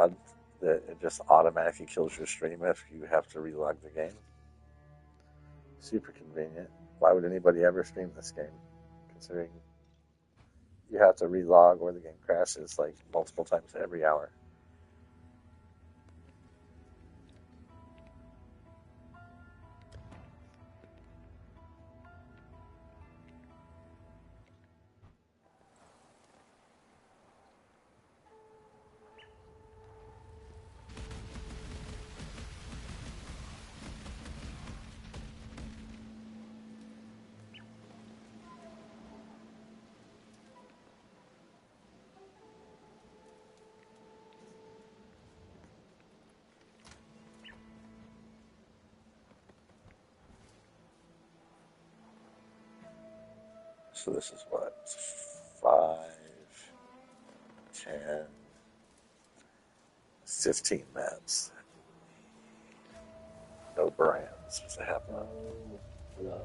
mod that it just automatically kills your stream if you have to relog the game. Super convenient. Why would anybody ever stream this game? Considering you have to relog or the game crashes like multiple times every hour. So this is what? 5, 10, 15 maps. No brands. What's that happen? No.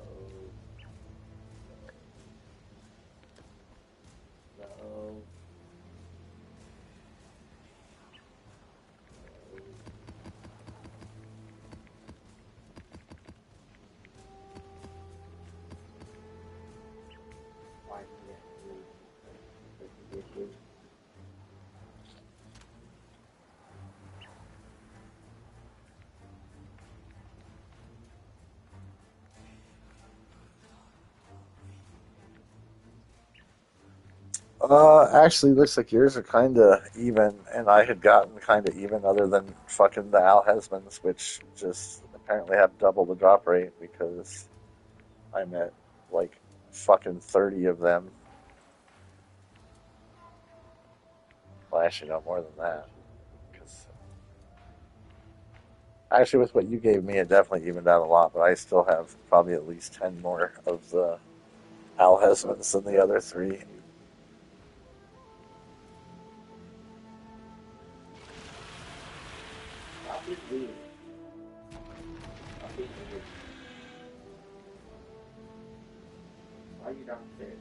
No. Actually, looks like yours are kind of even, and I had gotten kind of even, other than fucking the Al Hesmans, which just apparently have double the drop rate because I'm at like fucking 30 of them. Well, actually, no more than that. Cause actually, with what you gave me, it definitely evened out a lot, but I still have probably at least 10 more of the Al Hesmans than the other three. Why are you downstairs?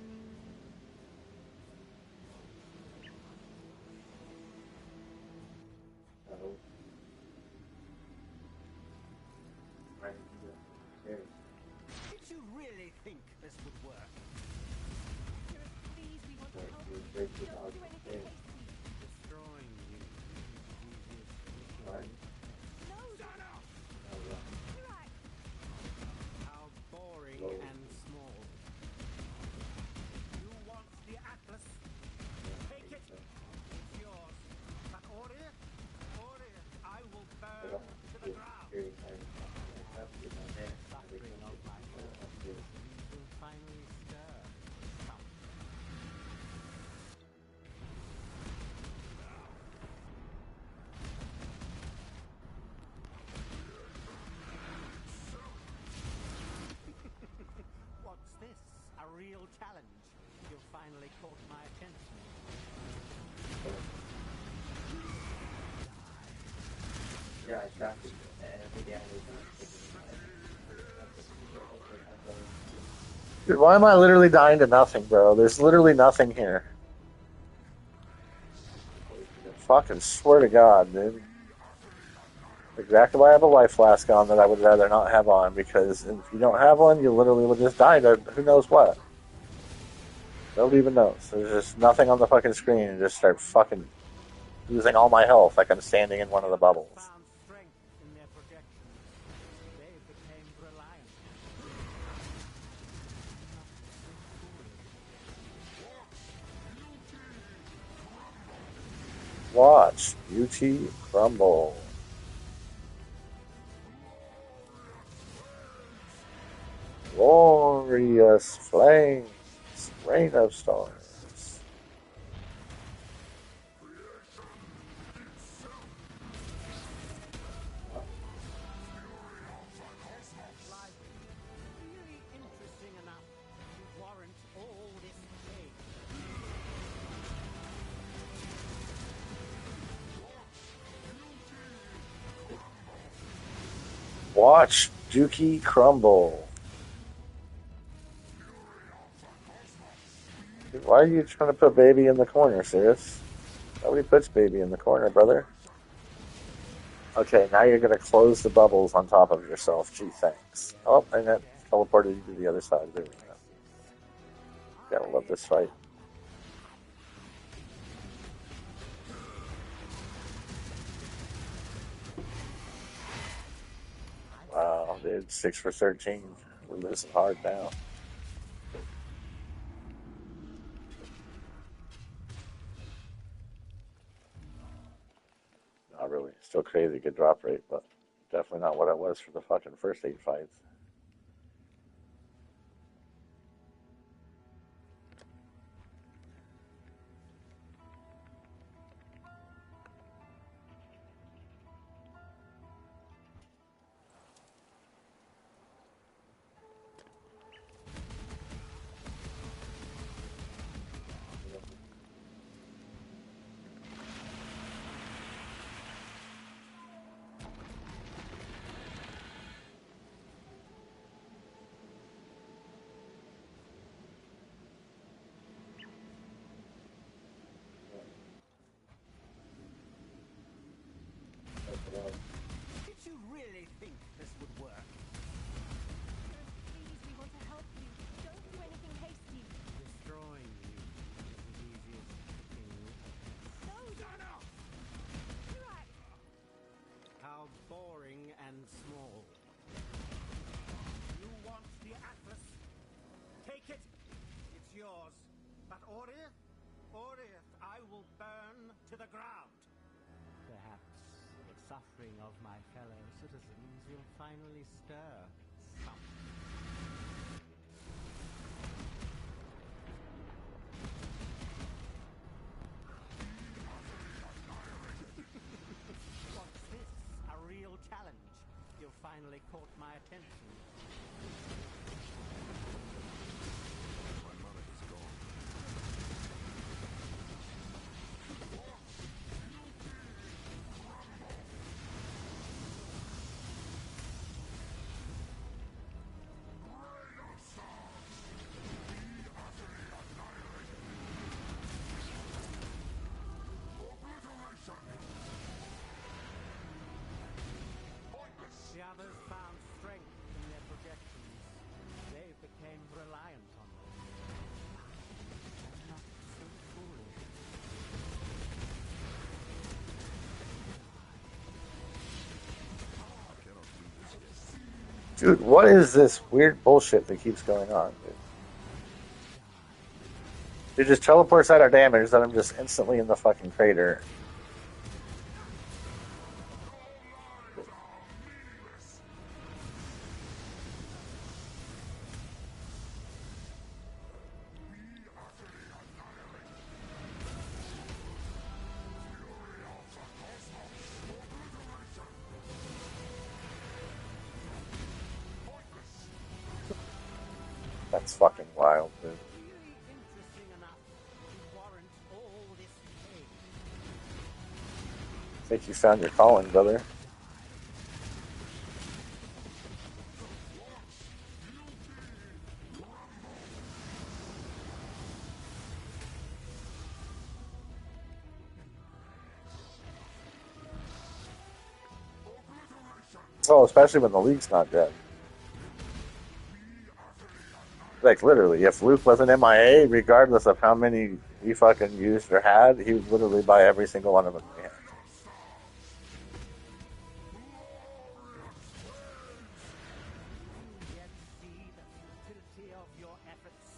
No. Did you really think this would work? Please, we want to help you. Break it Don't out do anything there. hasty. Destroying you. Right? No, Shut up! relax. How boring Whoa. and small. You want the Atlas? Take it. It's yours. But Order, I will burn to the ground. You will finally stir. Come. What's this? A real challenge? You've finally caught my attention. Yeah, I tracked it every day. Dude, why am I literally dying to nothing, bro? There's literally nothing here. Fucking swear to God, dude. Exactly why I have a life flask on that I would rather not have on, because if you don't have one, you literally will just die to who knows what. Nobody even knows. There's just nothing on the fucking screen and just start fucking losing all my health like I'm standing in one of the bubbles. Found strength in their projections. They became reliant. Watch beauty crumble. Glorious flames, rain of stars. Really interesting enough to warrant all this pain. Watch Dookie crumble. Why are you trying to put baby in the corner, Siris? Nobody puts baby in the corner, brother. Okay, now you're gonna close the bubbles on top of yourself. Gee, thanks. Oh, and that teleported you to the other side. There we go. Gotta love this fight. Wow, dude, 6 for 13. We're losing hard now. Not really. Still crazy good drop rate, but definitely not what it was for the fucking first 8 fights. Did you really think this would work? Please, we want to help you. Don't do anything hasty. Destroying you is as easy as kicking you. No, don't. You're right. How boring and small. You want the Atlas? Take it. It's yours. But Order, I will burn to the ground. Perhaps the suffering of my fellow citizens will finally stir something. What's this? A real challenge? You've finally caught my attention. My mana is gone. The others found strength in their projections. They became reliant on them. Not so foolish. I cannot do this yet. Dude, what is this weird bullshit that keeps going on, dude? Dude just teleports out our damage, then I'm just instantly in the fucking crater. That's fucking wild, dude. Really interesting enough to warrant all this pain. I think you found your calling, brother. Oh, especially when the league's not dead. Like, literally, if Luke wasn't MIA, regardless of how many he fucking used or had, he would literally buy every single one of them we had. Yet see the futility of your efforts.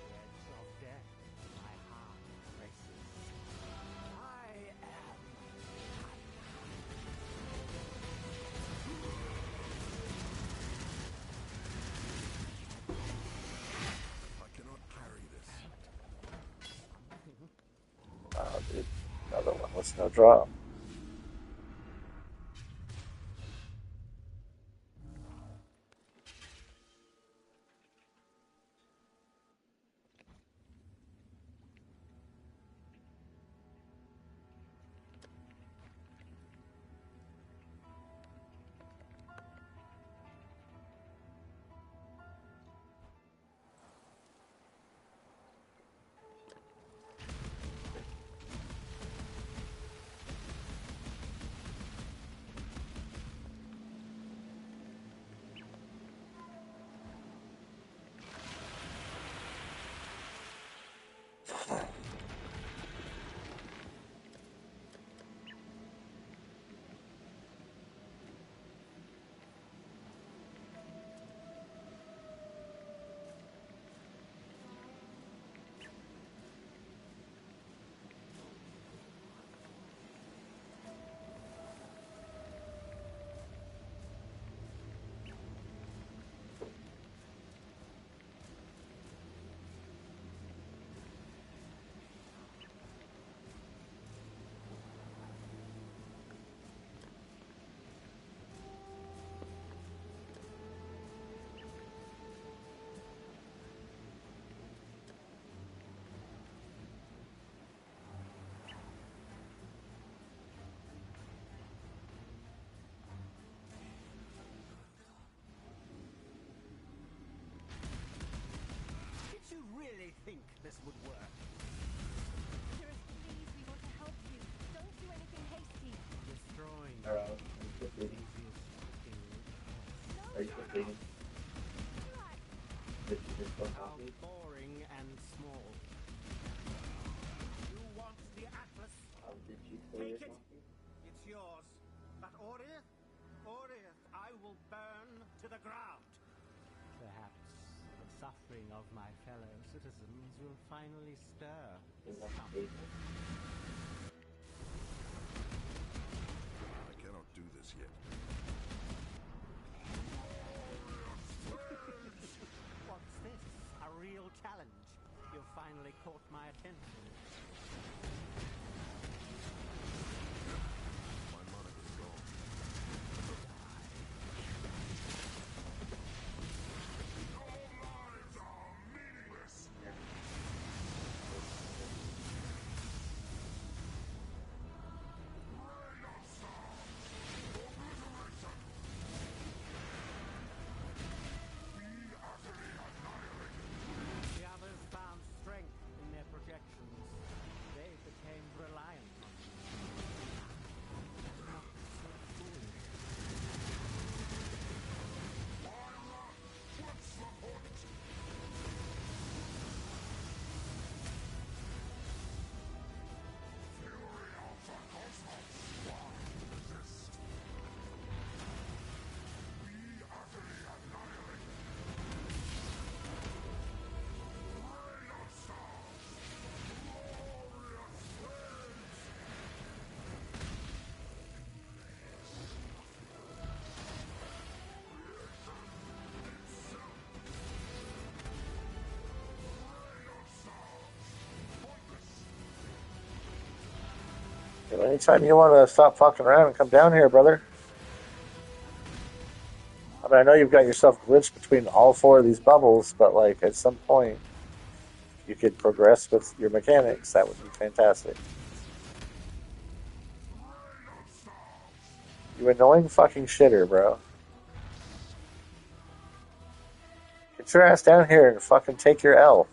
Edge of death, my heart races. I am. I cannot carry this. Oh, dude. Another one with no drop. really think this would work? Siris, please, we want to help you. Don't do anything hasty. Destroying Alright, the easiest thing. No, are you still bleeding? Jurak! Did you just go How coffee? boring and small. You want the Atlas? How did you kill your Take it. coffee? It's yours. But Order, I will burn to the ground. Perhaps the suffering of my fellow citizens will finally stir. Is that big? I cannot do this yet. What's this? A real challenge? You've finally caught my attention. My monarch is gone. The others found strength in their projections. They became reliant on them. Not so foolish. Anytime you want to stop fucking around and come down here, brother. I mean, I know you've got yourself glitched between all four of these bubbles, but like at some point, you could progress with your mechanics. That would be fantastic. You annoying fucking shitter, bro. Get your ass down here and fucking take your L.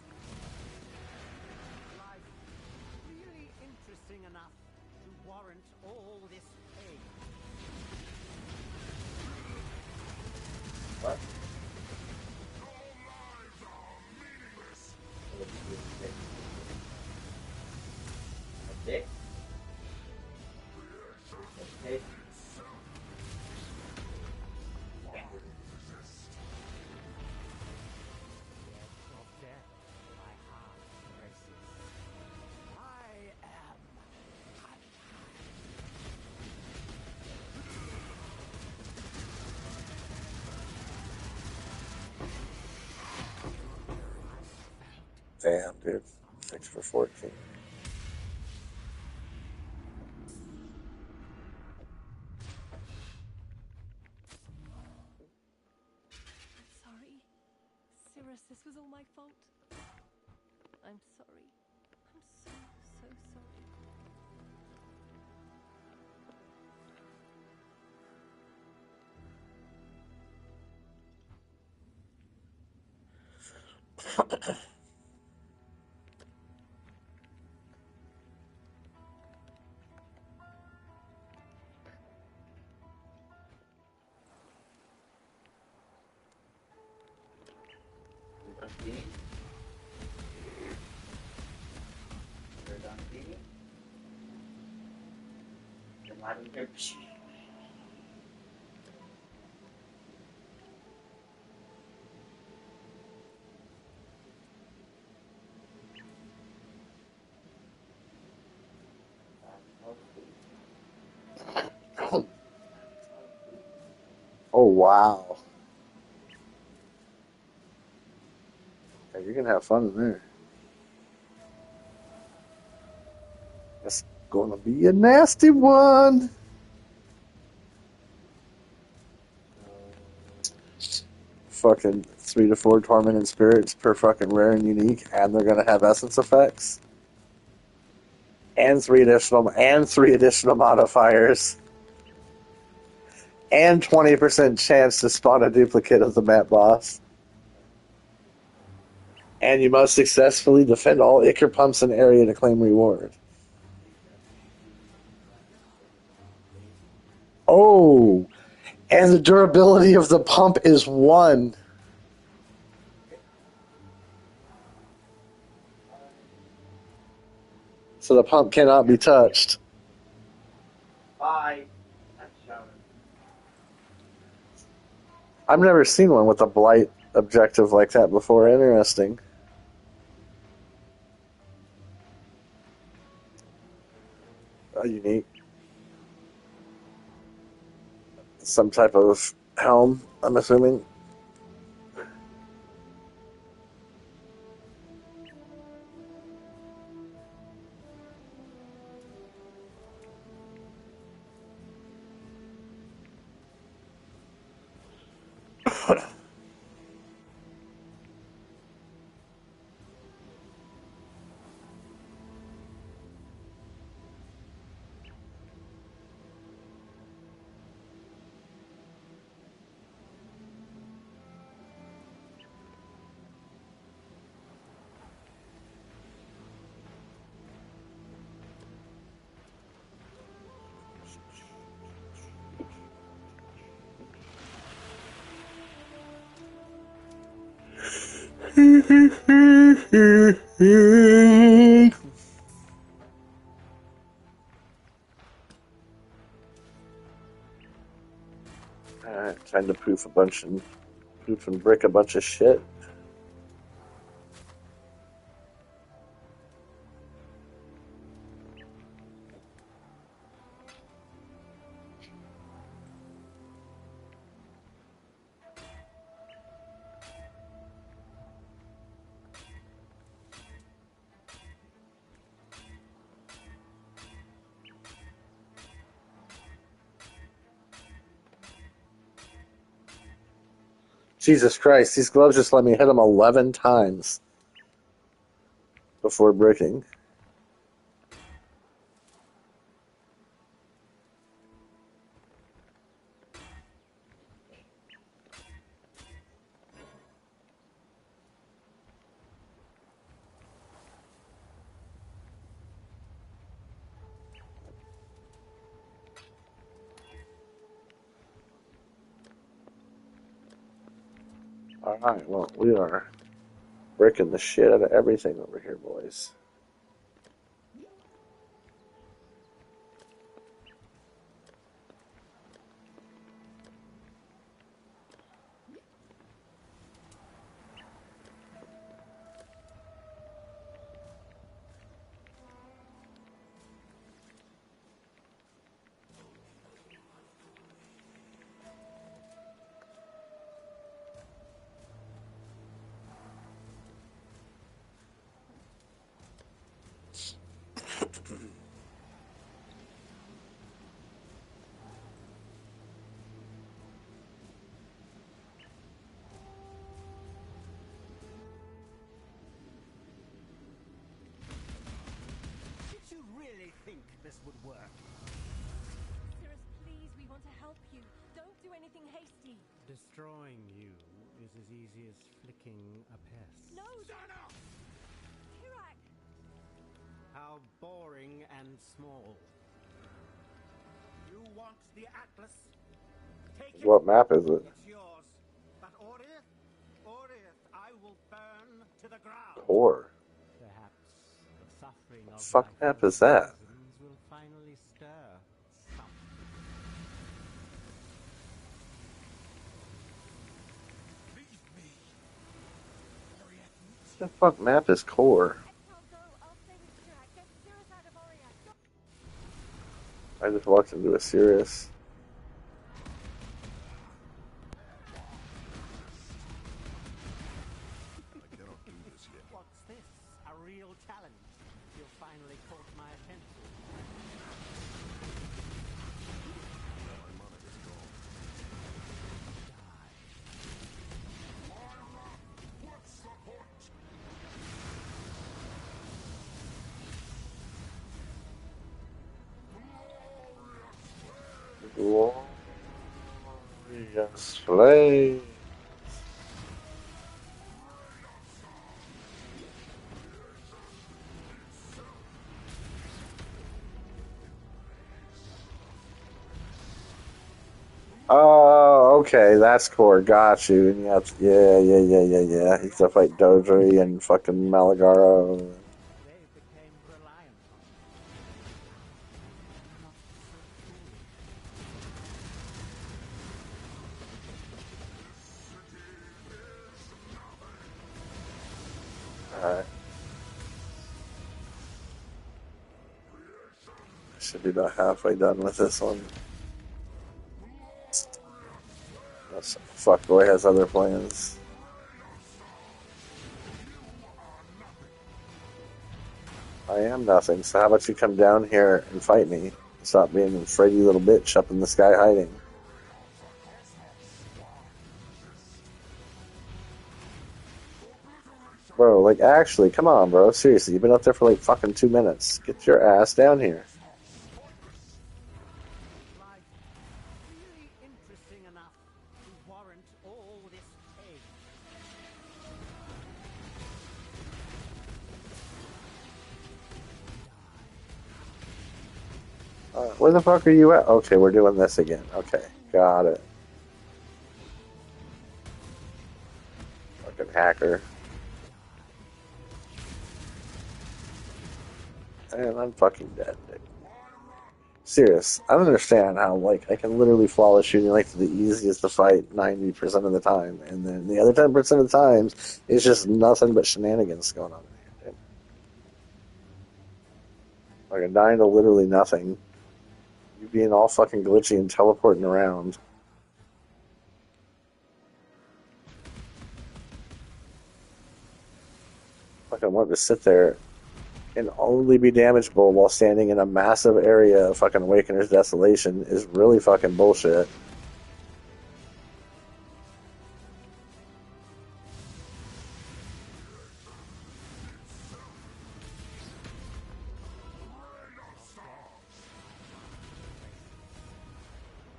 Life really interesting enough to warrant all this pain. What? A dick? Okay. Of death, my heart races. I am. Damn, dude. 6 for 14. I'm sorry. Siris, this was all my fault. I'm sorry. I'm so, so sorry. You done cleaning? You're done cleaning? You're not in here. Oh, wow. Yeah, you're going to have fun in there. That's going to be a nasty one. Fucking 3 to 4 tormented spirits per fucking rare and unique, and they're going to have essence effects. And three additional modifiers. And 20% chance to spawn a duplicate of the map boss. And you must successfully defend all Ichor pumps in area to claim reward. Oh, and the durability of the pump is 1. So the pump cannot be touched. Bye. I'm showering. I've never seen one with a blight objective like that before. Interesting. Unique. Some type of helm, I'm assuming. Alright, time to poof and brick a bunch of shit. Jesus Christ, these gloves just let me hit them 11 times before bricking. Alright, well, we are bricking the shit out of everything over here, boys. Did you really think this would work? Siris, please, we want to help you. Don't do anything hasty. Destroying you is as easy as flicking a pest. No! Kirak! How boring and small. You want the Atlas? Take it. What map is it? It's yours. But Orith, I will burn to the ground. Core. Perhaps the suffering of Fuck my map fellow is that? citizens will finally stir something. What the fuck map is Core? Exile, go. I'll stay with Kirak. Get Siris out of Oriath. Go. I just walked into a Siris. I cannot do this yet. What's this? A real challenge. You finally caught my attention. My mana is gone. Glorious flame. Oh, okay, that's core. Got you. And you have to, yeah. He's to fight Dodri and fucking Malagaro. They became reliant on it. Not so Alright. Should be about halfway done with this one. That's, fuckboy has other plans. I am nothing, so how about you come down here and fight me? Stop being a afraid little bitch up in the sky hiding. Bro, like, actually, come on, bro. Seriously, you've been up there for like fucking 2 minutes. Get your ass down here. like really interesting enough to warrant all this pain. Where the fuck are you at? Okay, we're doing this again. Okay, got it. Fucking hacker. And I'm fucking dead, dude. Serious. I don't understand how, like, I can literally flawless shooting like the easiest to fight 90% of the time, and then the other 10% of the times, it's just nothing but shenanigans going on in here, dude. Like, I'm dying to literally nothing. You being all fucking glitchy and teleporting around. Like, I want to sit there and only be damageable while standing in a massive area of fucking Awakener's Desolation is really fucking bullshit.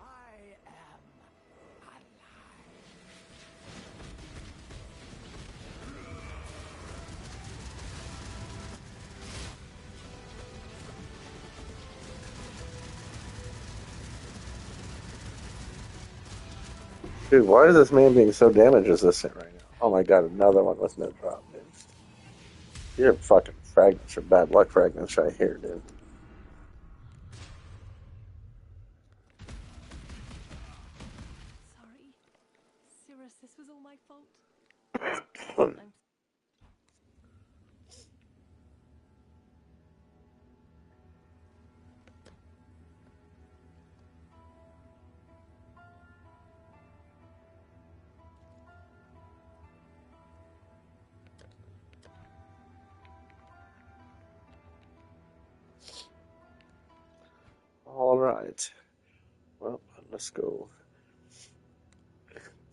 I am alive. Dude, why is this man being so damage resistant right now? Oh my god, another one with no drop, dude. You're fucking fragments or bad luck fragments right here, dude. Sorry. Siris, this was all my fault. I'm Alright. Well, let's go.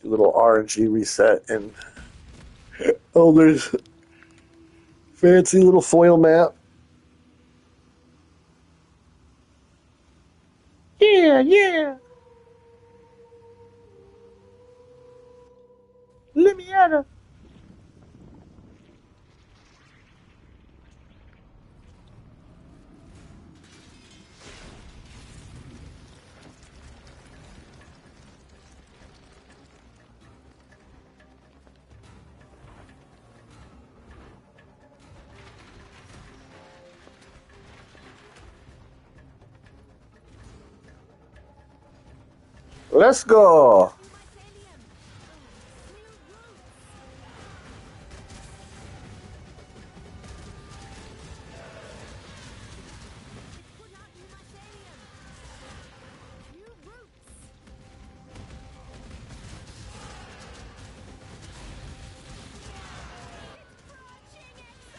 Do a little RNG reset and oh, there's fancy little foil map. Yeah. Let me at her. Let's go.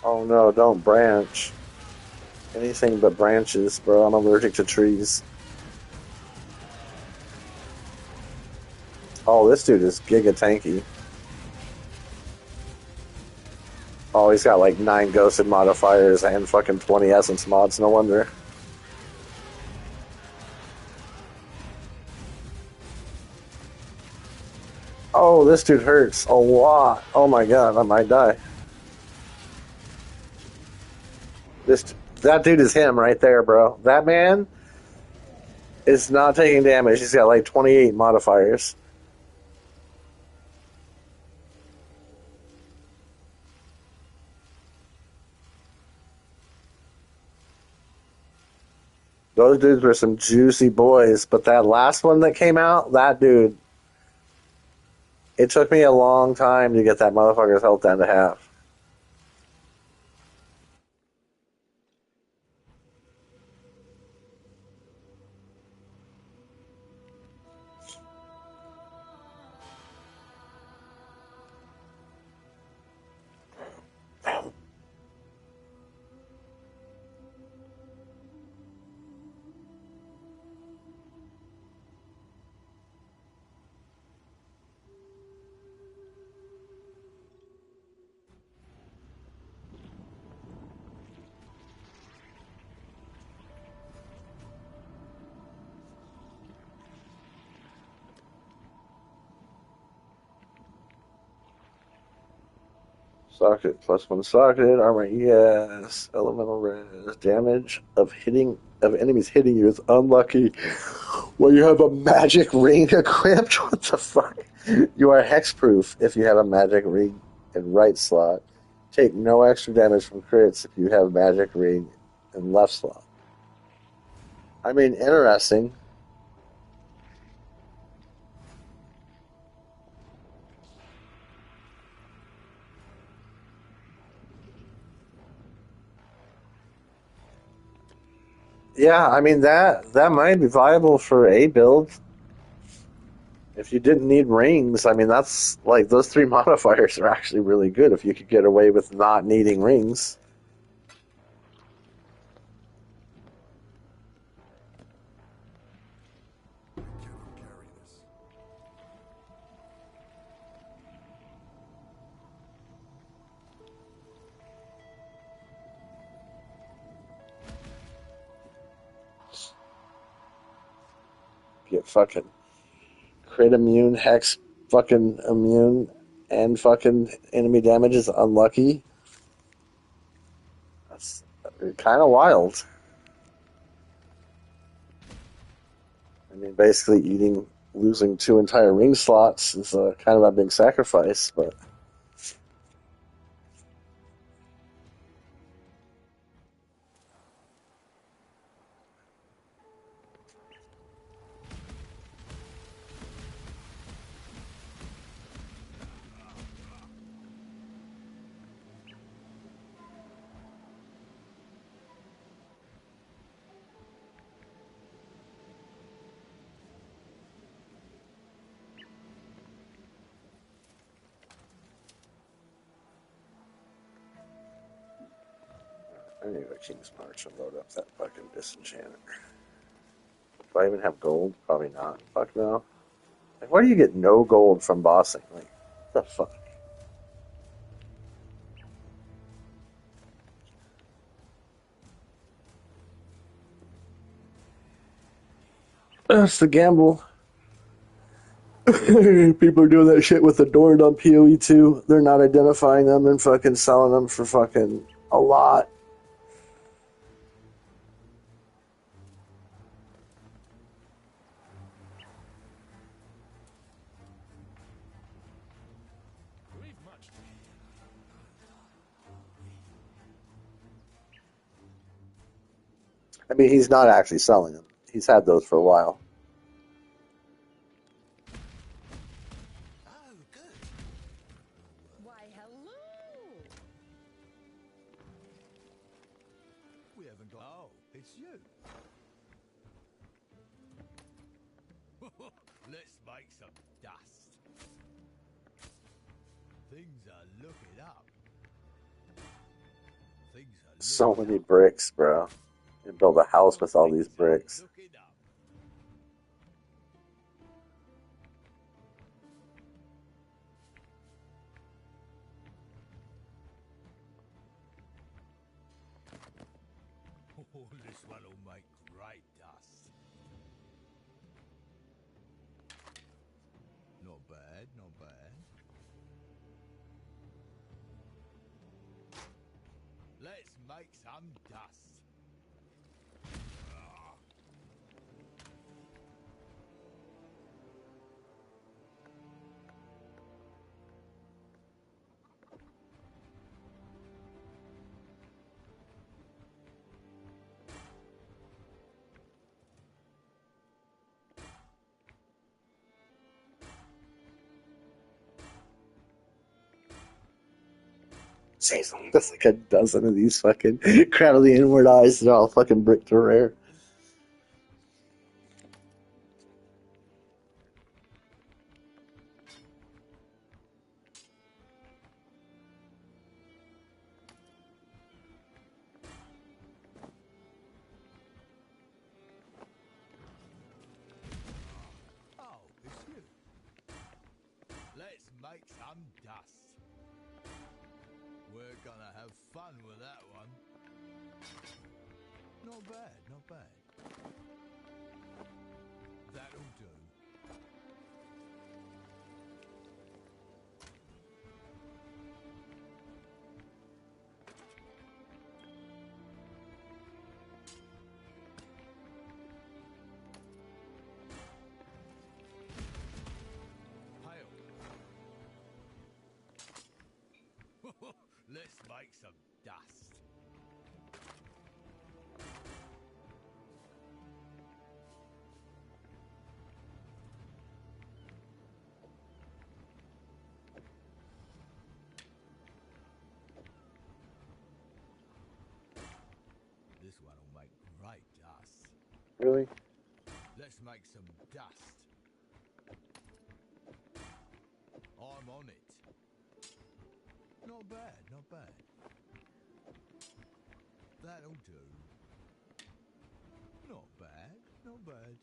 Oh no, don't branch. Anything but branches, bro. I'm allergic to trees. Oh, this dude is giga tanky. Oh, he's got like 9 ghosted modifiers and fucking 20 essence mods, no wonder. Oh, this dude hurts a lot. Oh my god, I might die. That dude is him right there, bro. That man is not taking damage. He's got like 28 modifiers. Those dudes were some juicy boys, but that last one that came out, that dude, it took me a long time to get that motherfucker's health down to half. Socket, +1 socket, armor, yes. Elemental res, damage of enemies hitting you is unlucky. Well, you have a magic ring equipped? What the fuck? You are hexproof if you have a magic ring in right slot. Take no extra damage from crits if you have magic ring in left slot. I mean, interesting. Yeah, I mean that might be viable for a build. If you didn't need rings, I mean that's like those 3 modifiers are actually really good if you could get away with not needing rings. I cannot carry this. Get fucking crit immune, hex fucking immune, and fucking enemy damage is unlucky. That's kind of wild. I mean, basically losing 2 entire ring slots is kind of a big sacrifice, but I need a King's March and load up that fucking disenchanter. Do I even have gold? Probably not. Fuck no. Like, why do you get no gold from bossing? Like, what the fuck? That's the gamble. People are doing that shit with Adorned on PoE too. They're not identifying them and fucking selling them for fucking a lot. I mean, he's not actually selling them. He's had those for a while. Oh, good. Why, hello! We haven't got. Oh, it's you. Let's make some dust. Things are looking up. Things are So looking many up. bricks, bro. You build a house with all these Things are bricks. looking up. Oh, this one will make great dust. Not bad, not bad. Let's make some dust. Jeez, that's like a dozen of these fucking Crown of the Inward Eyes that are all fucking brick to rare. Oh, it's you. Let's make some dust. We're gonna have fun with that one. Not bad, not bad. That'll do. Hail. Let's make some dust. This one'll make great dust. Really? Let's make some dust. I'm on it. Not bad, not bad. That'll do. Not bad, not bad.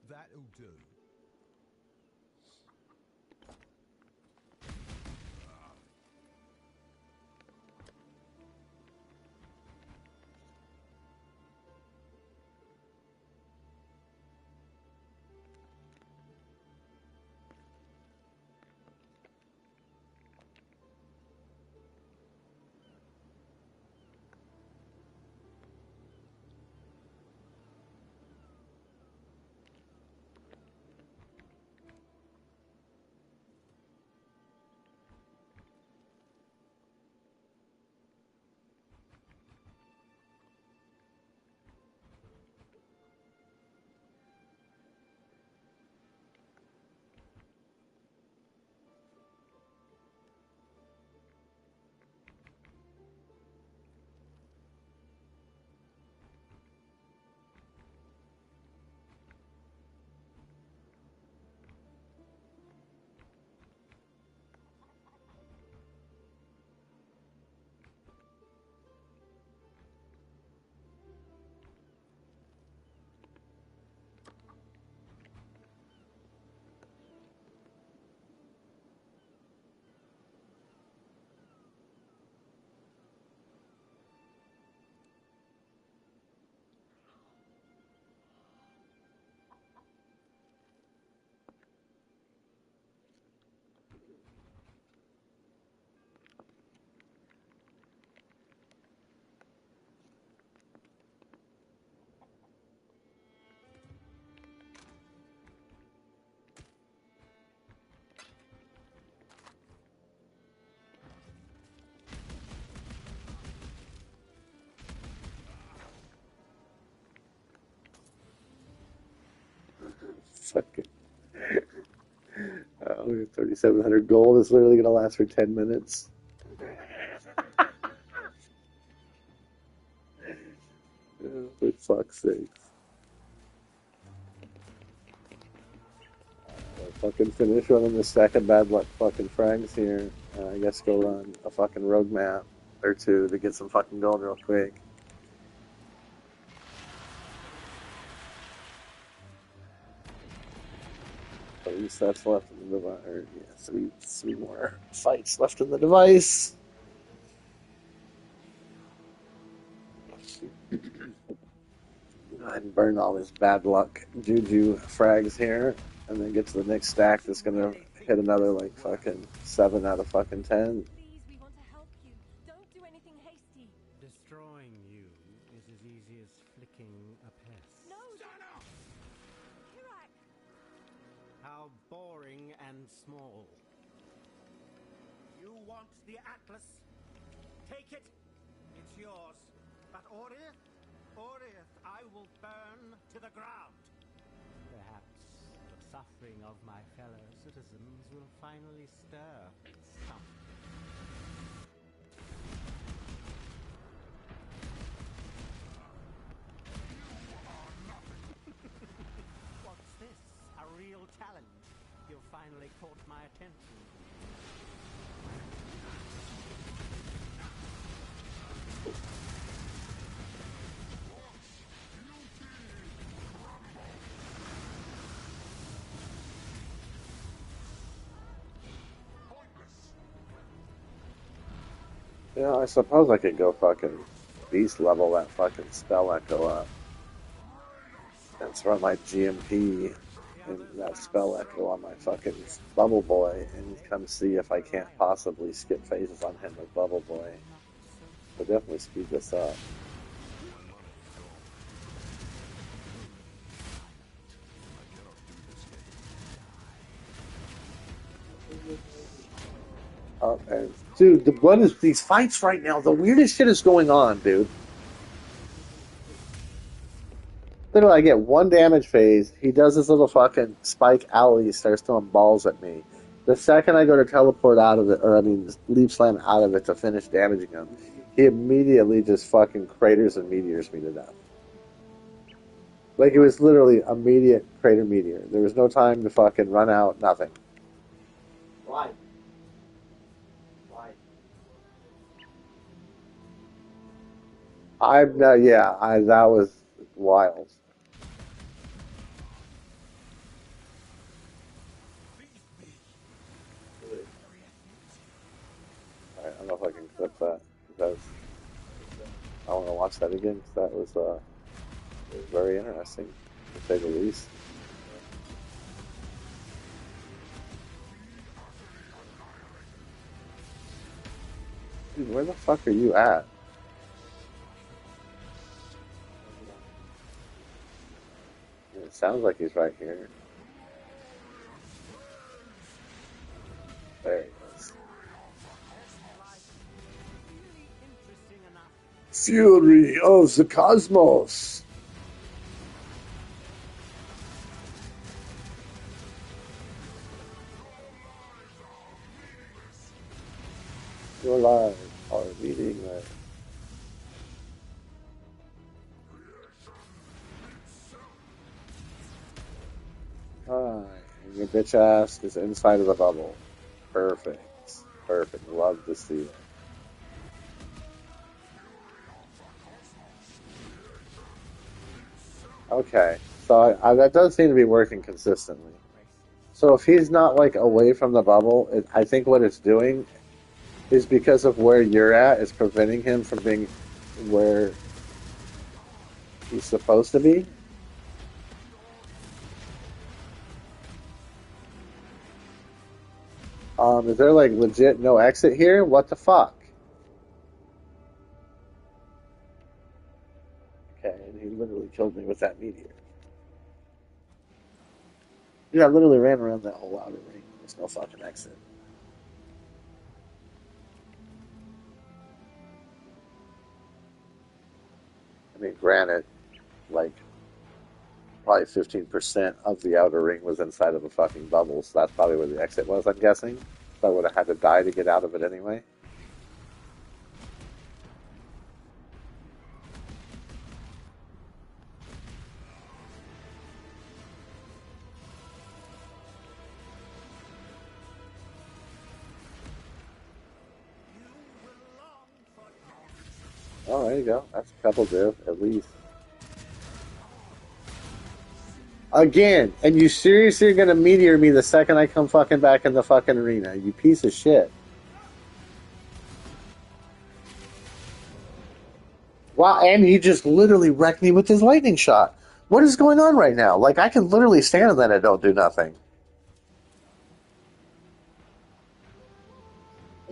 That'll do. Fucking. 3,700 gold is literally going to last for 10 minutes. For fuck's sake. Fucking finish running the stack of bad luck fucking frags here. I guess go run a fucking rogue map or two to get some fucking gold real quick. Three sets left in the device. Or, yeah, three more fights left in the device. Go ahead and burn all this bad luck juju frags here, and then get to the next stack that's gonna hit another like fucking 7 out of fucking 10. Please, we want to help you. Don't do anything hasty. Destroying you is as easy as flicking a pest. No! Kirak! How boring and small. You want the Atlas? Take it. It's yours. But Orith, I will burn to the ground. Perhaps the suffering of my fellow citizens will finally stir something. What's this? A real challenge? You've finally caught my attention. Yeah, I suppose I could go fucking beast level that fucking spell echo up. And throw my GMP and that spell echo on my fucking Bubble Boy and come see if I can't possibly skip phases on him with Bubble Boy. But definitely speed this up. And dude, what is these fights right now? The weirdest shit is going on, dude. Literally, I get one damage phase. He does this little fucking spike alley. He starts throwing balls at me. The second I go to teleport out of it, or I mean, leap slam out of it to finish damaging him, he immediately just fucking craters and meteors me to death. Like, it was literally immediate crater meteor. There was no time to fucking run out, nothing. Why? Why? That was wild. Alright, I don't know if I can clip that. Because I want to watch that again, because that was very interesting, to say the least. Dude, where the fuck are you at? It sounds like he's right here. There he is. Fury of the Cosmos! Your lives are meaningless. Hi, and your bitch ass is inside of the bubble. Perfect. Perfect. Love to see it. Okay, so that does seem to be working consistently. So if he's not like away from the bubble, I think what it's doing is because of where you're at, it's preventing him from being where he's supposed to be. Is there like legit no exit here? What the fuck? Okay, and he literally killed me with that meteor. Dude, I literally ran around that whole outer ring. There's no fucking exit. I mean, granted, like, probably 15% of the outer ring was inside of a fucking bubble, so that's probably where the exit was, I'm guessing. So I would have had to die to get out of it anyway. Oh, there you go. That's a couple div, at least. Again, and you seriously are gonna meteor me the second I come fucking back in the fucking arena, you piece of shit. Wow, and he just literally wrecked me with his lightning shot. What is going on right now? Like, I can literally stand on that and don't do nothing.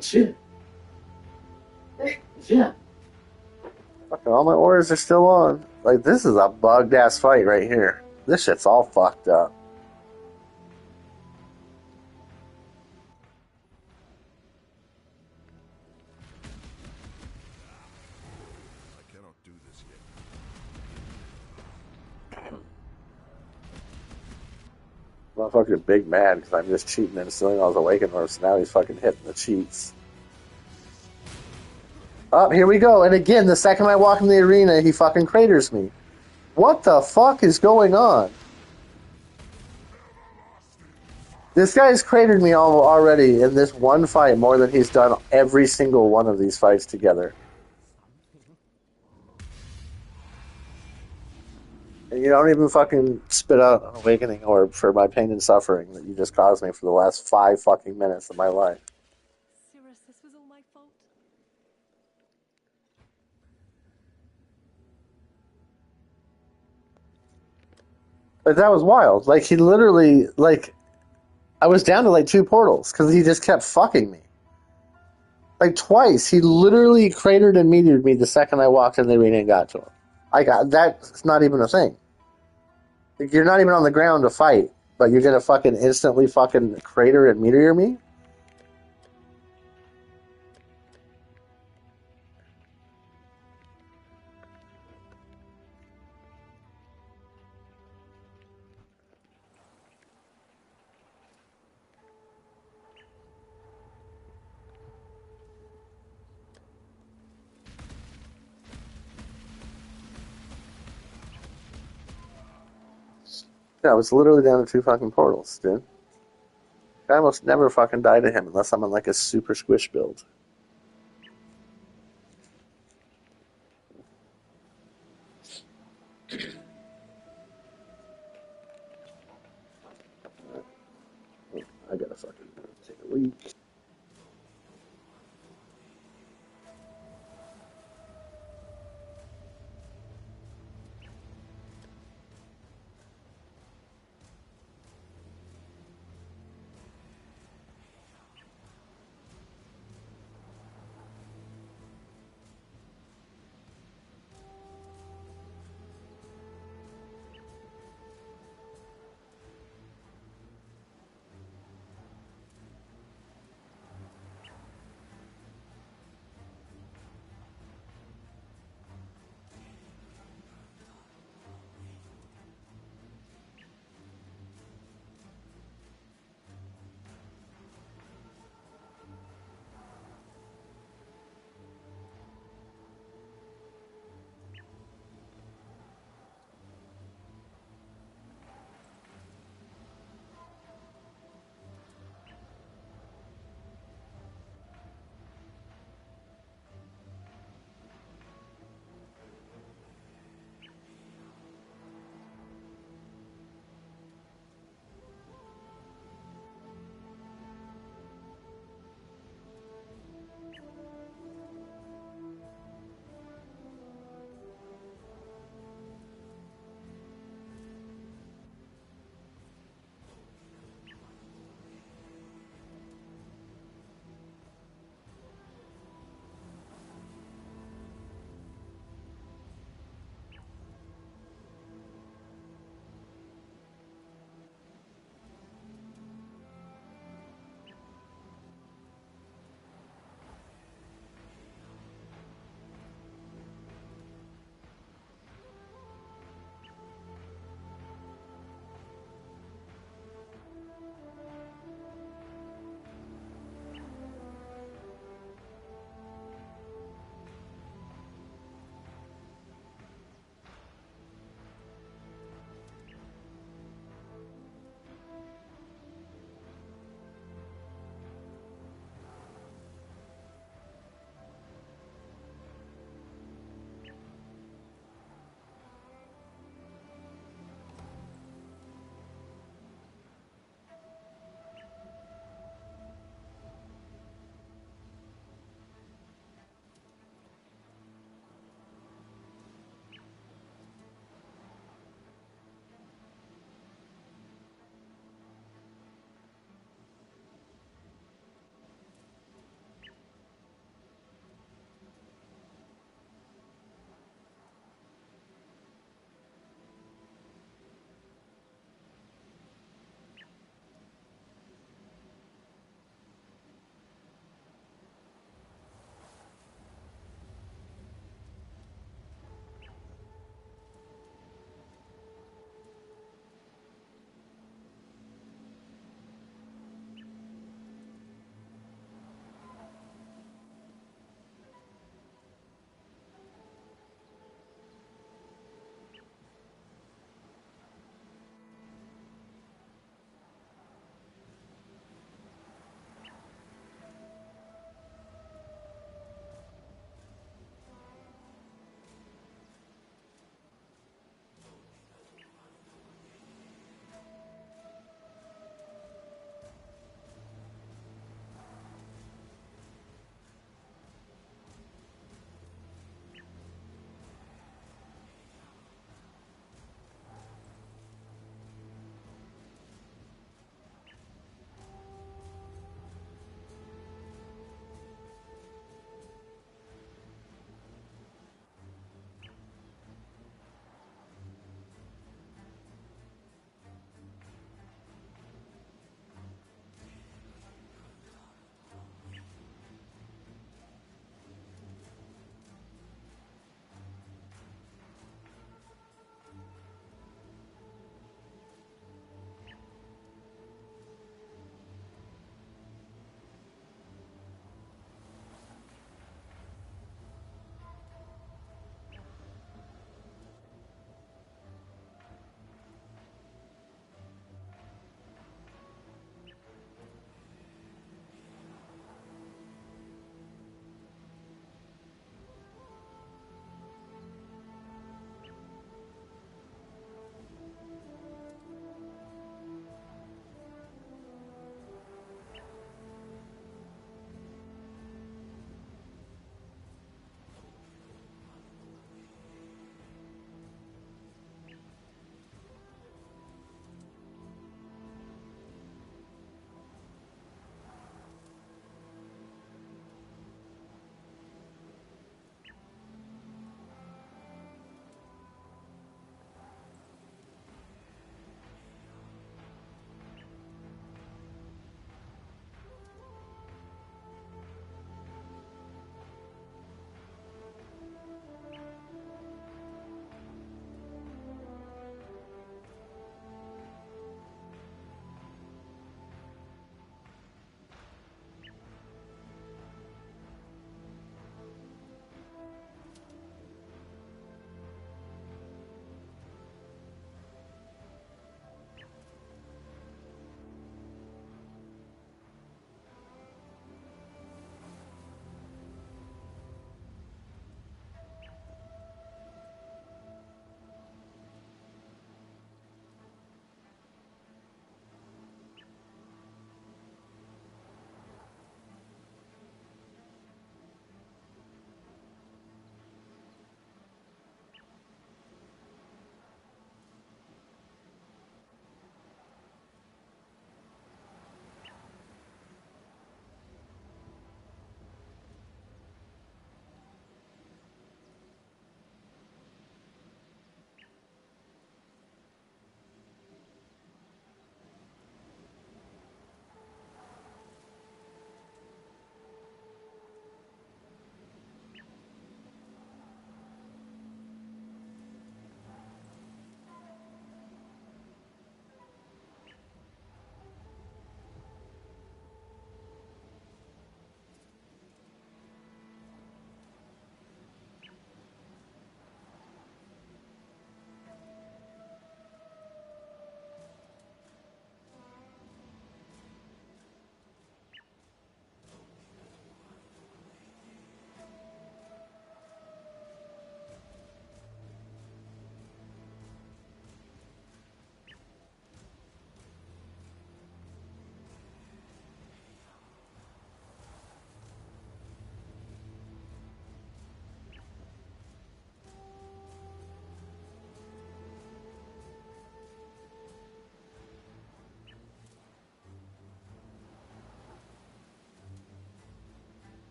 Shit. Yeah. Fucking all my orders are still on. Like, this is a bugged ass fight right here. This shit's all fucked up. I cannot do this yet. Motherfucker's big mad because I'm just cheating and stealing all his awakened orbs. So now he's fucking hitting the cheats. Oh, here we go. And again, the second I walk in the arena, he fucking craters me. What the fuck is going on? This guy's cratered me already in this one fight more than he's done every single one of these fights together. And you don't even fucking spit out an awakening orb for my pain and suffering that you just caused me for the last 5 fucking minutes of my life. Siris, this was all my fault. But that was wild. Like, he literally, like, I was down to like 2 portals because he just kept fucking me. Like, twice. He literally cratered and meteored me the second I walked in the arena and got to him. That's not even a thing. Like, you're not even on the ground to fight, but you're gonna fucking instantly fucking crater and meteor me? Yeah, I was literally down to 2 fucking portals, dude. I almost never fucking die to him unless I'm on like a super squish build. I gotta fucking take a leak.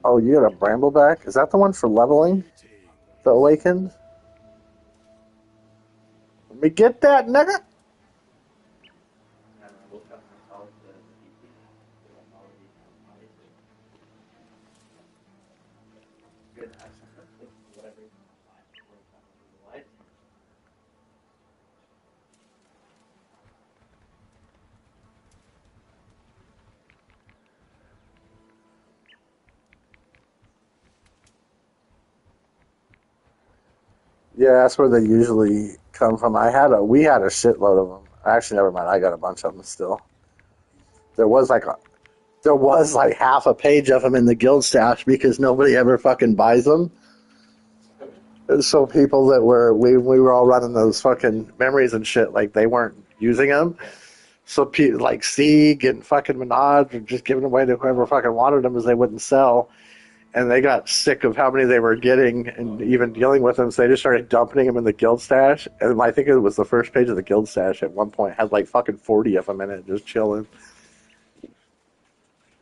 Oh, you got a Brambleback? Is that the one for leveling? The Awakened? Let me get that, nigga! And I looked up myself the PC. So I'm already obviously good to have something with whatever you want to buy. Or something with the light. Yeah, that's where they usually come from. We had a shitload of them. Actually, never mind. I got a bunch of them still. There was like half a page of them in the guild stash because nobody ever fucking buys them. So people that we were all running those fucking memories and shit, like they weren't using them. So like Sieg and fucking Menage were just giving away to whoever fucking wanted them as they wouldn't sell. And they got sick of how many they were getting and even dealing with them, so they just started dumping them in the guild stash. And I think it was the first page of the guild stash at one point had like fucking 40 of them in it, just chilling.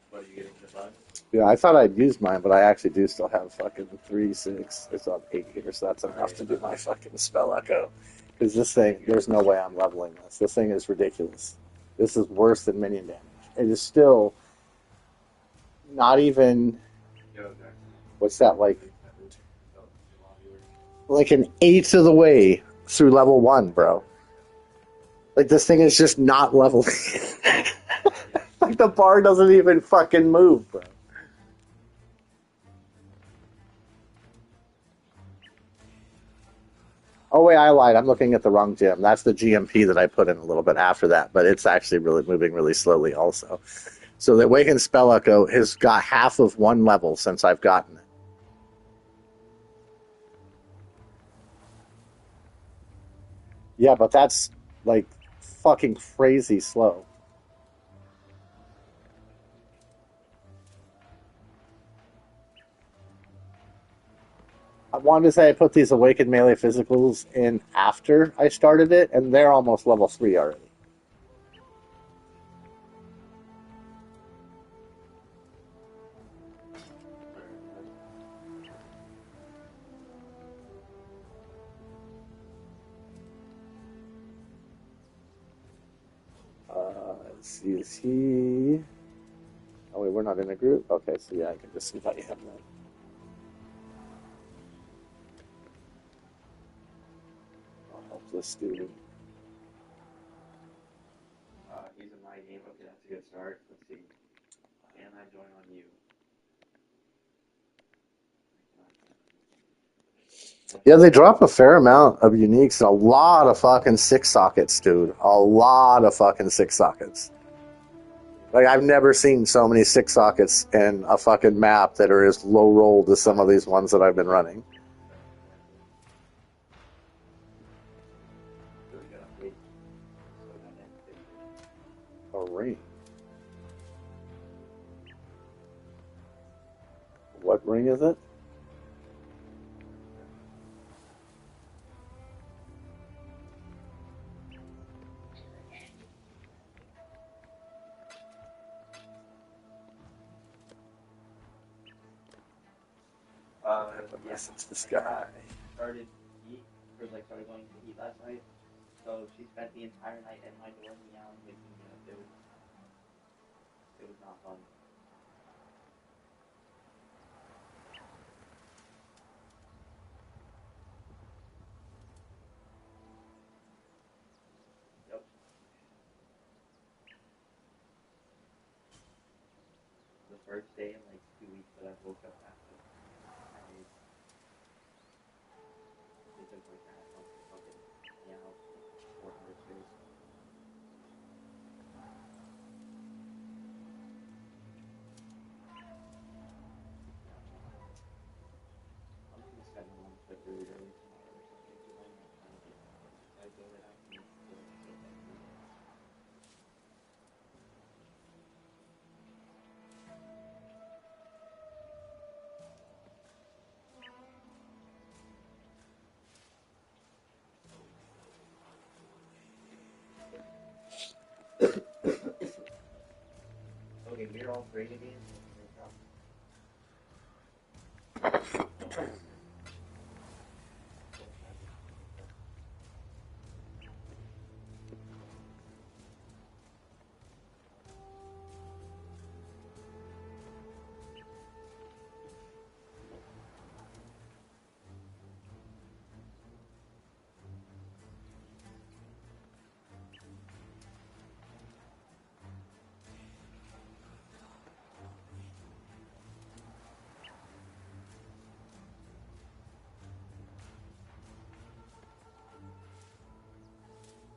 What are you getting the bug? Yeah, I thought I'd used mine, but I actually do still have fucking 3, 6. It's on 8 here, so that's enough to do my fucking spell echo. Because this thing, there's no way I'm leveling this. This thing is ridiculous. This is worse than minion damage. It is still not even, what's that, like an eighth of the way through level 1, bro. Like, this thing is just not leveling. Like, the bar doesn't even fucking move, bro. Oh, wait, I lied. I'm looking at the wrong gym. That's the GMP that I put in a little bit after that, but it's actually really moving really slowly also. So the Awakened Spell Echo has got half of 1 level since I've gotten it. Yeah, but that's, like, fucking crazy slow. I wanted to say I put these Awakened Melee Physicals in after I started it, and they're almost level 3 already. Let's see, is he... Oh, wait, we're not in a group? Okay, so yeah, I can just invite him then. I'll help this dude. He's in my game. Okay, that's a good start. Let's see. Can I join on you? Yeah, they drop a fair amount of uniques and a lot of fucking 6 sockets, dude. A lot of fucking 6 sockets. Like, I've never seen so many 6 sockets in a fucking map that are as low rolled as some of these ones that I've been running. A ring. What ring is it? Yes, It's this guy. started heat, or like started going to heat last night. So she spent the entire night at my door meowing, waking me up. It was not fun. Yep. The first day in like 2 weeks that I woke up after it took my cat on fucking meow 400 stairs. I'm just gonna spend lunch like really early tomorrow or something because I'm not trying to get I go that I can get that food. Okay, we're all great again.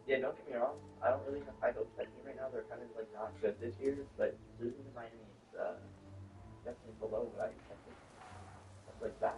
Yeah, don't get me wrong. I don't really have high hopes for that team right now. They're kind of like not good this year, but losing to Miami is definitely below what I expected. That's like bad.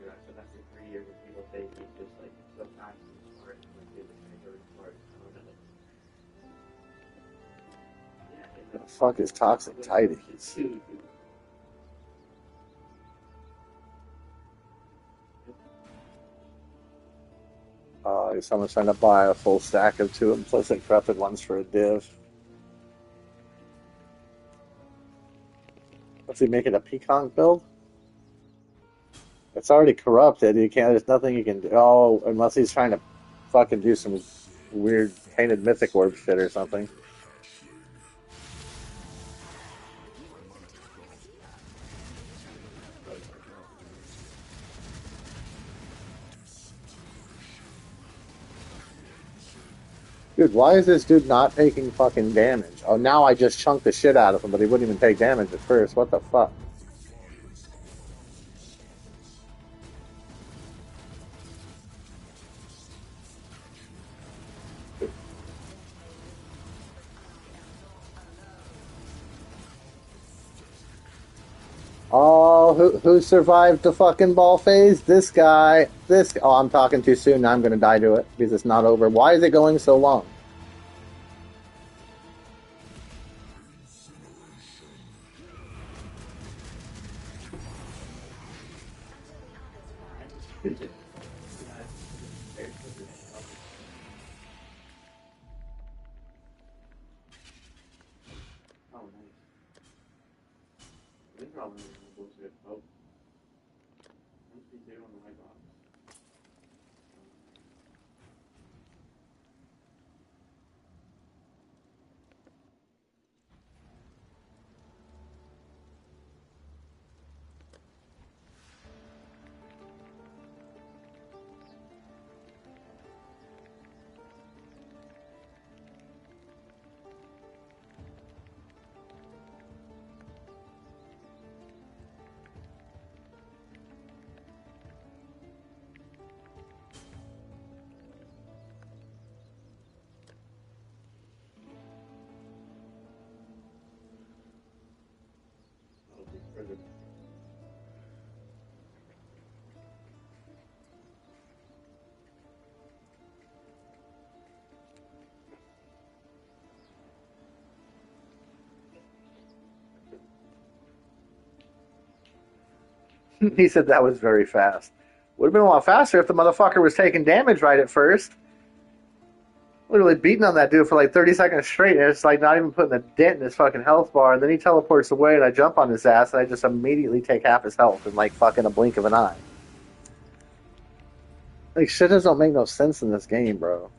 You know, so that's the 3 years of people say he's just like so fast and smart and like really very smart. I don't know. Yeah, The fuck is Toxic Tidings? Dude. Someone's trying to buy a full stack of 2 implicit corrupted ones for a div. What's he making, a peacock build? It's already corrupted. You can't. There's nothing you can do. Oh, unless he's trying to fucking do some weird painted mythic orb shit or something. Dude, why is this dude not taking fucking damage? Oh, now I just chunked the shit out of him, but he wouldn't even take damage at first. What the fuck? Oh, who survived the fucking ball phase? This guy. Oh, I'm talking too soon. Now I'm gonna die to it because it's not over. Why is it going so long? Oh, nice. I think probably bullshit. Oh, must be 0 on the right box. That'll be further. He said that was very fast. Would have been a lot faster if the motherfucker was taking damage right at first. Literally beating on that dude for like 30 seconds straight, and it's like not even putting a dent in his fucking health bar. And then he teleports away, and I jump on his ass, and I just immediately take half his health in like fucking a blink of an eye. Like, shit doesn't make no sense in this game, bro.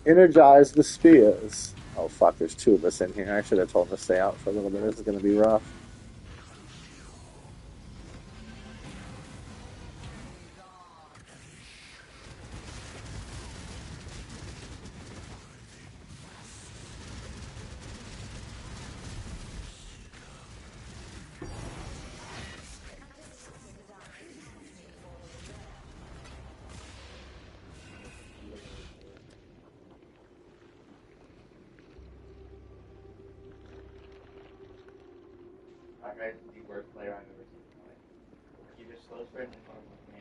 Energize the spears. Oh fuck, there's 2 of us in here. I should have told him to stay out for a little bit. This is gonna be rough. That guy's the worst player I've ever seen in my life. You just slow spread and farm with me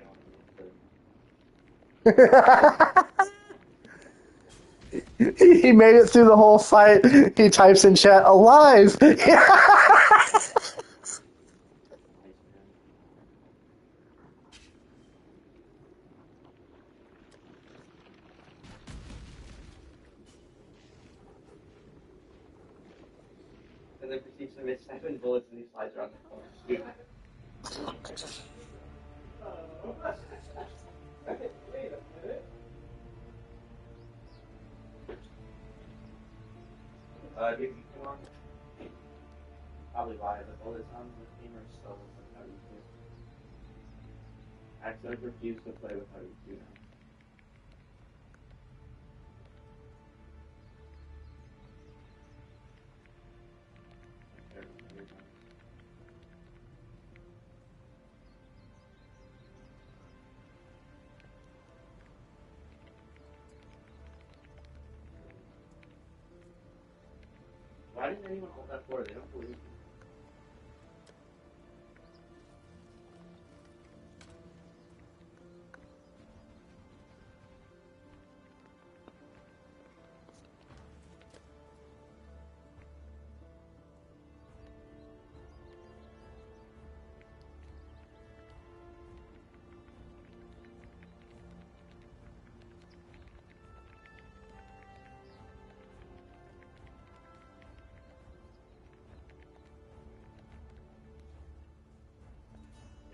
on He made it through the whole fight. He types in chat, alive! Nice, man. And then proceeds to miss 7 bullets and he slides around the corner. Dude. Wait a minute. Did you come on? Probably why the bullets on the gamer still looks like how you do. I accidentally refuse to play with how you do now. Why didn't anyone hold that for? They don't believe me.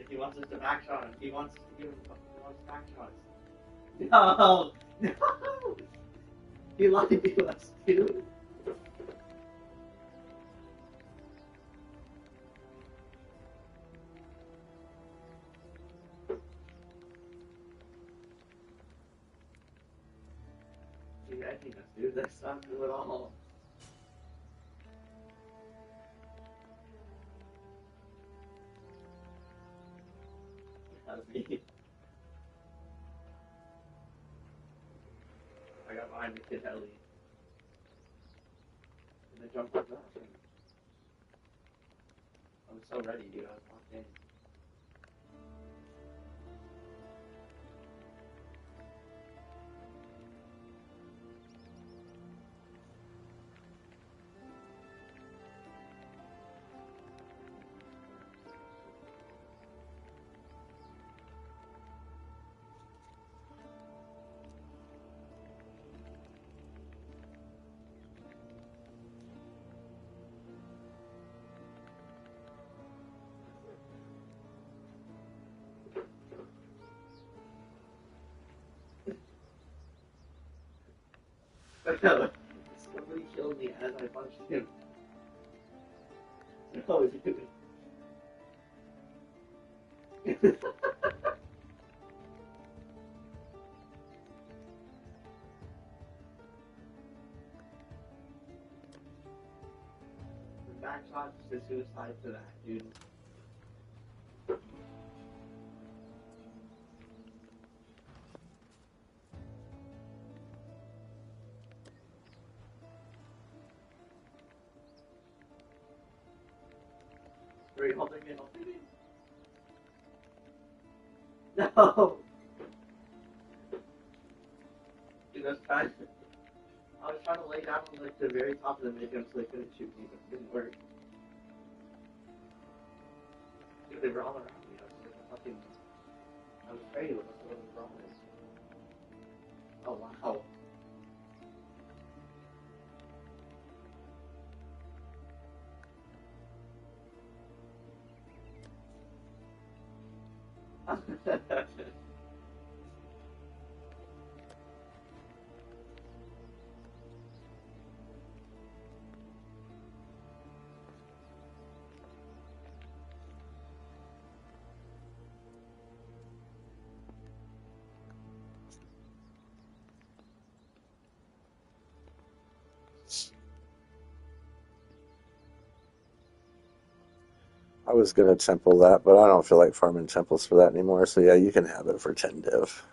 He wants us to backshot him. He wants back shots. No! No! He lied to us, dude. He's edging us, dude. That's not cool at all. That was me. I got behind the kid heli. And I jumped up. I was so ready, dude. I was locked in. No, somebody killed me as I punched him. No, dude. The back shot is a suicide to that, dude. Were you holding me? No! Dude, I was trying to lay down on like the very top of the minigun so they couldn't shoot me, but it didn't work. Dude, they were all around me. I was afraid of what was wrong with it. Oh wow. I was gonna temple that, but I don't feel like farming temples for that anymore. So yeah, you can have it for 10 div.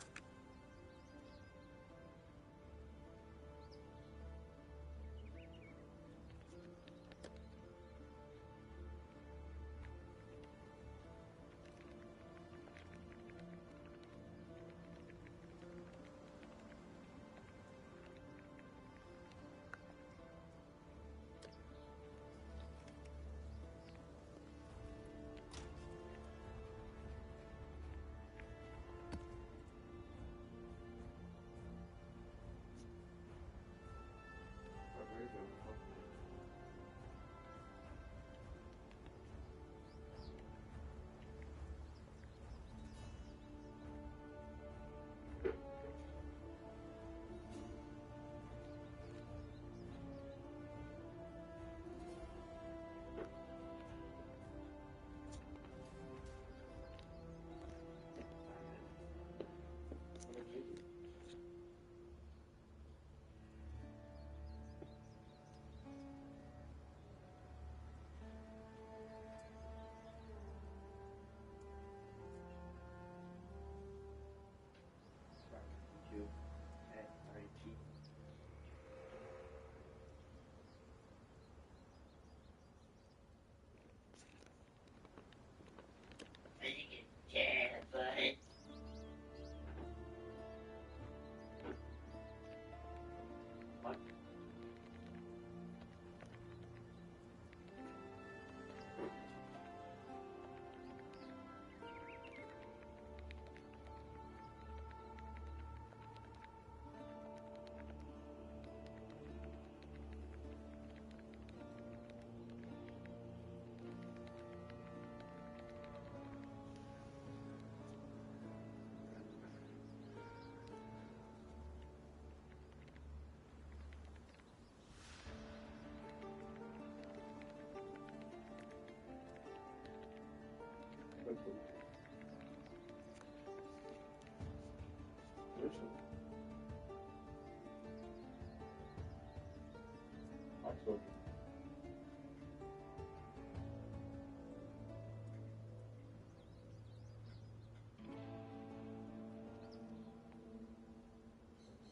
I told you.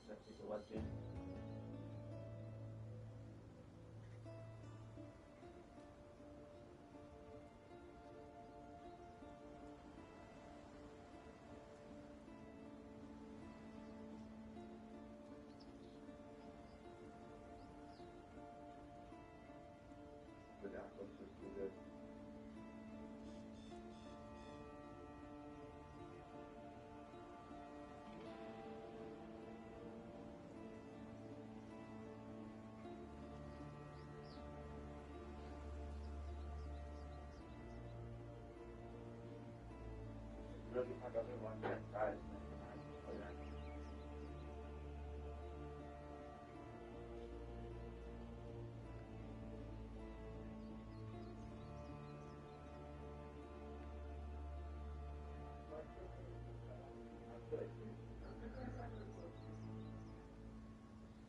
Let's take a look in. The Atlas is too good. Really have other ones that tries and then play that.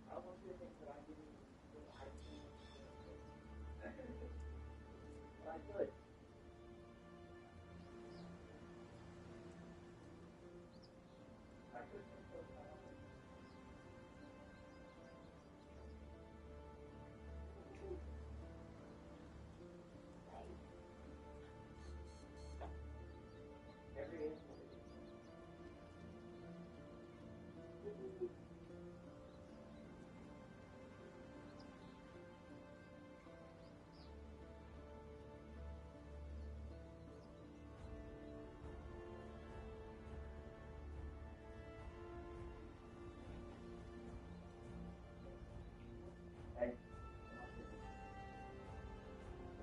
I want you to think that I didn't even I but I could. I could think so. Every day. Hey.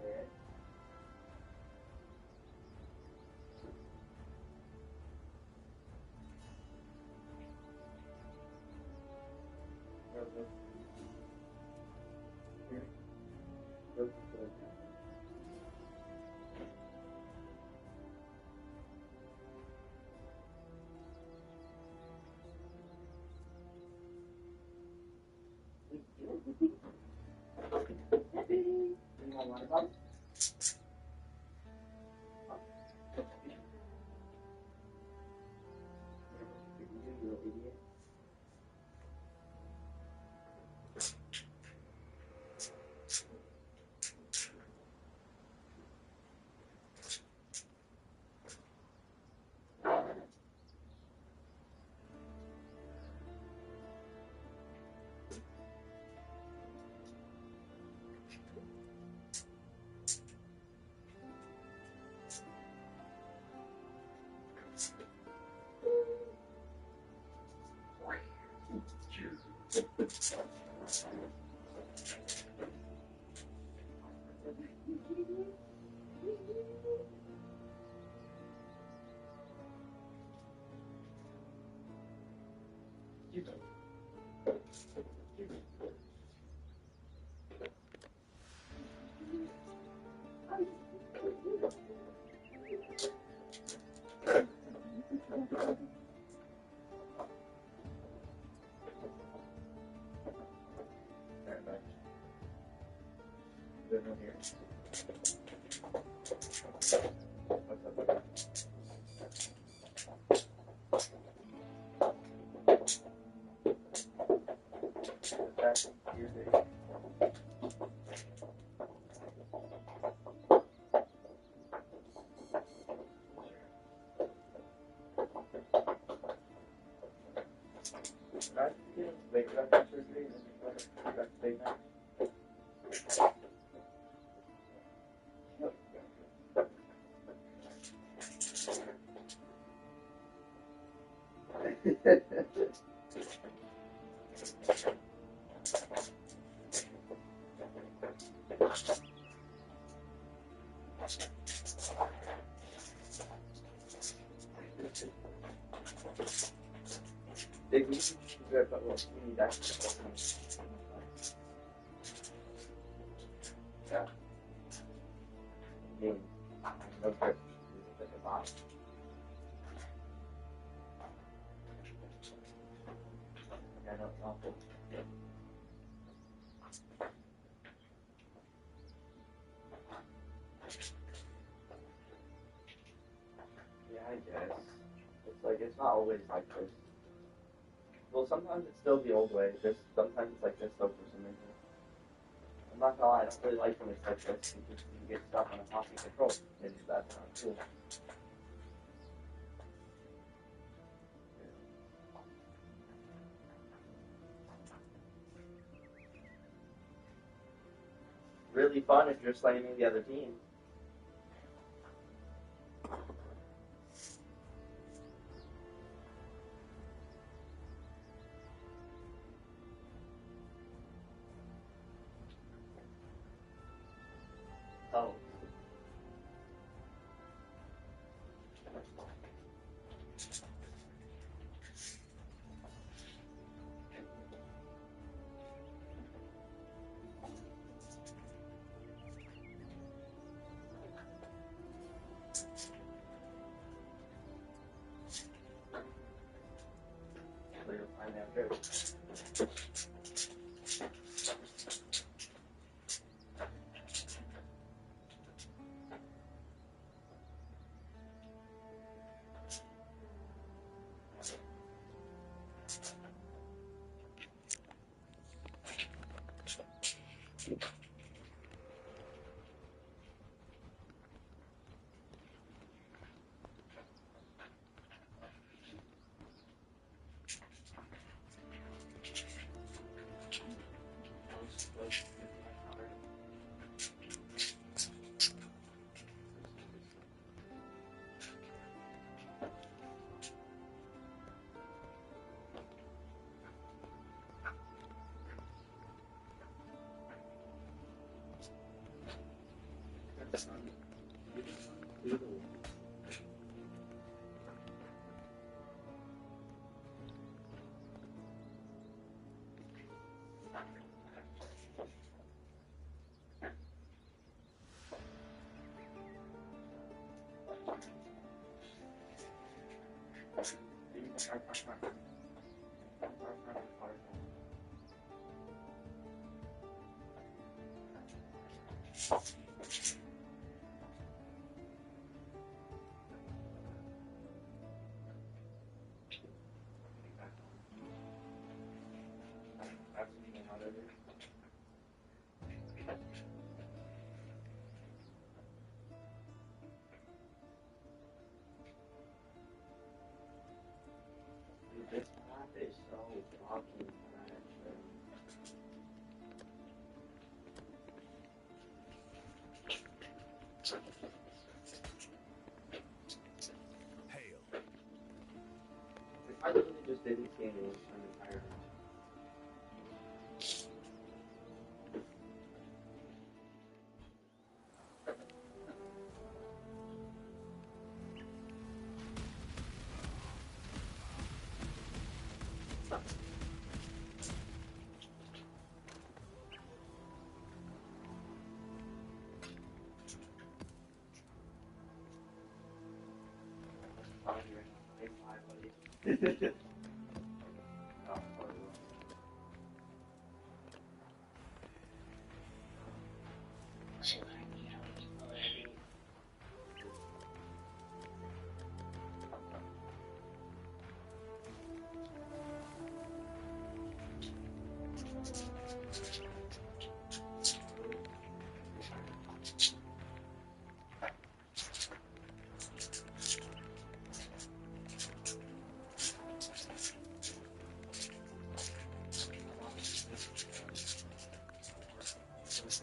Yeah. You want water bottle? You little idiot. There's no here. What's up, buddy? That's here's it. Right? Wake up after surgery and then you go back to bed night. Big meeting. We need that. Yeah. Game. No grip. It's like a box. I know it's awful. I guess. It's like, it's not always like this. Well, sometimes it's still the old way, just sometimes it's like this though for some reason. I'm not gonna lie, I don't really like when it's like this, because you get stuck on a topic control, and that's not cool. Really fun if you're slaying the other team. Oh. So you'll find out too. This map is so fucking trash. Hail. I literally just didn't see any an entire map.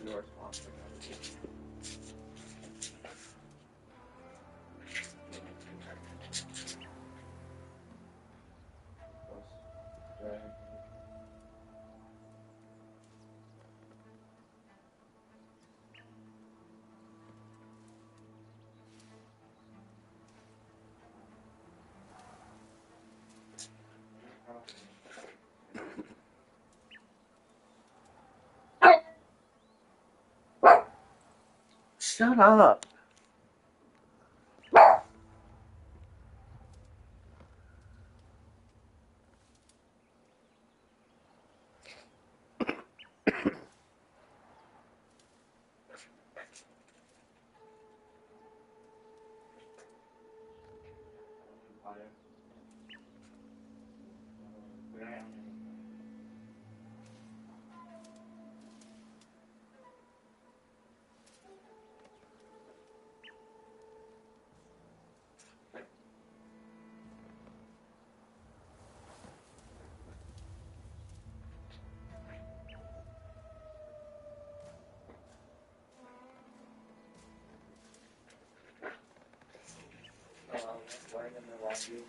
Your sponsor. Shut up. fire. Ground. Wearing them in the laundry.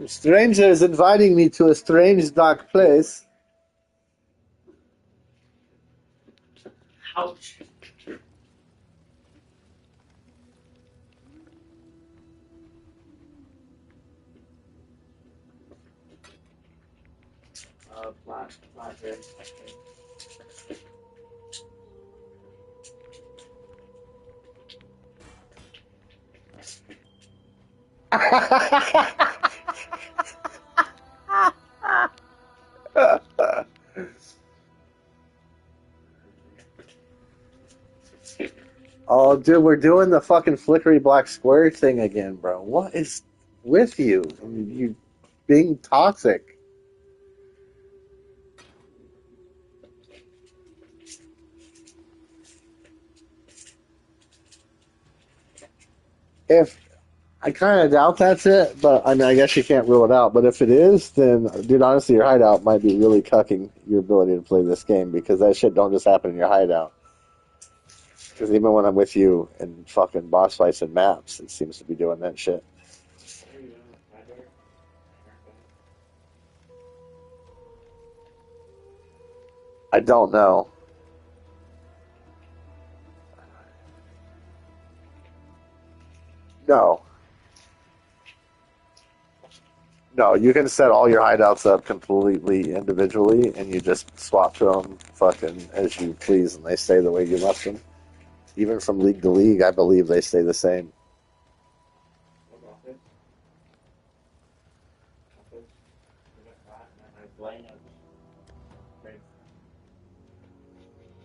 Stranger is inviting me to a strange, dark place. Ouch. Flat here. Oh, dude, we're doing the fucking flickery black square thing again, bro. What is with you? You being toxic. If I kind of doubt that's it, but I mean, I guess you can't rule it out. But if it is, then, dude, honestly, your hideout might be really cucking your ability to play this game because that shit don't just happen in your hideout. Because even when I'm with you in fucking boss fights and maps, it seems to be doing that shit. I don't know. No. No, you can set all your hideouts up completely individually, and you just swap to them fucking as you please, and they stay the way you left them. Even from league to league, I believe they stay the same.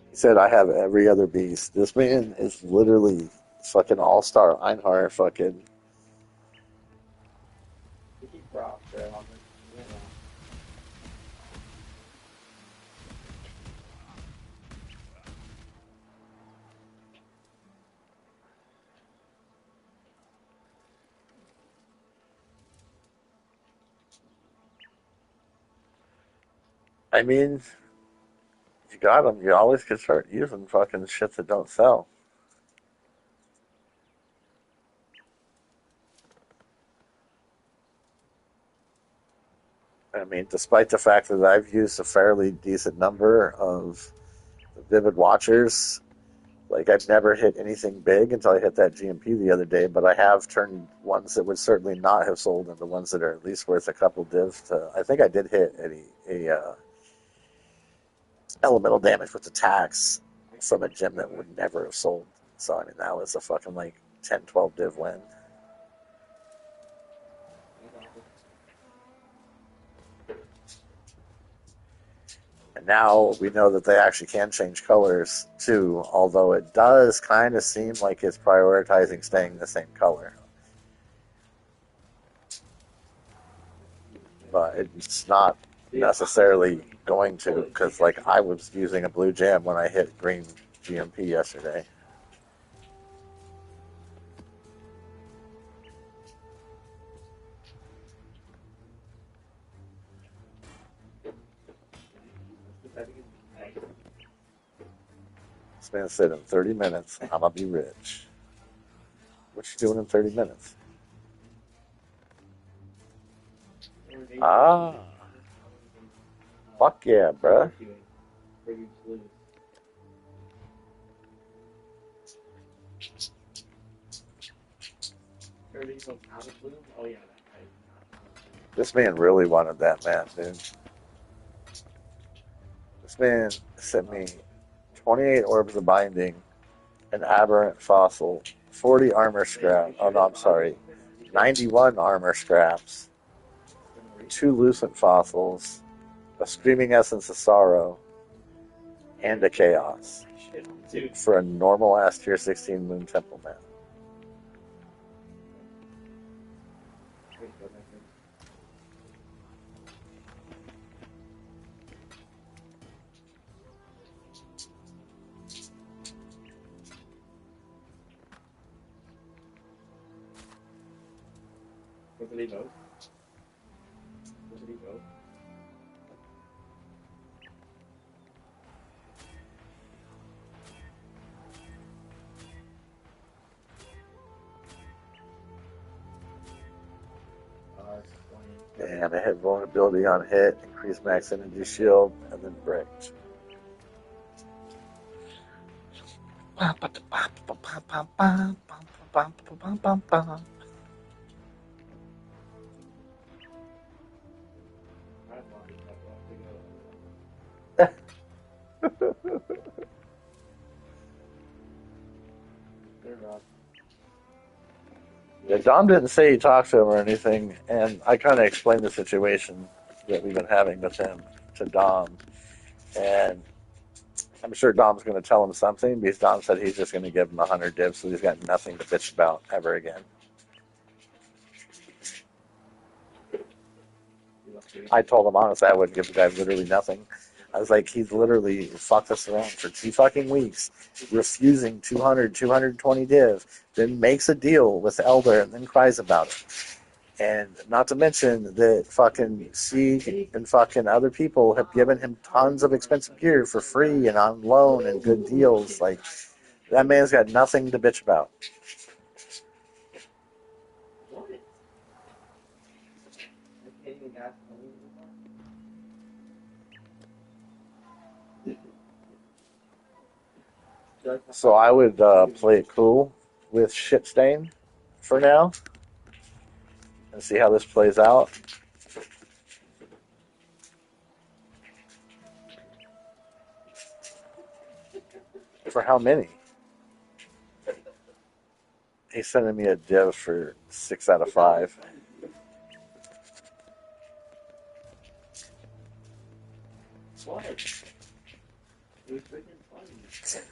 He said, I have every other beast. This man is literally fucking all-star Einhar fucking... I mean, you got them. You always could start using fucking shit that don't sell. I mean, despite the fact that I've used a fairly decent number of Vivid Watchers, like I've never hit anything big until I hit that GMP the other day, but I have turned ones that would certainly not have sold into ones that are at least worth a couple div to, I think I did hit a elemental damage with attacks from a gem that would never have sold. So I mean that was a fucking like 10, 12 div win. And now we know that they actually can change colors too, although it does kind of seem like it's prioritizing staying the same color. But it's not necessarily going to, because like I was using a blue gem when I hit green GMP yesterday. This man said in 30 minutes, I'm gonna be rich. What you doing in 30 minutes? Ah, fuck yeah, bruh. This man really wanted that map, dude. This man sent me 28 orbs of binding, an aberrant fossil, 40 armor scrap. Oh no, I'm sorry. 91 armor scraps, 2 lucent fossils, a screaming essence of sorrow, and a chaos for a normal ass tier 16 moon temple map. What did he vote? What did he vote? And I hit vulnerability on hit, increase max energy shield, and then bricked. Yeah, Dom didn't say he talked to him or anything, and I kind of explained the situation that we've been having with him to Dom, and I'm sure Dom's going to tell him something because Dom said he's just going to give him 100 divs, so he's got nothing to bitch about ever again. I told him honestly I would give the guy literally nothing. I was like, he's literally fucked us around for 2 fucking weeks, refusing 200, 220 div, then makes a deal with Elder and then cries about it. And not to mention that fucking Sieg and fucking other people have given him tons of expensive gear for free and on loan and good deals. Like, that man's got nothing to bitch about. So I would play it cool with Shitstain for now and see how this plays out. For how many? He's sending me a div for 6 out of 5. What? It was freaking funny.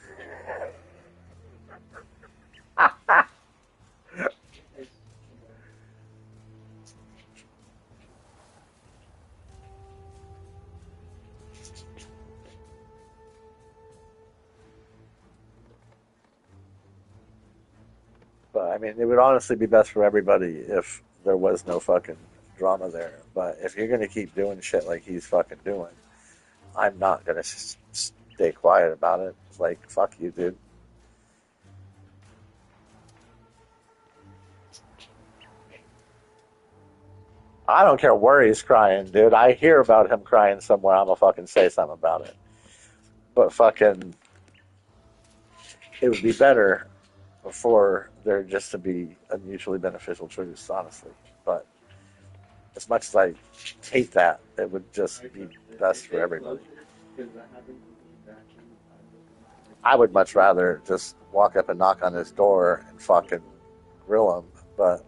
But I mean, it would honestly be best for everybody if there was no fucking drama there. But if you're gonna keep doing shit like he's fucking doing, I'm not gonna stay quiet about it. It's like, fuck you, dude. I don't care where he's crying, dude. I hear about him crying somewhere. I'm gonna fucking say something about it. But fucking, it would be better for there just to be a mutually beneficial truce, honestly. But as much as I hate that, it would just be best for everybody. I would much rather just walk up and knock on his door and fucking grill him, but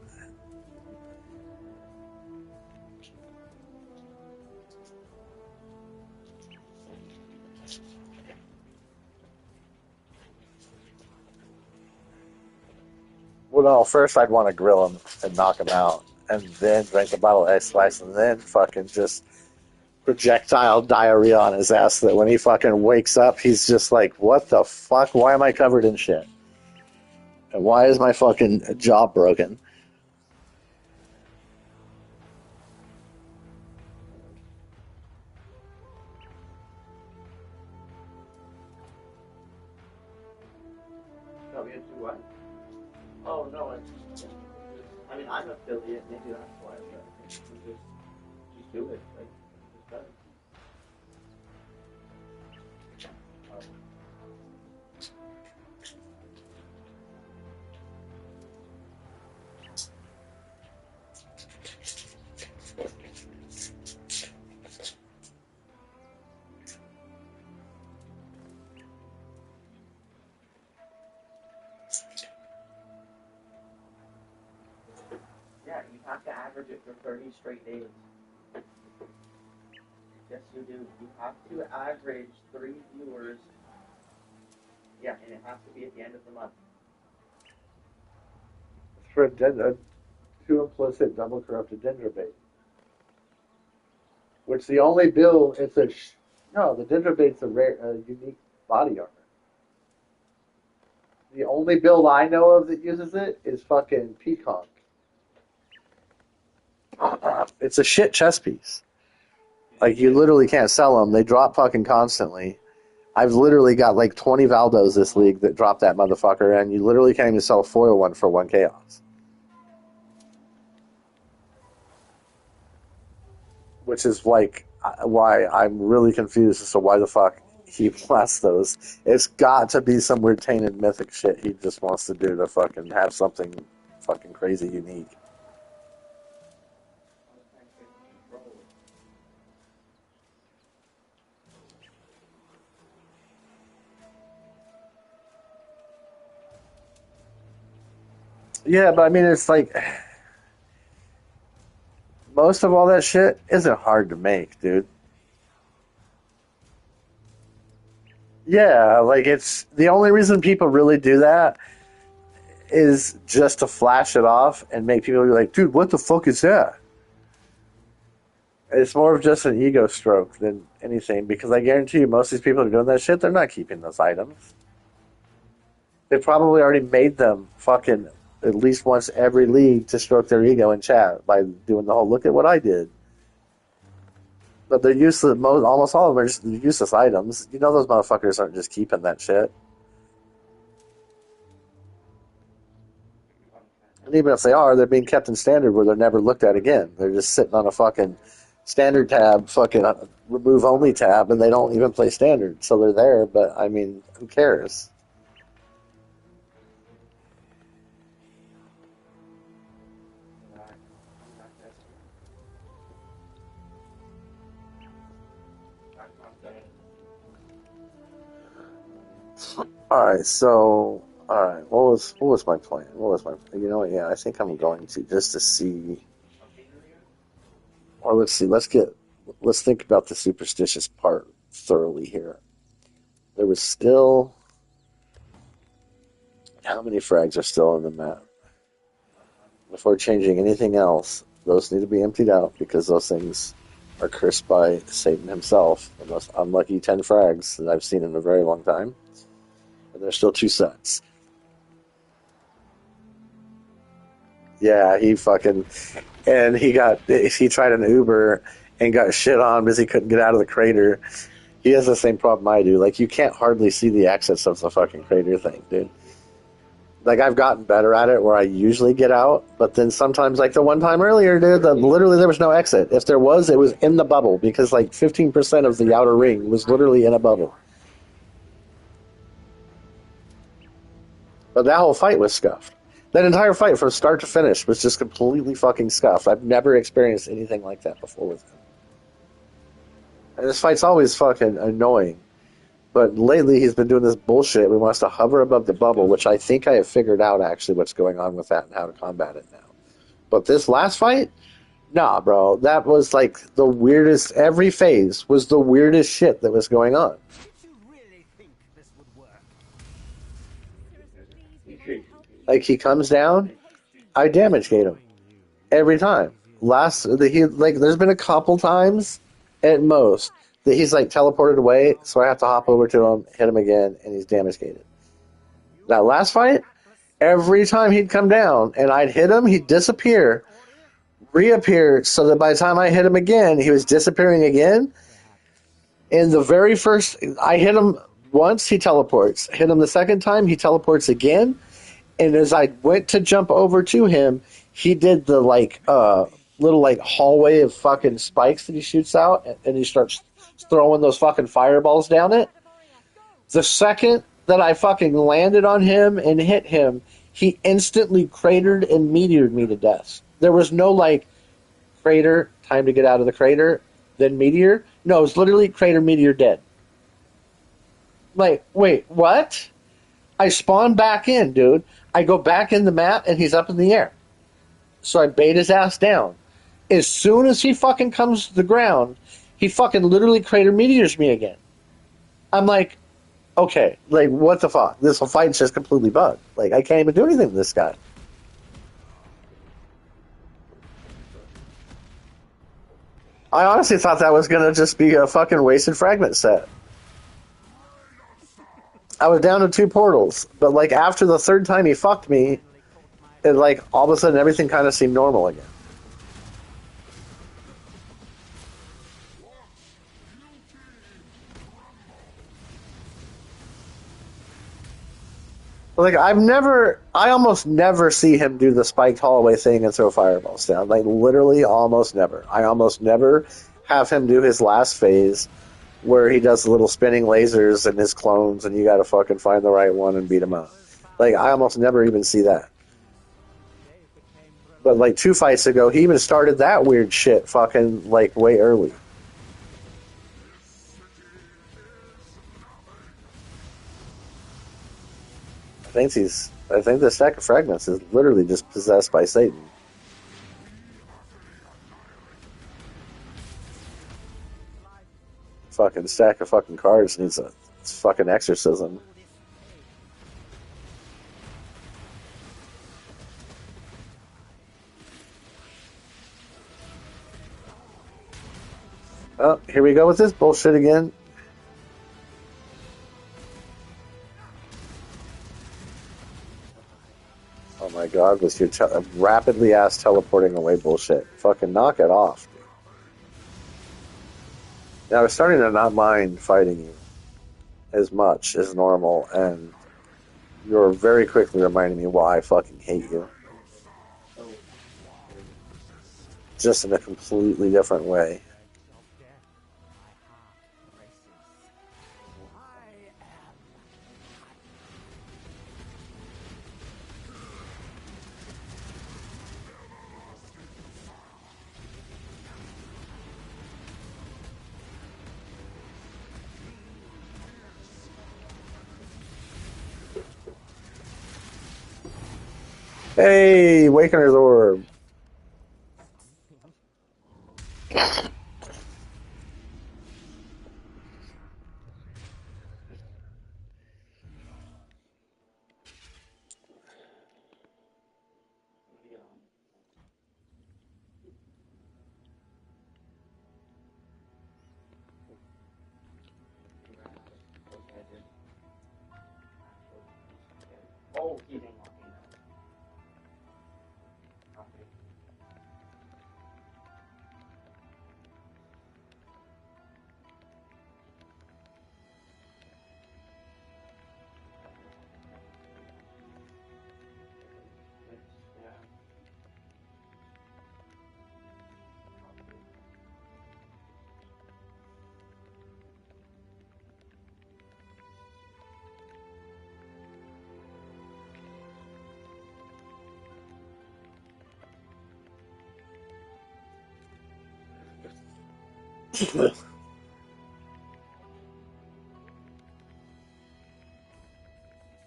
well, no, first I'd want to grill him and knock him out, and then drink a bottle of X-Spice, and then fucking just projectile diarrhea on his ass so that when he fucking wakes up, he's just like, what the fuck? Why am I covered in shit? And why is my fucking jaw broken? No, we have to do what? Oh, no, I mean, I'm affiliate, maybe that's why, but I think we just do it, like, it's better. Yeah, you have to average it for 30 straight days. Yes, you do. You have to average 3 viewers. Yeah, and it has to be at the end of the month. For a too implicit, double corrupted dendrobate. Which the only build, it's a no, the dendrobate's a rare, unique body armor. The only build I know of that uses it is fucking Peacock. It's a shit chess piece. Like, you literally can't sell them. They drop fucking constantly. I've literally got like 20 Valdos this league that drop that motherfucker, and you literally can't even sell a foil one for 1 chaos. Which is like why I'm really confused as to why the fuck he blasts those. It's got to be some weird tainted mythic shit he just wants to do to fucking have something fucking crazy unique. Yeah, but I mean, it's like most of all that shit isn't hard to make, dude. Yeah, like it's the only reason people really do that is just to flash it off and make people be like, dude, what the fuck is that? It's more of just an ego stroke than anything, because I guarantee you most of these people who are doing that shit, they're not keeping those items. They probably already made them fucking at least once every league to stroke their ego in chat by doing the whole look at what I did. But they're useless. Almost all of them are just useless items. You know those motherfuckers aren't just keeping that shit. And even if they are, they're being kept in standard where they're never looked at again. They're just sitting on a fucking standard tab, fucking remove only tab, and they don't even play standard. So they're there, but I mean, who cares? Alright, so alright, what was my plan? What was my, you know what, yeah, I think I'm going to just to see, or let's see, let's think about the superstitious part thoroughly here. There was still, how many frags are still on the map? Before changing anything else, those need to be emptied out because those things are cursed by Satan himself. The most unlucky 10 frags that I've seen in a very long time. And there's still 2 sets. Yeah, he fucking, and he tried an Uber and got shit on because he couldn't get out of the crater. He has the same problem I do. Like, you can't hardly see the exits of the fucking crater thing, dude. Like, I've gotten better at it where I usually get out, but then sometimes, like the one time earlier, dude, literally there was no exit. If there was, it was in the bubble, because like 15% of the outer ring was literally in a bubble. But that whole fight was scuffed. That entire fight from start to finish was just completely fucking scuffed. I've never experienced anything like that before with him. And this fight's always fucking annoying. But lately he's been doing this bullshit. We want us to hover above the bubble, which I think I have figured out actually what's going on with that and how to combat it now. But this last fight, nah, bro. That was like the weirdest. Every phase was the weirdest shit that was going on. Did you really think this would work? Like, he comes down, I damage gate him every time. There's been a couple times at most that he's like teleported away, so I have to hop over to him, hit him again, and he's damage gated. That last fight, every time he'd come down and I'd hit him, he'd disappear, reappear, so that by the time I hit him again, he was disappearing again. And the very first, I hit him once, he teleports. Hit him the second time, he teleports again. And as I went to jump over to him, he did the little like hallway of fucking spikes that he shoots out, and he starts throwing those fucking fireballs down it. The second that I fucking landed on him and hit him, he instantly cratered and meteored me to death. There was no like crater, time to get out of the crater, then meteor. No, it was literally crater, meteor, dead. Like, wait, what? I spawn back in, dude. I go back in the map, and he's up in the air. So I bait his ass down. As soon as he fucking comes to the ground, he fucking literally crater meteors me again. I'm like, okay, like, what the fuck? This whole fight's just completely bugged. Like, I can't even do anything to this guy. I honestly thought that was going to just be a fucking wasted fragment set. I was down to 2 portals, but like after the third time he fucked me, it like all of a sudden everything kind of seemed normal again. Like I almost never see him do the spiked hallway thing and throw fireballs down. Like literally almost never. I almost never have him do his last phase where he does the little spinning lasers and his clones, and you gotta fucking find the right one and beat him up. Like, I almost never even see that. But, like, 2 fights ago, he even started that weird shit fucking, like, way early. I think the stack of fragments is literally just possessed by Satan. Fucking stack of fucking cards needs a fucking exorcism. Oh, here we go with this bullshit again. Oh my god, with your rapidly ass teleporting away bullshit. Fucking knock it off, dude. Now, I was starting to not mind fighting you as much as normal, and you're very quickly reminding me why I fucking hate you. Just in a completely different way. Hey, Awakener's Orb. Oh, he didn't want me. Okay.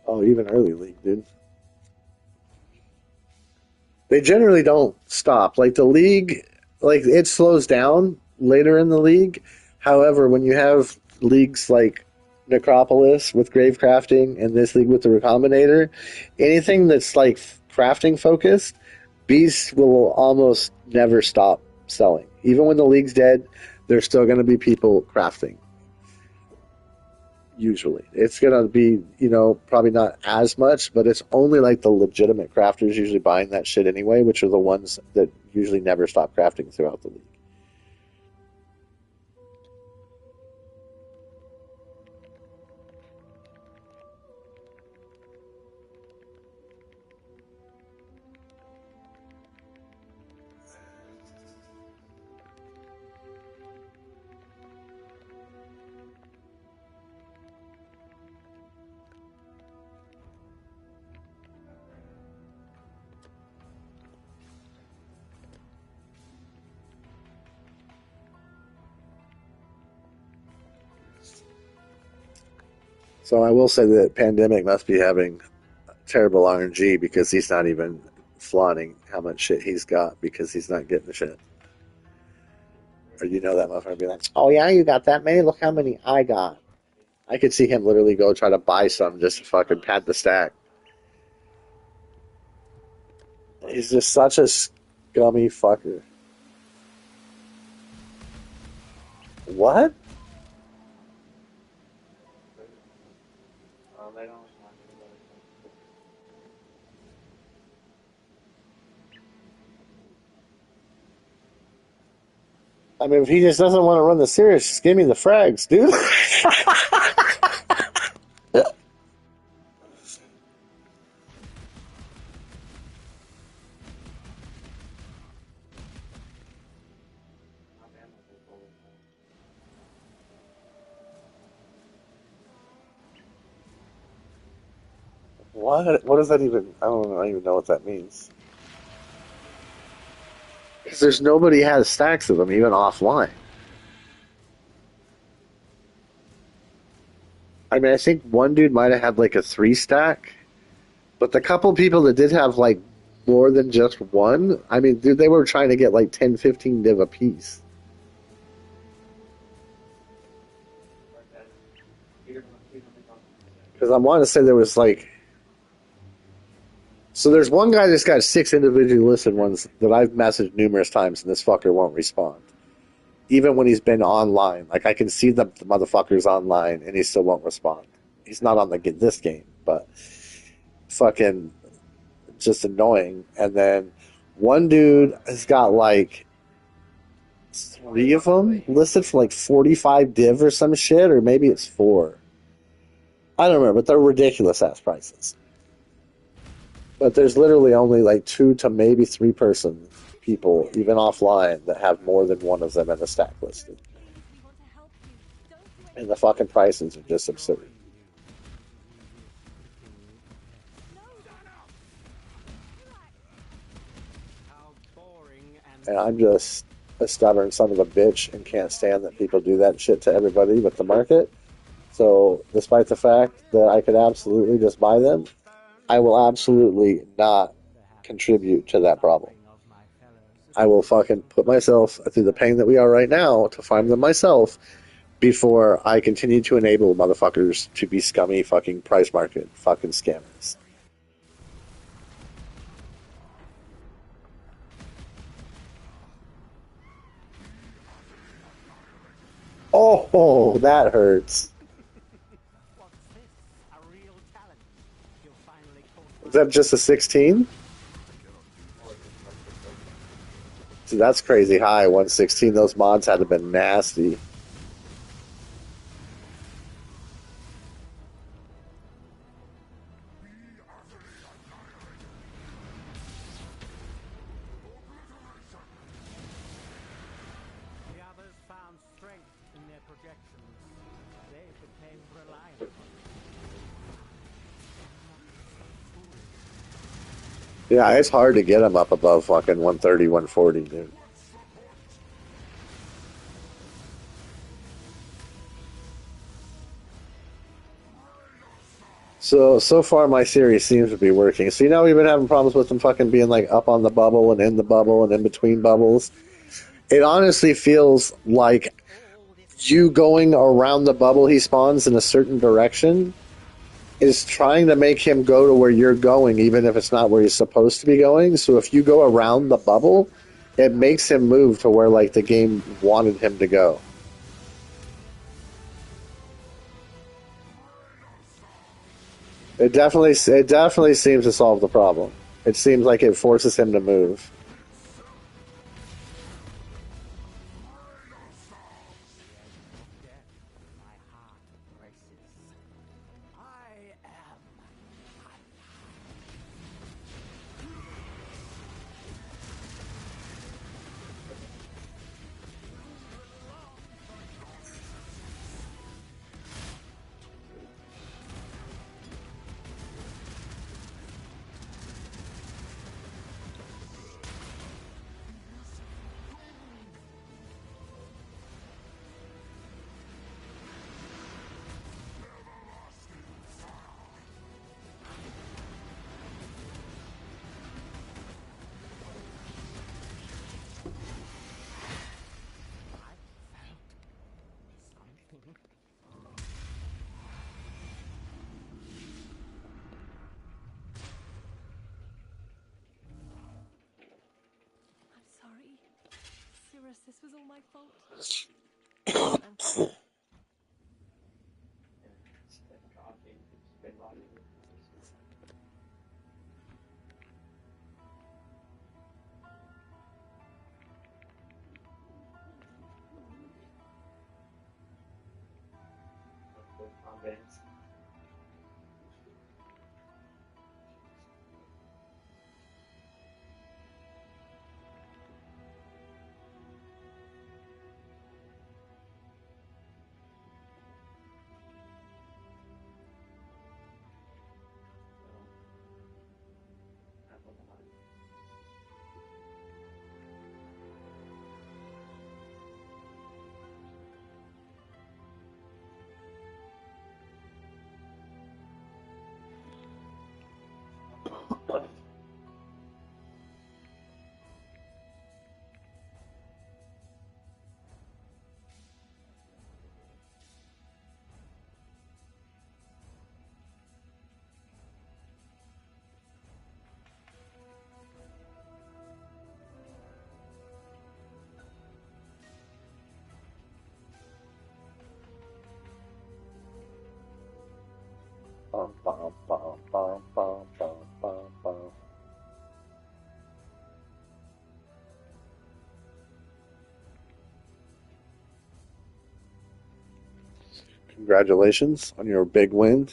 Oh, even early league, dude. They generally don't stop. Like the league, like it slows down later in the league. However, when you have leagues like Necropolis with grave crafting and this league with the Recombinator, anything that's like crafting focused, Beasts will almost never stop selling. Even when the league's dead, there's still going to be people crafting. Usually, it's going to be, probably not as much, but it's only like the legitimate crafters usually buying that shit anyway, which are the ones that usually never stop crafting throughout the league. So I will say that Pandemic must be having terrible RNG because he's not even flaunting how much shit he's got because he's not getting the shit. Or that motherfucker be like, oh yeah, you got that many? Look how many I got. I could see him literally go try to buy some just to fucking pad the stack. He's just such a scummy fucker. What? They don't I mean, if he just doesn't want to run the Siris, just give me the frags, dude. What? What does that even? I don't even know what that means. Because there's nobody has stacks of them, even offline. I mean, I think one dude might have had like a 3 stack, but the couple people that did have like more than just one, I mean, dude, they were trying to get like 10, 15 div a piece. Because I want to say there was like. So there's one guy that's got 6 individually listed ones that I've messaged numerous times, and this fucker won't respond. Even when he's been online. Like, I can see the motherfucker's online, and he still won't respond. He's not on this game, but fucking just annoying. And then one dude has got like 3 of them listed for like 45 div or some shit, or maybe it's 4. I don't remember, but they're ridiculous ass prices. But there's literally only like 2 to maybe 3 people, even offline, that have more than one of them in a stack listed. And the fucking prices are just absurd. And I'm just a stubborn son of a bitch and can't stand that people do that shit to everybody with the market. So, despite the fact that I could absolutely just buy them, I will absolutely not contribute to that problem. I will fucking put myself through the pain that we are right now to farm them myself before I continue to enable motherfuckers to be scummy fucking price market fucking scammers. Oh, that hurts. Is that just a 16? Dude, that's crazy high, 116. Those mods had to have been nasty. The others found strength in their projections. They became reliant on it. Yeah, it's hard to get them up above fucking 130, 140, dude. So far my theory seems to be working. So we've been having problems with them fucking being like up on the bubble and in the bubble and in between bubbles. It honestly feels like you going around the bubble he spawns in a certain direction is trying to make him go to where you're going, even if it's not where he's supposed to be going. So if you go around the bubble, it makes him move to where like the game wanted him to go. It definitely seems to solve the problem. It seems like it forces him to move. Death, my heart races. I am. Something. I'm sorry. Siris, this was all my fault. I'm sorry. Bum, bum, bum, bum, bum, bum, bum, bum. Congratulations on your big win.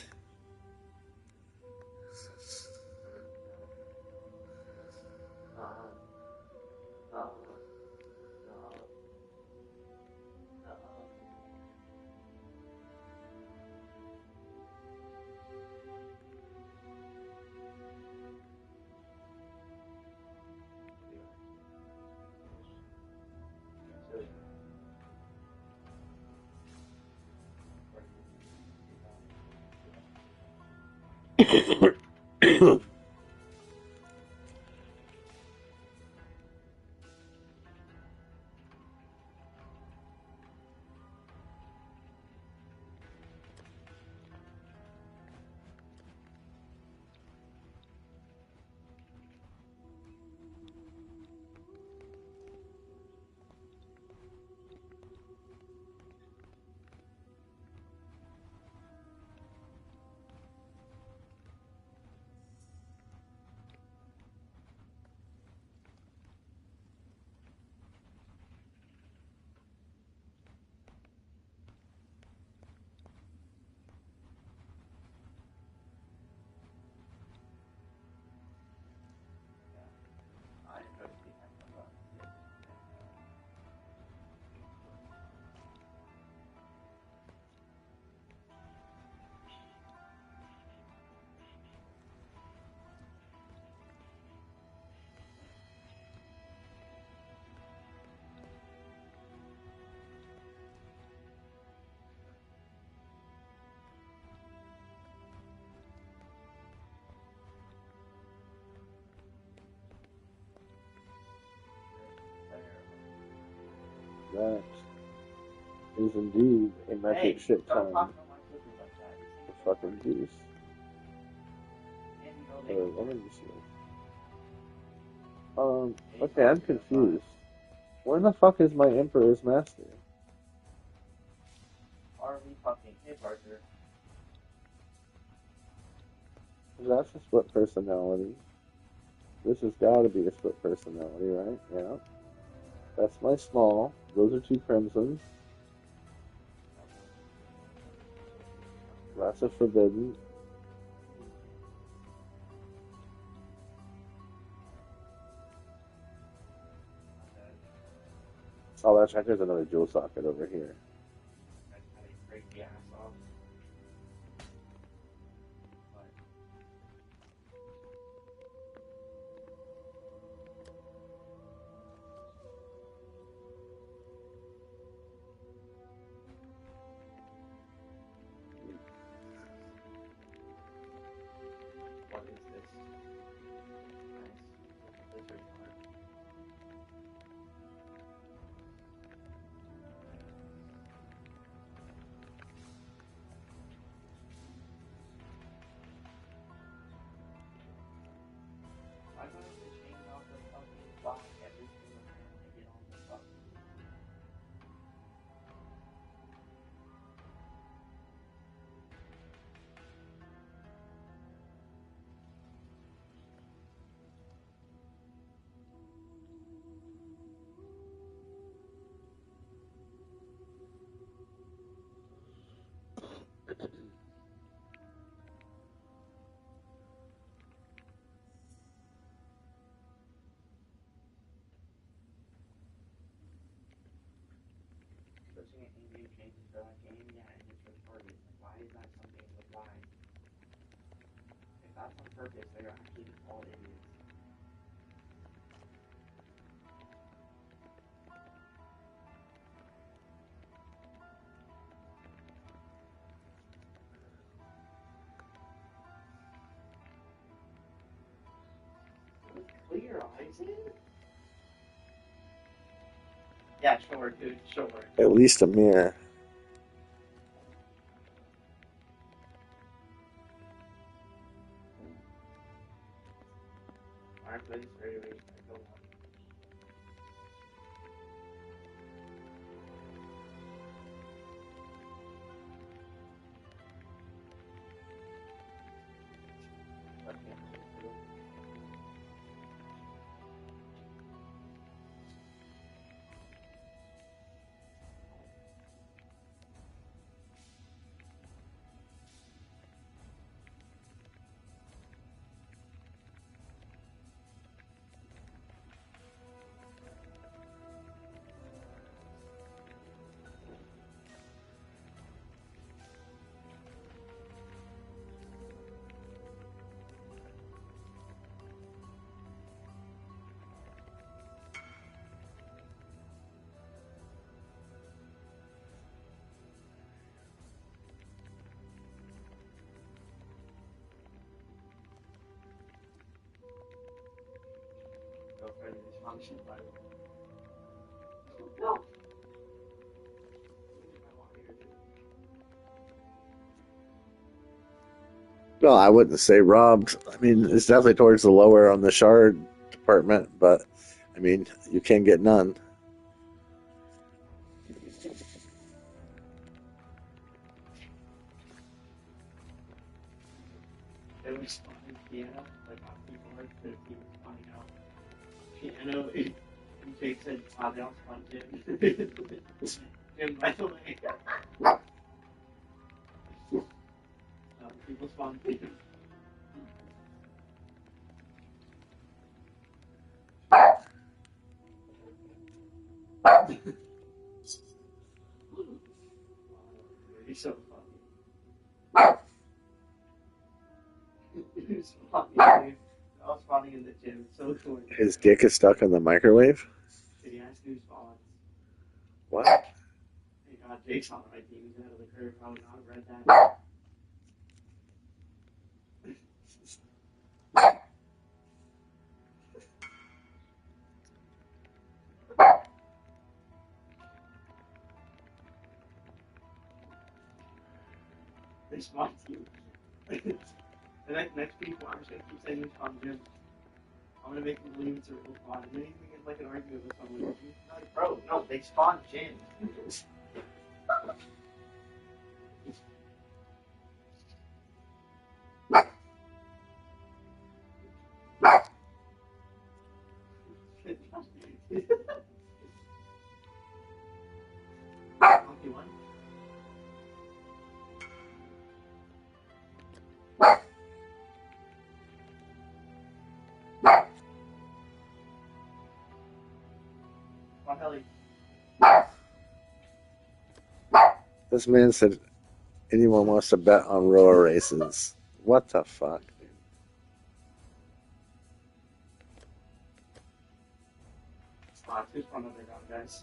That is indeed a metric shit don't ton talk about my sisters like that. of fucking juice. And you know Or they what did you say? Okay, I'm confused. Where the fuck is my Emperor's Master? are we fucking hit Parker? That's a split personality. This has got to be a split personality, right? Yeah. That's my small. Those are 2 crimsons. That's a forbidden. Oh, that's right. There's another jewel socket over here. That's how they break the ass off. What is this? Nice. This right here. I don't have to change out the fucking block every single time I get on the fucking. Searching at in-game changes for that game, yeah, and it's retarded. Like, why is that something with why? If that's on purpose, they're actually just all idiots. It's clear, Isaac? Yeah, sure, dude, sure. At least a mirror. Alright, play this right away. Go on. Go for the dysfunction button. No! Well, I wouldn't say robbed. I mean, it's definitely towards the lower on the shard department, but I mean, you can get none. It was fun in piano, like how people are 15 finding out piano and Jake said, oh, that was fun, Jim. Jim, by the way. People spawn too. He's so funny. He's funny, dude. I was spawning in the gym. It's so cool. His dick is stuck in the microwave? Did he ask who spawns? What? Hey, God, Jake's on the right team. He's ahead of the curve. Probably not read that. respond to you. The next people, I'm just gonna keep saying you spawn Jim. I'm gonna make them believe it's a real spawn. And then he's gonna get like an argument with someone with you. Like, bro, no, they spawn Jim. Monkey one. Come on, Pelly. This man said anyone wants to bet on roller races. What the fuck? Who's from underground, guys?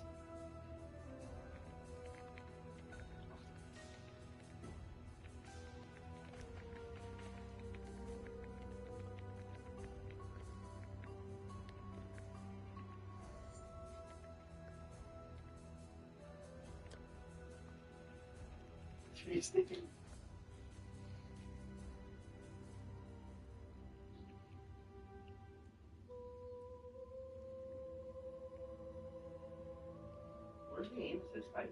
Jeez. Where's the aim of this fight?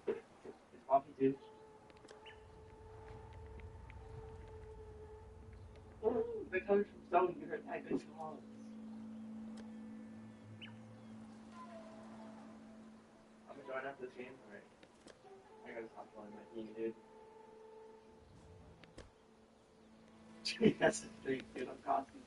It's Poppy, dude. Oh, they're coming from stone. You're attacked by claws. I'm gonna join after this game. Alright. I gotta stop playing my team, dude. Gee, that's a streak, dude. I'm costing.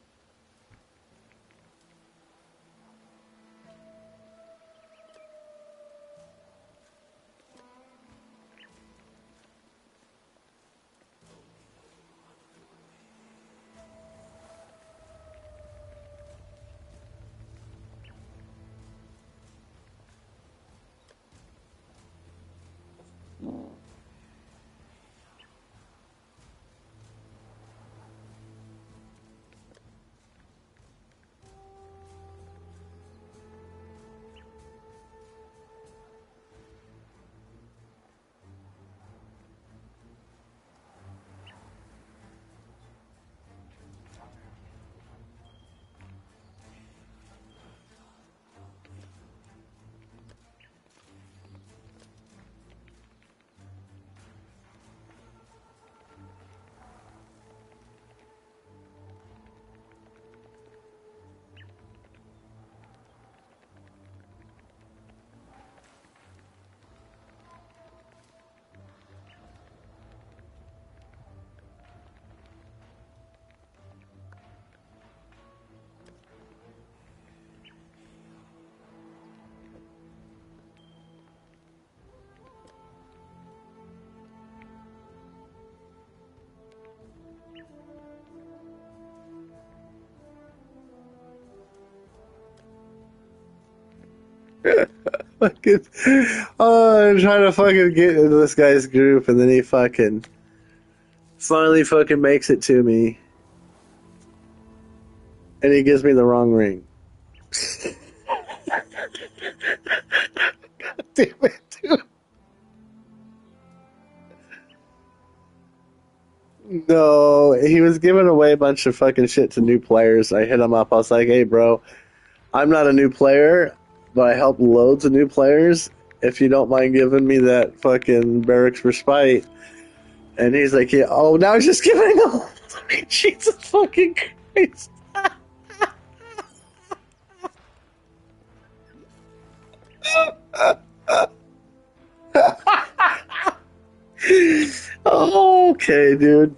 Fucking, oh, I'm trying to fucking get into this guy's group, and then he fucking finally fucking makes it to me, and he gives me the wrong ring. God damn it, dude. No, he was giving away a bunch of fucking shit to new players. I hit him up. I was like, hey, bro, I'm not a new player, but I help loads of new players. If you don't mind giving me that fucking barracks respite. And he's like, yeah, oh, now he's just giving up. Jesus fucking Christ. Oh, okay, dude.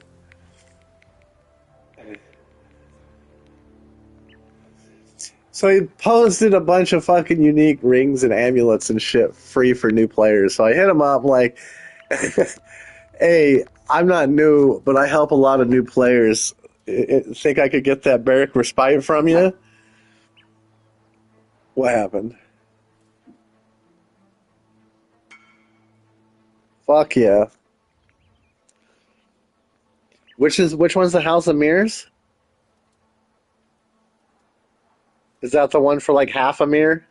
So he posted a bunch of fucking unique rings and amulets and shit free for new players. So I hit him up like, hey, I'm not new, but I help a lot of new players. think I could get that barrack respite from you? What happened? Fuck yeah. Which one's the House of Mirrors? Is that the one for like half a mirror?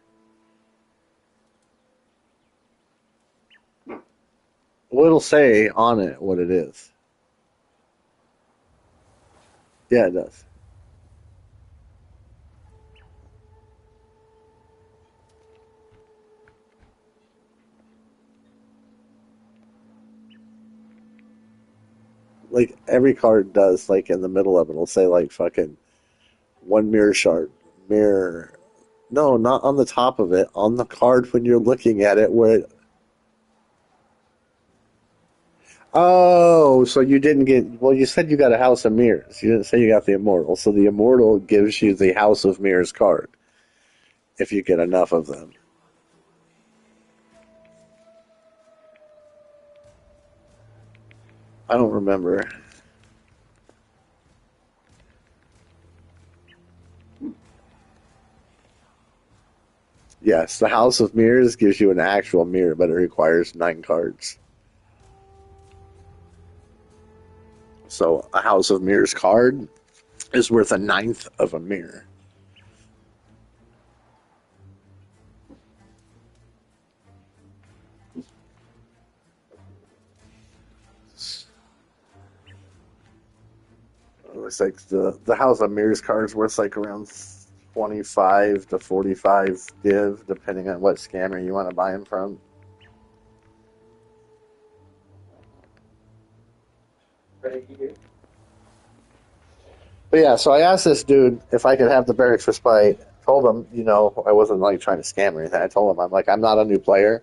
Well, it'll say on it what it is. Yeah, it does. Like every card does, like in the middle of it, it'll say like fucking one mirror shard, mirror. No, not on the top of it. On the card when you're looking at it, where it, oh, so you didn't get. Well, you said you got a House of Mirrors. You didn't say you got the Immortal. So the Immortal gives you the House of Mirrors card if you get enough of them. I don't remember. Yes, the House of Mirrors gives you an actual mirror, but it requires 9 cards. So a House of Mirrors card is worth a ninth of a mirror. It looks like the House of Mirrors card is worth like around 25 to 45 div, depending on what scammer you want to buy them from. Ready to hear? But yeah, so I asked this dude if I could have the barracks respite. Told him, you know, I wasn't like trying to scam or anything. I told him, I'm like, I'm not a new player,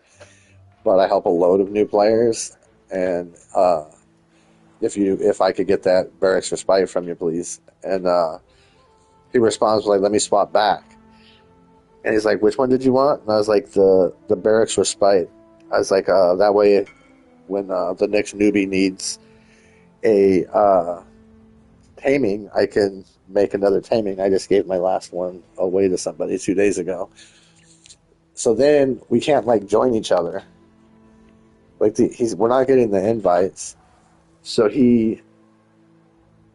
but I help a load of new players, and if I could get that barracks respite from you, please. And he responds like, let me swap back. And he's like, which one did you want? And I was like, the barracks respite. I was like, that way, when the next newbie needs a taming, I can make another taming. I just gave my last one away to somebody 2 days ago. So then we can't like join each other. Like we're not getting the invites. So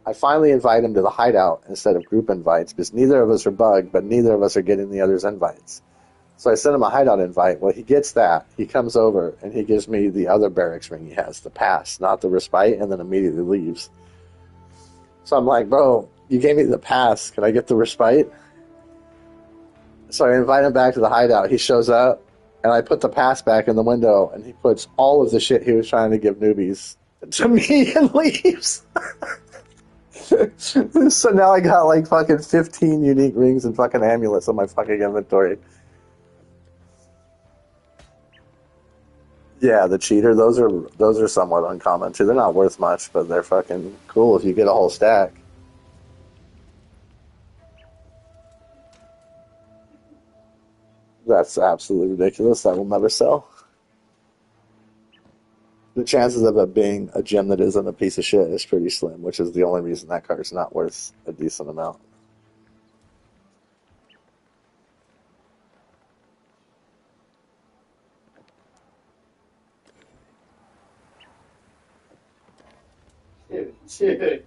I finally invite him to the hideout instead of group invites because neither of us are bugged, but neither of us are getting the other's invites. So I sent him a hideout invite. Well, he gets that. He comes over and he gives me the other barracks ring he has, the pass, not the respite, and then immediately leaves. So I'm like, bro, you gave me the pass. Can I get the respite? So I invite him back to the hideout. He shows up, and I put the pass back in the window, and he puts all of the shit he was trying to give newbies to me and leaves. So now I got like fucking 15 unique rings and fucking amulets in my fucking inventory. Yeah, the cheater, those are somewhat uncommon too. They're not worth much, but they're fucking cool if you get a whole stack. That's absolutely ridiculous. That will never sell. The chances of it being a gem that isn't a piece of shit is pretty slim, which is the only reason that card's not worth a decent amount. Dude.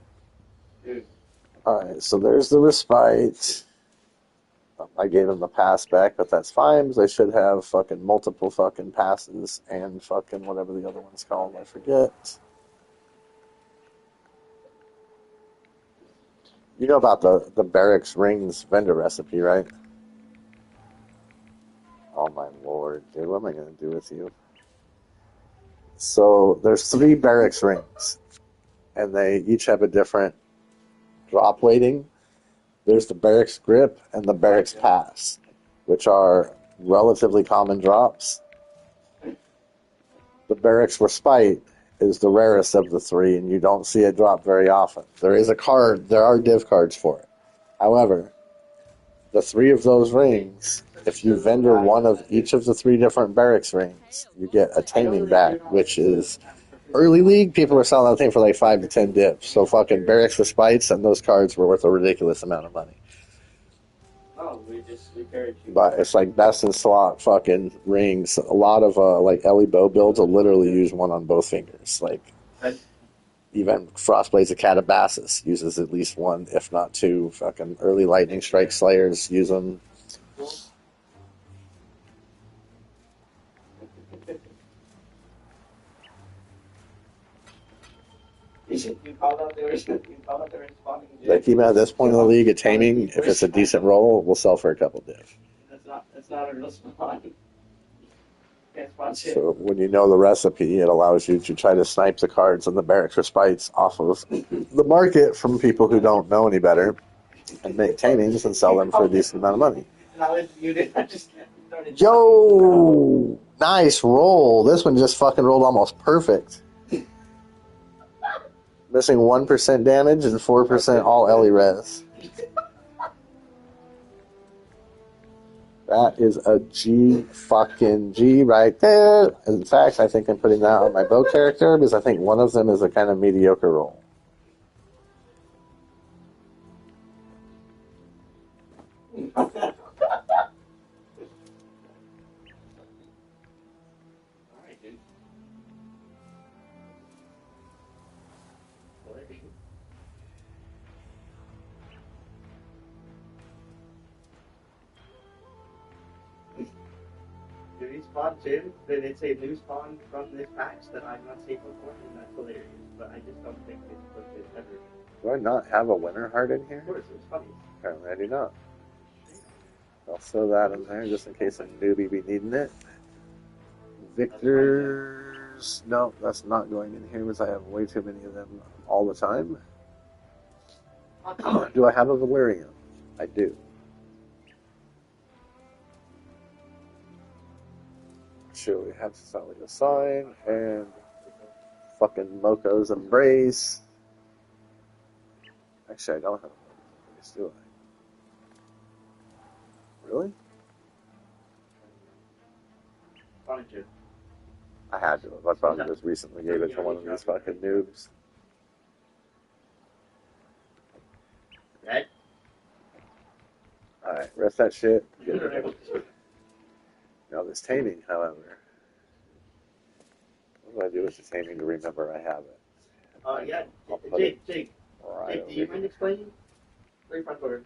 Alright, so there's the respite. I gave him the pass back, but that's fine because I should have fucking multiple fucking passes and fucking whatever the other one's called, I forget. You know about the barracks rings vendor recipe, right? Oh my lord, dude, what am I gonna do with you? So there's 3 barracks rings, and they each have a different drop weighting. There's the barracks grip and the barracks pass, which are relatively common drops. The barracks respite is the rarest of the 3, and you don't see it drop very often. There are div cards for it. However, the 3 of those rings, if you vendor one of each of the 3 different barracks rings, you get a taming back, which is Early league, people were selling that thing for like 5 to 10 dips. So fucking Barracks for Spites and those cards were worth a ridiculous amount of money. No, we carried you. But it's like best in slot fucking rings. A lot of like Ellie Bow builds will literally use one on both fingers. Like even Frostblades of Catabasis uses at least one, if not two. Fucking early Lightning Strike Slayers use them. You called out they were responding. Like even at this point in the league, at taming, if it's a decent roll, we'll sell for a couple div. That's not a real spawn. Can't spawn shit. So when you know the recipe, it allows you to try to snipe the cards on the Barracks for Spites off of the market from people who don't know any better and make tamings and sell them for a decent amount of money. And I was muted. I just started. Yo! Nice roll. This one just fucking rolled almost perfect. Missing 1% damage and 4% all Ellie res. That is a G fucking G right there. In fact, I think I'm putting that on my bow character because I think one of them is a kind of mediocre roll. Alright, dude. Did he spawn too? Did it say new spawn from this patch that I'm not safe for? And that's hilarious, but I just don't think it's supposed to ever. Do I not have a winter heart in here? Of course, it's funny. Apparently I do not. I'll throw that in there just in case a newbie be needing it. Victor's... No, that's not going in here because I have way too many of them all the time. Do I have a Valerian? I do. Sure, we have Sally Sign and fucking Moko's Embrace. Actually, I don't have Moko's Embrace, do I? Really? Funny too. I had to have. I probably just recently gave it to one of these fucking noobs. Right? Alright, rest that shit. Get it. Now this taming, however. What do I do with the taming to remember I have it? Yeah. I'll put Jake, it Jake, right Jake, do you over mind here. explaining? Very front door.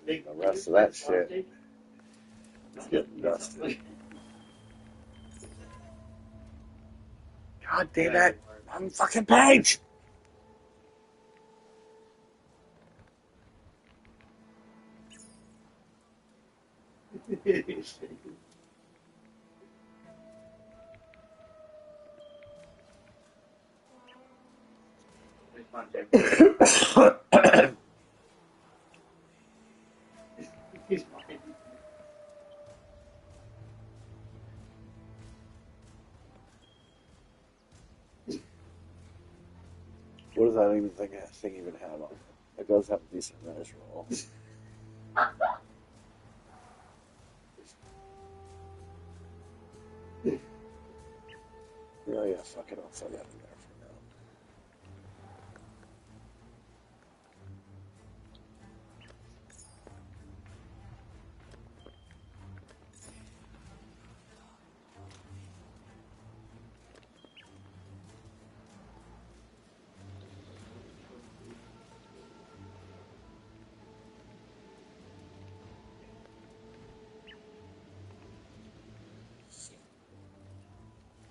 Jake, The can rest you of that explain shit Jake? is getting dusted. God damn it! I'm fucking page! Respond, Jake. He's fine. What does that even thing even have on it? It does have a decent res roll. Oh yeah, fuck it, I'll throw that in there for now.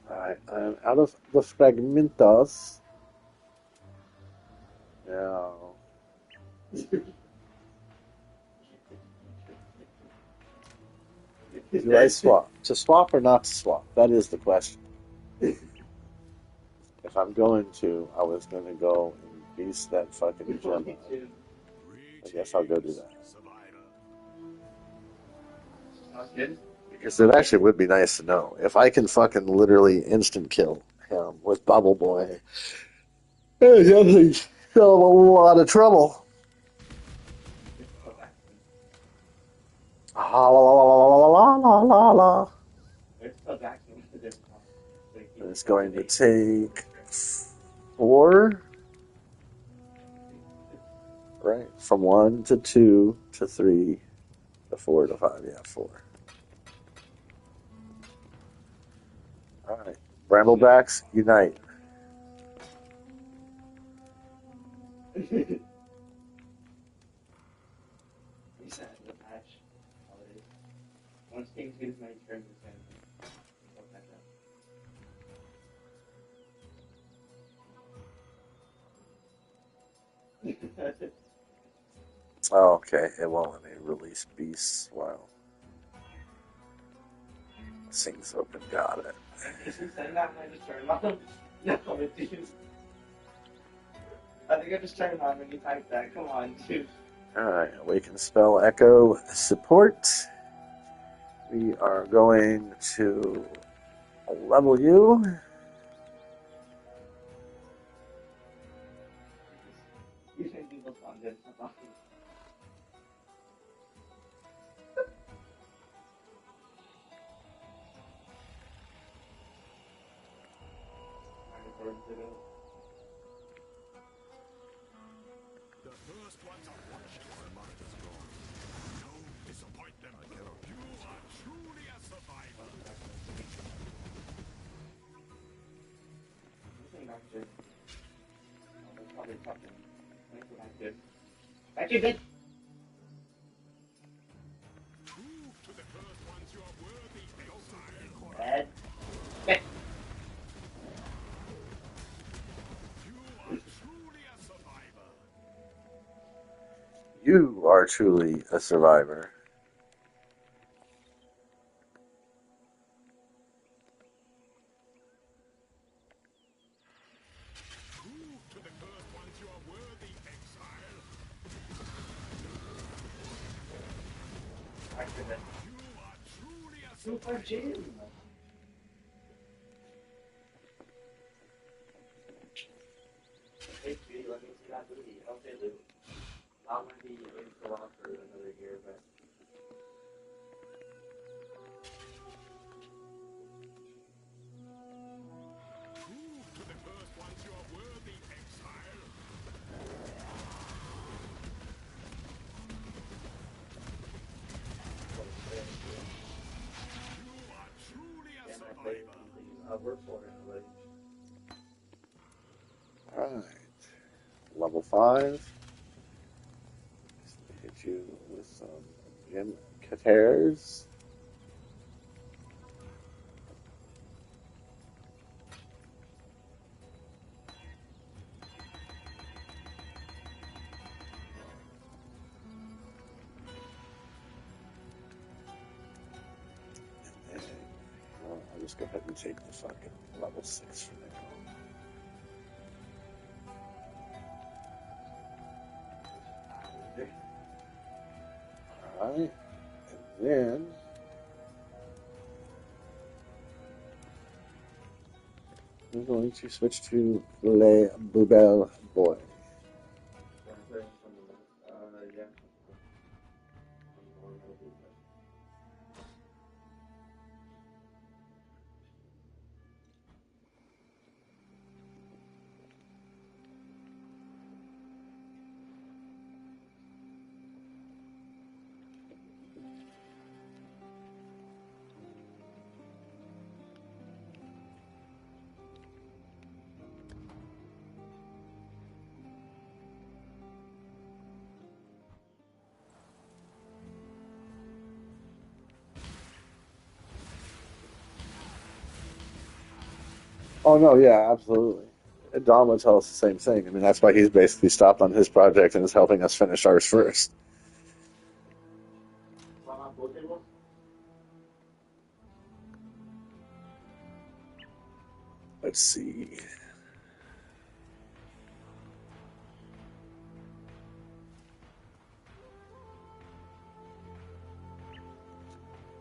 Alright, I'm out of the fragmentos. Now, do I swap? To swap or not to swap? That is the question. If I'm going to, I was going to go and beast that fucking gem. I guess I'll go do that. Sounds good. Because it actually would be nice to know. If I can fucking literally instant kill him with Bubble Boy, it's definitely still a lot of trouble. Ah, la, la, la, la, la, la, la, la. They're still jacking with the different ones. So you keep It's going to the take 4, right? From 1 to 2 to 3 to 4 to 5. Yeah, 4. All right. Bramblebacks, unite. You said the patch. Holidays. Once teams get as many turns as him, they'll catch up. Oh, okay. It won't let me release beasts. Wow. Thing's open. Got it. Is he saying that when I just turned on? No, it didn't. I think I just turned on when you typed that. Come on, dude. Alright, Awaken Spell Echo support. We are going to level you. You think people spawned in? That's awesome. The first ones are watching the mark is gone. Don't disappoint them. You are truly a survivor. Thank you, bitch. Prove to the first ones you are worthy, exile. Ed. You are truly a survivor. You are truly a survivor. Prove to the first ones you are worthy, exile. You are truly a Super Jim. Hey, Judy, let me see that booty. Okay, Lou. I'm gonna be in Toronto for another year, but. Prove to the first ones you are worthy, exile. You are truly a survivor. We're for it, but. Alright. Level 5. Hit you with some Gem Katers. I'll just go ahead and take the fucking level 6 for now. Alright, and then we're going to switch to Le Boubelle Boy. Yeah. Oh no, yeah, absolutely. Don would tell us the same thing. I mean, that's why he's basically stopped on his project and is helping us finish ours first. Let's see.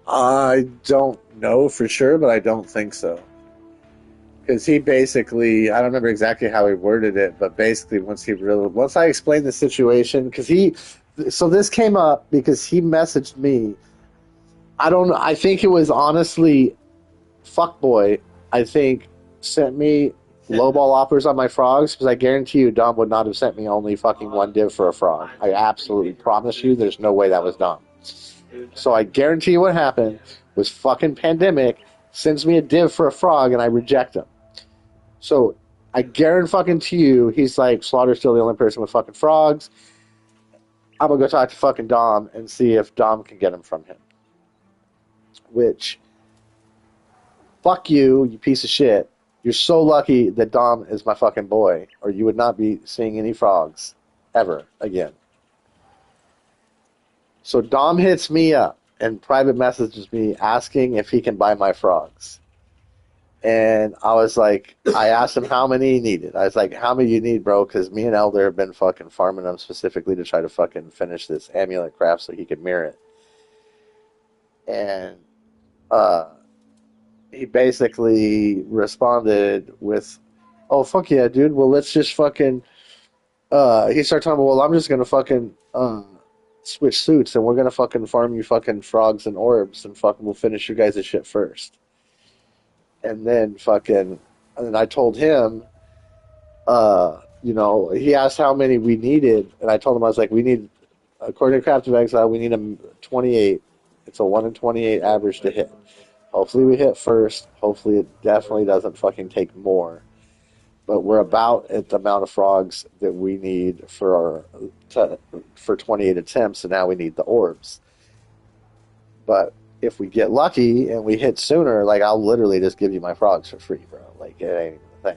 I don't know for sure, but I don't think so. Because he basically, I don't remember exactly how he worded it, but basically once I explained the situation, so this came up because he messaged me I don't know. I think it was honestly Fuckboy. I think sent me lowball offers on my frogs because I guarantee you Dom would not have sent me only fucking one div for a frog. I absolutely promise you there's no way that was Dom. So I guarantee you what happened was fucking Pandemic sends me a div for a frog and I reject him. So I guarantee fucking to you he's like, Slaughter's still the only person with fucking frogs. I'm gonna go talk to fucking Dom and see if Dom can get him from him. Which, fuck you, you piece of shit. You're so lucky that Dom is my fucking boy, or you would not be seeing any frogs ever again. So Dom hits me up and private messages me asking if he can buy my frogs. And I was like, I asked him how many he needed. I was like, how many you need, bro? Because me and Elder have been fucking farming them specifically to try to fucking finish this amulet craft so he could mirror it. And he basically responded with, oh, fuck yeah, dude. Well, let's just fucking... he started talking about, well, I'm just going to fucking switch suits and we're going to fucking farm you fucking frogs and orbs and fucking we'll finish you guys' shit first. And then fucking... And then I told him... you know, he asked how many we needed, and I told him, I was like, we need, according to Craft of Exile, we need a 28. It's a 1 in 28 average to hit. Hopefully we hit first. Hopefully it definitely doesn't fucking take more. But we're about at the amount of frogs that we need for 28 attempts, and now we need the orbs. But if we get lucky and we hit sooner, like, I'll literally just give you my frogs for free, bro. Like, it ain't even a thing.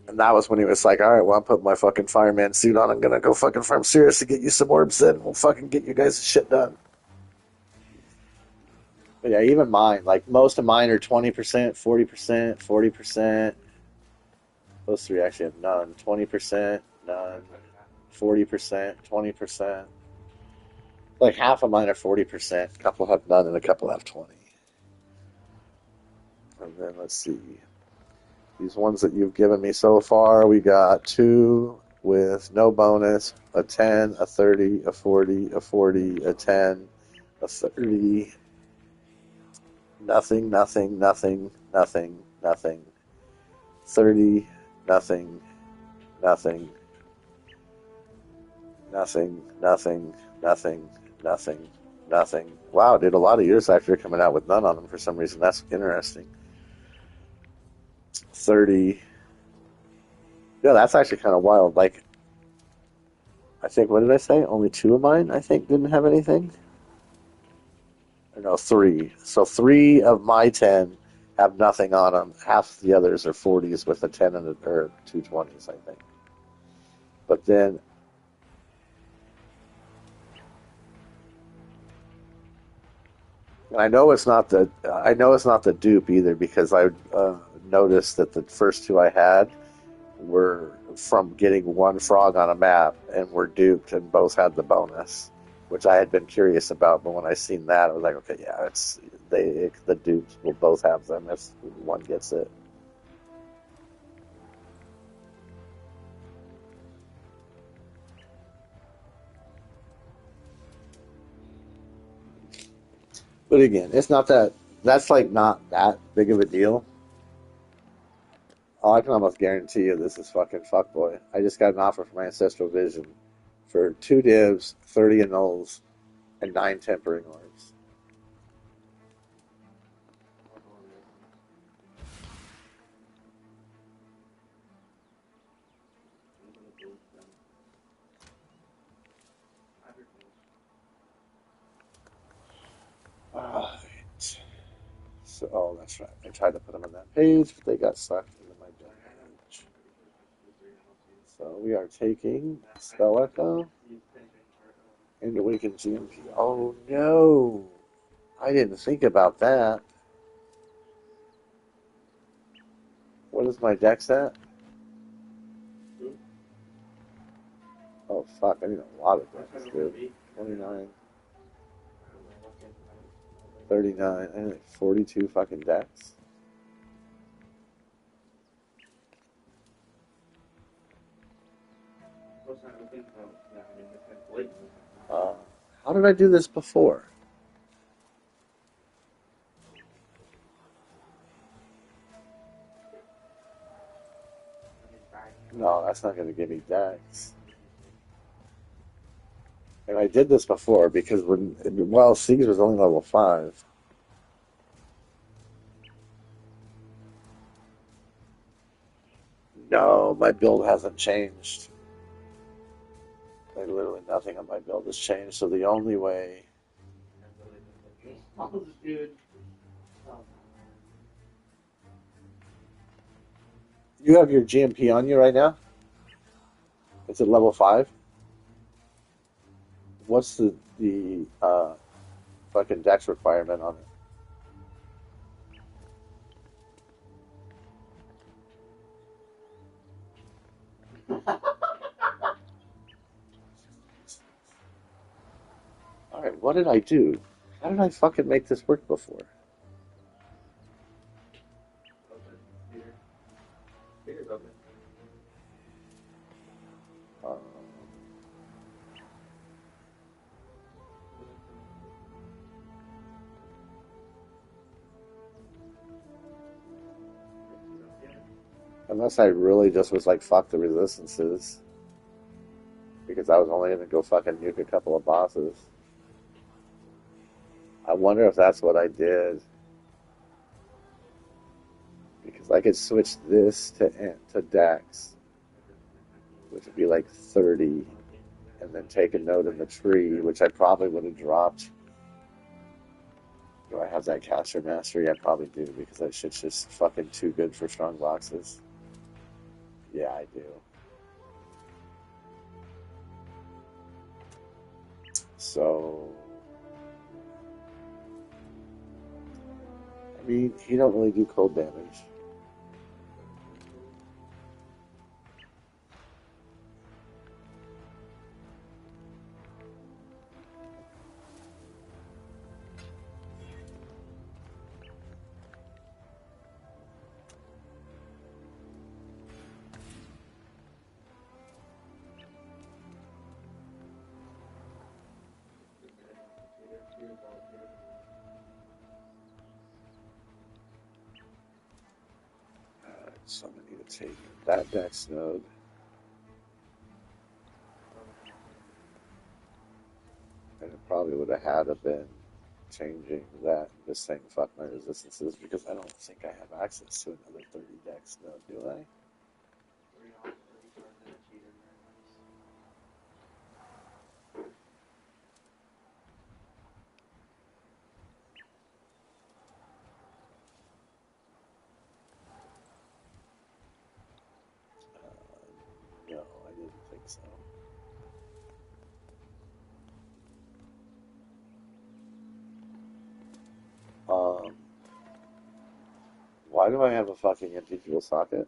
And that was when he was like, all right, well, I'm putting my fucking fireman suit on. I'm going to go fucking farm Siris to get you some orbs in. We'll fucking get you guys' shit done. But yeah, even mine. Like, most of mine are 20%, 40%, 40%. Those three actually have none. 20%, none. 40%, 20%. Like, half of mine are 40%. A couple have none, and a couple have 20. And then, let's see. These ones that you've given me so far, we got 2 with no bonus, a 10, a 30, a 40, a 40, a 10, a 30, nothing, nothing, nothing, nothing, nothing, 30, nothing, nothing, nothing, nothing, nothing, nothing, nothing. Wow, dude, a lot of yours actually are coming out with none on them for some reason. That's interesting. 30. Yeah, that's actually kind of wild. Like, I think, what did I say? Only 2 of mine, I think, didn't have anything. Or no, 3. So 3 of my 10 have nothing on them. Half the others are 40s with a 10 and or 2 20s, I think. But then, and I know it's not the dupe either, because I noticed that the first 2 I had were from getting 1 frog on a map and were duped, and both had the bonus, which I had been curious about. But when I seen that, I was like, okay, yeah, the dupes will both have them if one gets it. But again, it's not that's like not that big of a deal. Oh, I can almost guarantee you this is fucking fuckboy. I just got an offer from my Ancestral Vision for 2 divs, 30 annuls, and 9 tempering orbs. Alright. So, oh, that's right. I tried to put them on that page, but they got sucked into my page. So we are taking Spell Echo and Awaken GMP. Oh no! I didn't think about that. What is my dex at? Oh fuck, I need a lot of dex, dude. 29, 39, I need like 42 fucking dex. How did I do this before? No, that's not going to give me dex. And I did this before because well, Siege was only level 5. No, my build hasn't changed. Like, literally nothing on my build has changed. So the only way. Dude. Oh. You have your GMP on you right now? It's at level 5? What's the fucking dex requirement on it? Alright, what did I do? How did I fucking make this work before? Open. Peter. Peter's open. Um, unless I really just was like, fuck the resistances. Because I was only going to go fucking nuke a couple of bosses. I wonder if that's what I did. Because I could switch this to Dex, which would be like 30, and then take a note in the tree, which I probably would have dropped. Do I have that caster mastery? I probably do, because that shit's just fucking too good for strong boxes. Yeah, I do. So, I mean, he don't really do cold damage. So I'm going to take that Dex node. And it probably would have had to been changing that, just saying fuck my resistances, because I don't think I have access to another 30 Dex node, do I? No, I didn't think so. Why do I have a fucking empty fuel socket?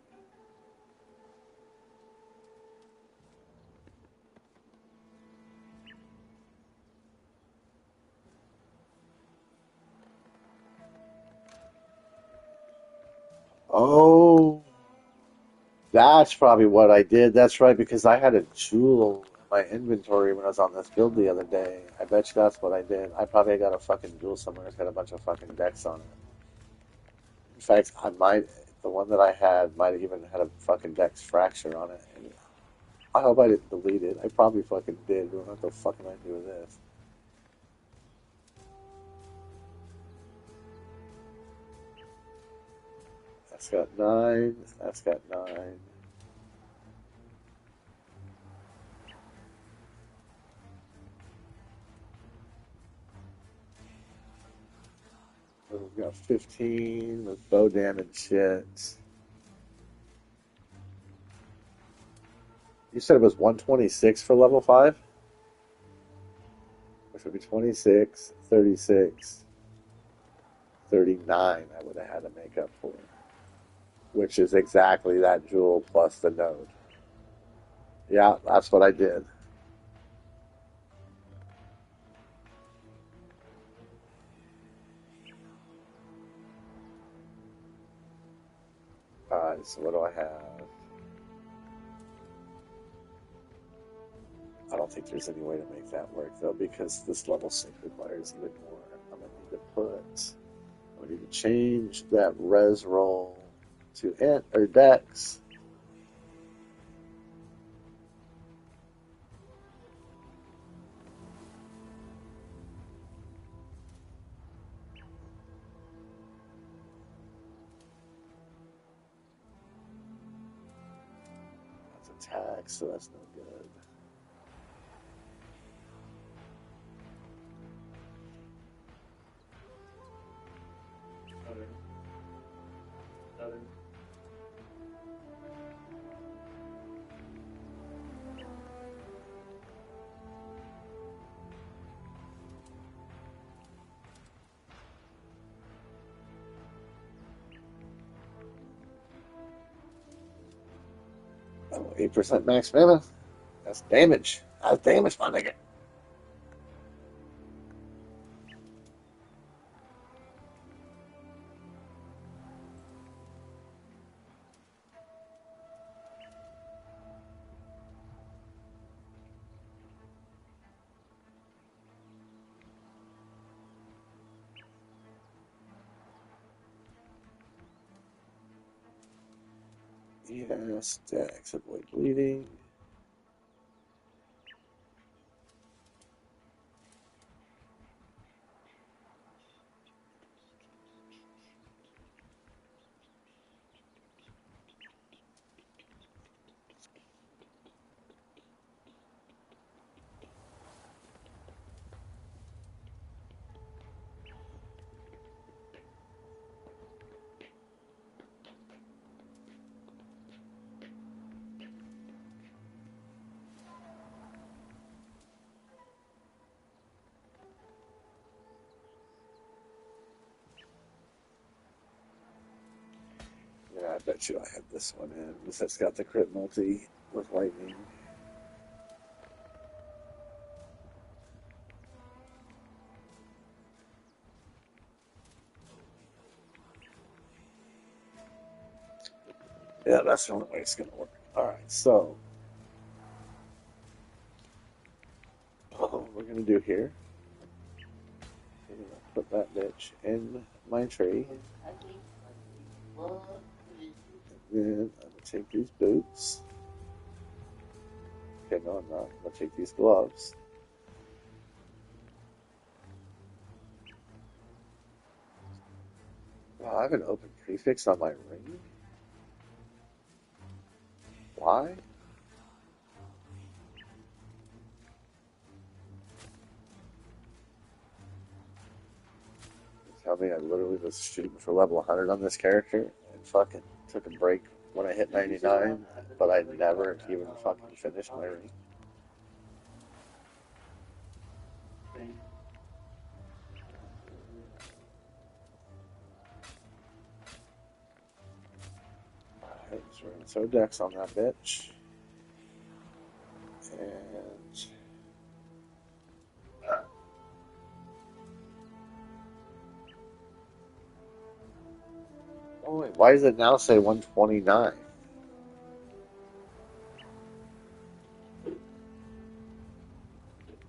Oh, that's probably what I did. That's right, because I had a jewel in my inventory when I was on this build the other day. I bet you that's what I did. I probably got a fucking jewel somewhere that's got a bunch of fucking decks on it. In fact, the one that I had might have even had a fucking dex fracture on it. And I hope I didn't delete it. I probably fucking did. What the fuck am I doing with this? That's got 9. That's got 9. We've got 15 with bow damage shit. You said it was 126 for level 5? Which would be 26, 36, 39 I would have had to make up for. Which is exactly that jewel plus the node. Yeah, that's what I did. Alright, so what do I have? I don't think there's any way to make that work though, because this level sync requires even more. I'm gonna need to change that res roll to int or dex. That's attack, so that's no good. Southern. Oh, 8% max mana. That's damage. That's damage, my nigga. Yes, dex, avoid bleeding. Yeah, I bet you I have this one in. This has got the crit multi with lightning. Yeah, that's the only way it's going to work. All right, so what we're going to do here is put that bitch in my tree. And I'm going to take these boots. Okay, no, I'm not. I'm going to take these gloves. Wow, I have an open prefix on my ring? Why? Tell me I literally was shooting for level 100 on this character and fucking took a break when I hit 99, but I never even fucking finished my ring. Alright, so we're gonna throw dex on that bitch. And oh wait, why does it now say 129?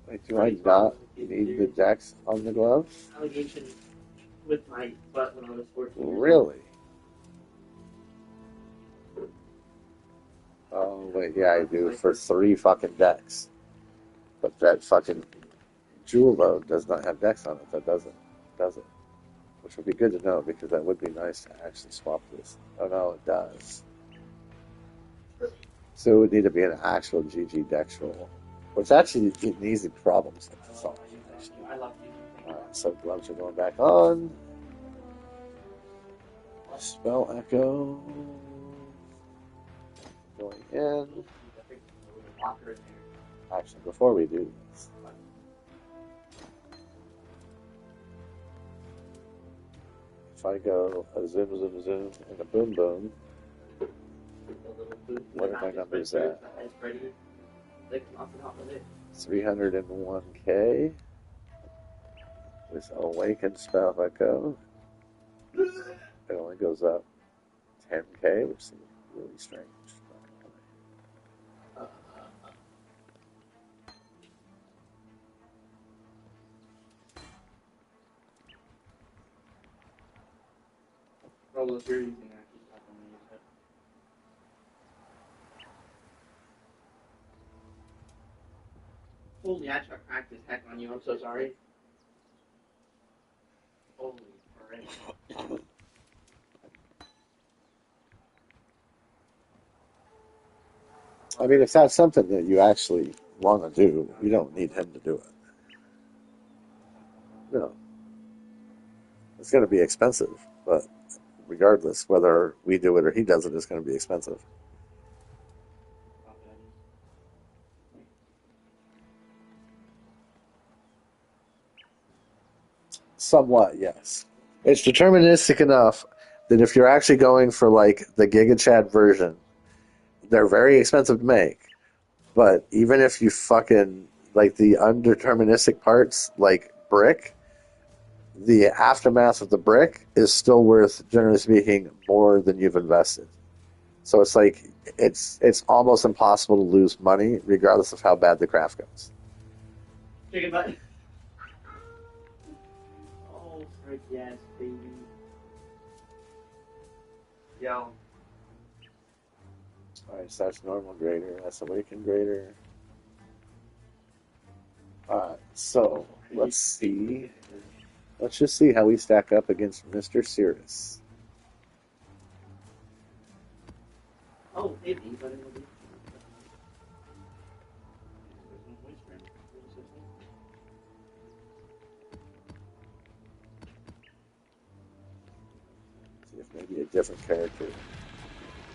Wait, do I not need the dex on the glove? Allegation with my butt when I was 14. Really? Oh wait, yeah, I do for 3 fucking decks. But that fucking jewel load does not have dex on it. That does it? Which would be good to know because that would be nice to actually swap this. Oh no, it does. So it would need to be an actual GG dex roll, which actually an easy problem to solve. I love you. Alright, so gloves are going back on. Spell echo going in. Actually, before we do this, if I go a zoom, zoom, zoom, and a boom, boom, what are my numbers at? 301k with awakened spell echo. It only goes up 10k, which seems really strange. Although if you're using that, he's not going to use it. Holy, I took practice heck on you. I'm so sorry. Holy, alright. I mean, if that's something that you actually want to do, you don't need him to do it. No. It's going to be expensive, but regardless, whether we do it or he does it, it's going to be expensive. Somewhat, yes. It's deterministic enough that if you're actually going for like the Giga Chad version, they're very expensive to make. But even if you fucking like the undeterministic parts, like brick, the aftermath of the brick is still worth, generally speaking, more than you've invested. So it's like it's almost impossible to lose money, regardless of how bad the craft goes. Chicken butt. Oh, frick yes, baby. Yo. Alright, so that's normal grader, that's awakened grader. Alright, so let's see. Let's just see how we stack up against Mr. Siris. Oh, maybe, but it'll be. See if maybe a different character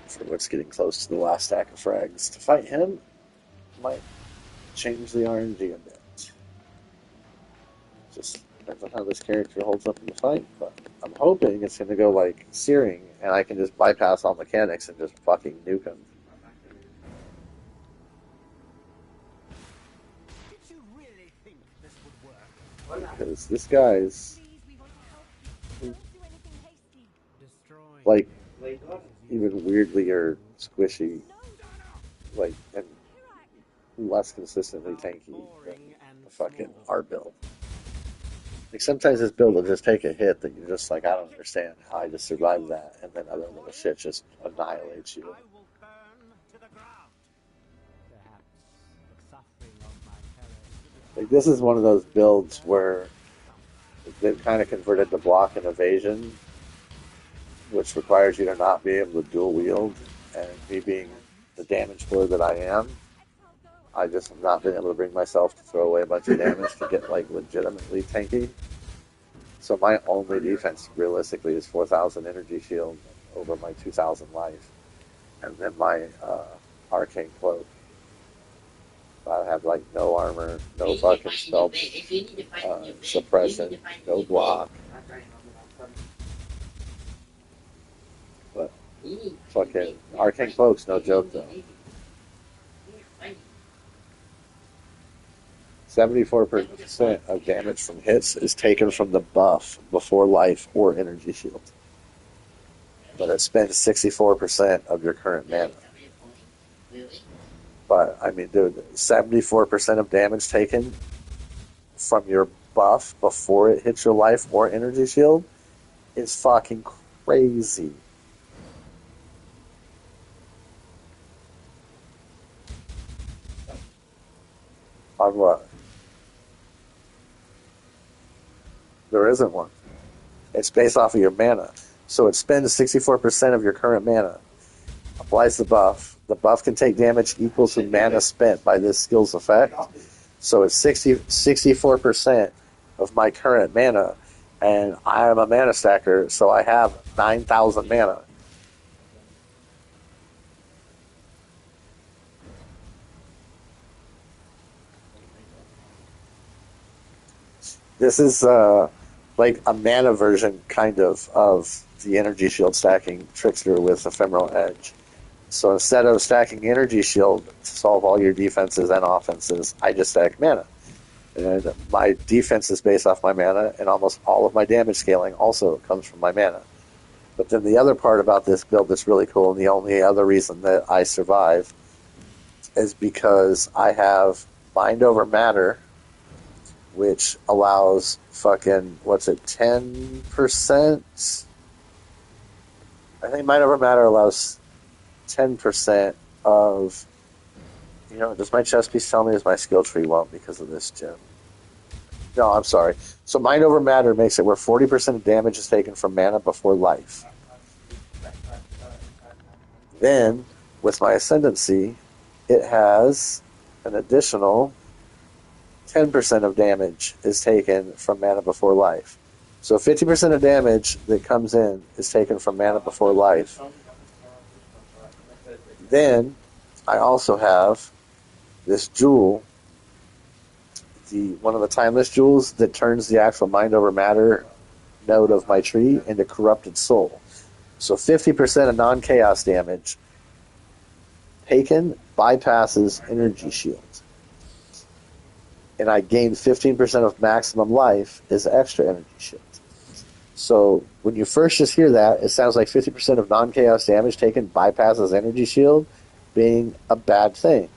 for what's getting close to the last stack of frags to fight him might change the RNG a bit. Just depends on how this character holds up in the fight, but I'm hoping it's going to go like Searing, and I can just bypass all mechanics and just fucking nuke him. Did you really think this would work? Because this guy's Please, we want to help you. Don't do anything hasty. Destroying like Wait, what? even weirdly or squishy, No, like, and less consistently tanky than boring and the fucking small. art build. Like sometimes this build will just take a hit that you're just like, I don't understand how I just survived that, and then other little shit just annihilates you. I will burn to the ground. Perhaps the suffering of my terror. Like this is one of those builds where they've kind of converted the block and evasion, which requires you to not be able to dual wield, and me being the damage player that I am, I just have not been able to bring myself to throw away a bunch of damage to get like legitimately tanky. So my only defense realistically is 4,000 energy shield over my 2,000 life, and then my arcane cloak. I have like no armor, no fucking spell suppression, no block, but fucking arcane cloak's no joke though. 74% of damage from hits is taken from the buff before life or energy shield. But it spends 64% of your current mana. But, I mean, dude, 74% of damage taken from your buff before it hits your life or energy shield is fucking crazy. On what? There isn't one. It's based off of your mana. So it spends 64% of your current mana, applies the buff. The buff can take damage equal to mana spent by this skill's effect. So it's 64% of my current mana, and I am a mana stacker, so I have 9,000 mana. This is like a mana version, kind of the energy shield stacking trickster with ephemeral edge. So instead of stacking energy shield to solve all your defenses and offenses, I just stack mana. And my defense is based off my mana, and almost all of my damage scaling also comes from my mana. But then the other part about this build that's really cool, and the only other reason that I survive, is because I have Bind Over Matter, which allows fucking, 10%? I think Mind Over Matter allows 10% of. You know, does my chess piece tell me is my skill tree won't because of this gem? No, I'm sorry. So Mind Over Matter makes it where 40% of damage is taken from mana before life. Then, with my Ascendancy, it has an additional 10% of damage is taken from mana before life. So 50% of damage that comes in is taken from mana before life. Then, I also have this jewel, one of the timeless jewels that turns the actual Mind Over Matter node of my tree into Corrupted Soul. So 50% of non-chaos damage taken bypasses Energy Shield. And I gain 15% of maximum life as extra Energy Shield. So when you first just hear that, it sounds like 50% of non-chaos damage taken bypasses Energy Shield being a bad thing.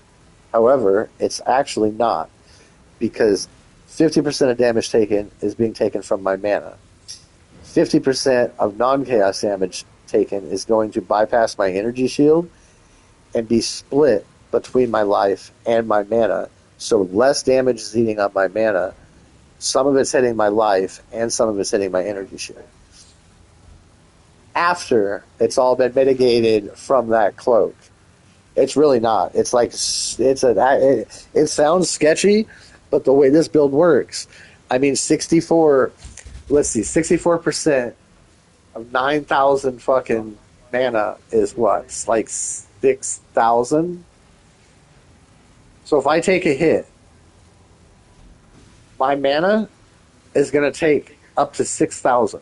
However, it's actually not, because 50% of damage taken is being taken from my mana. 50% of non-chaos damage taken is going to bypass my Energy Shield and be split between my life and my mana. So less damage is eating up my mana. Some of it's hitting my life, and some of it's hitting my Energy Shield. After it's all been mitigated from that cloak. It's really not. It sounds sketchy, but the way this build works, I mean, 64% of 9,000 fucking mana is what? It's like 6,000? So if I take a hit, my mana is going to take up to 6,000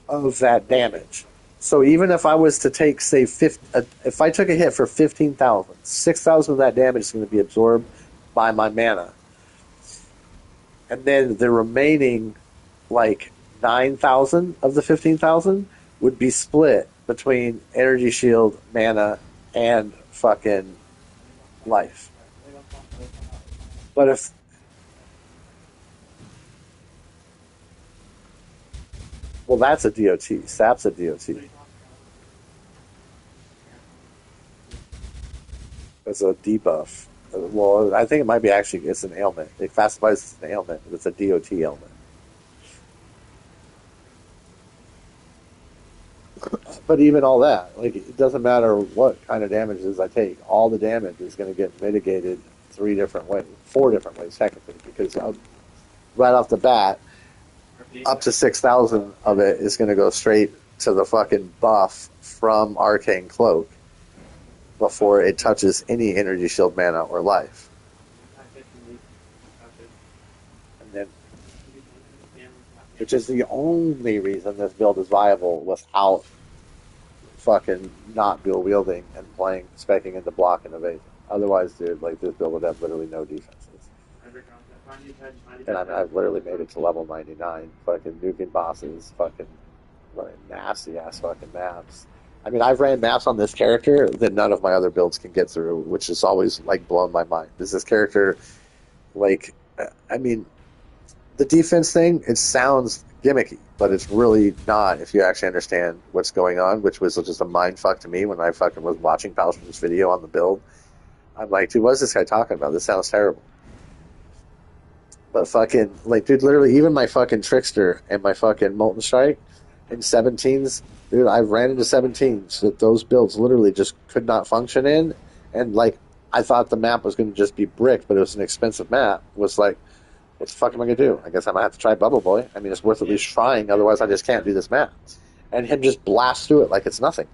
of that damage. So even if I was to take, say, if I took a hit for 15,000, 6,000 of that damage is going to be absorbed by my mana. And then the remaining, like, 9,000 of the 15,000 would be split between Energy Shield, mana, and fucking life. But if... Well, that's a DOT. Sap's a DOT. It's a debuff. Well, I think it might be actually, it's an ailment. It classifies as an ailment, but it's a DOT ailment. But even all that, like, it doesn't matter what kind of damages I take. All the damage is going to get mitigated 4 different ways, technically, because right off the bat, up to 6,000 of it is going to go straight to the fucking buff from Arcane Cloak before it touches any Energy Shield, mana, or life. And then, which is the only reason this build is viable without fucking not dual wielding and playing, specking into block and evasion. Otherwise, dude, like, this build would have literally no defenses. And I've literally made it to level 99, fucking nuking bosses, fucking running nasty ass fucking maps. I mean, I've ran maps on this character that none of my other builds can get through, which has always, like, blown my mind. Is this character, like, I mean, the defense thing, it sounds gimmicky, but it's really not if you actually understand what's going on, which was just a mind fuck to me when I fucking was watching Palstron's video on the build. I'm like, dude, what is this guy talking about? This sounds terrible. But fucking, like, dude, literally, even my fucking Trickster and my fucking Molten Strike in 17s, dude, I ran into 17s that those builds literally just could not function in. And, like, I thought the map was going to just be bricked, but it was an expensive map. It was like, what the fuck am I going to do? I guess I might have to try Bubble Boy. I mean, it's worth at least trying, otherwise I just can't do this map. And him just blast through it like it's nothing.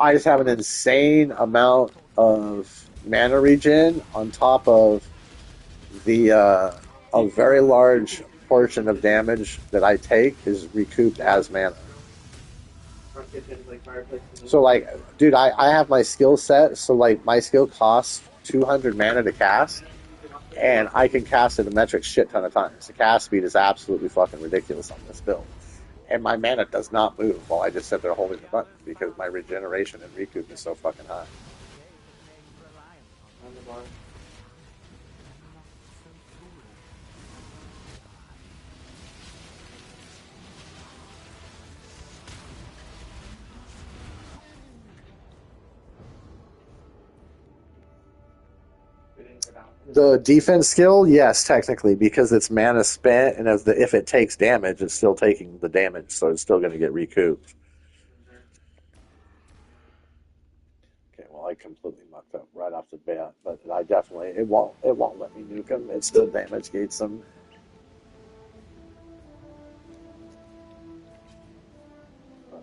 I just have an insane amount of mana regen on top of the a very large portion of damage that I take is recouped as mana. So, like, dude, I have my skill set, so, like, my skill costs 200 mana to cast, and I can cast it a metric shit ton of times. The cast speed is absolutely fucking ridiculous on this build. And my mana does not move while I just sit there holding the button because my regeneration and recoup is so fucking high. On the bar. We didn't go down. The defense skill, yes, technically, because it's mana spent, and if it takes damage, it's still taking the damage, so it's still going to get recouped. Okay, well, I completely mucked up right off the bat, but I definitely it won't let me nuke him. It still damage gates him.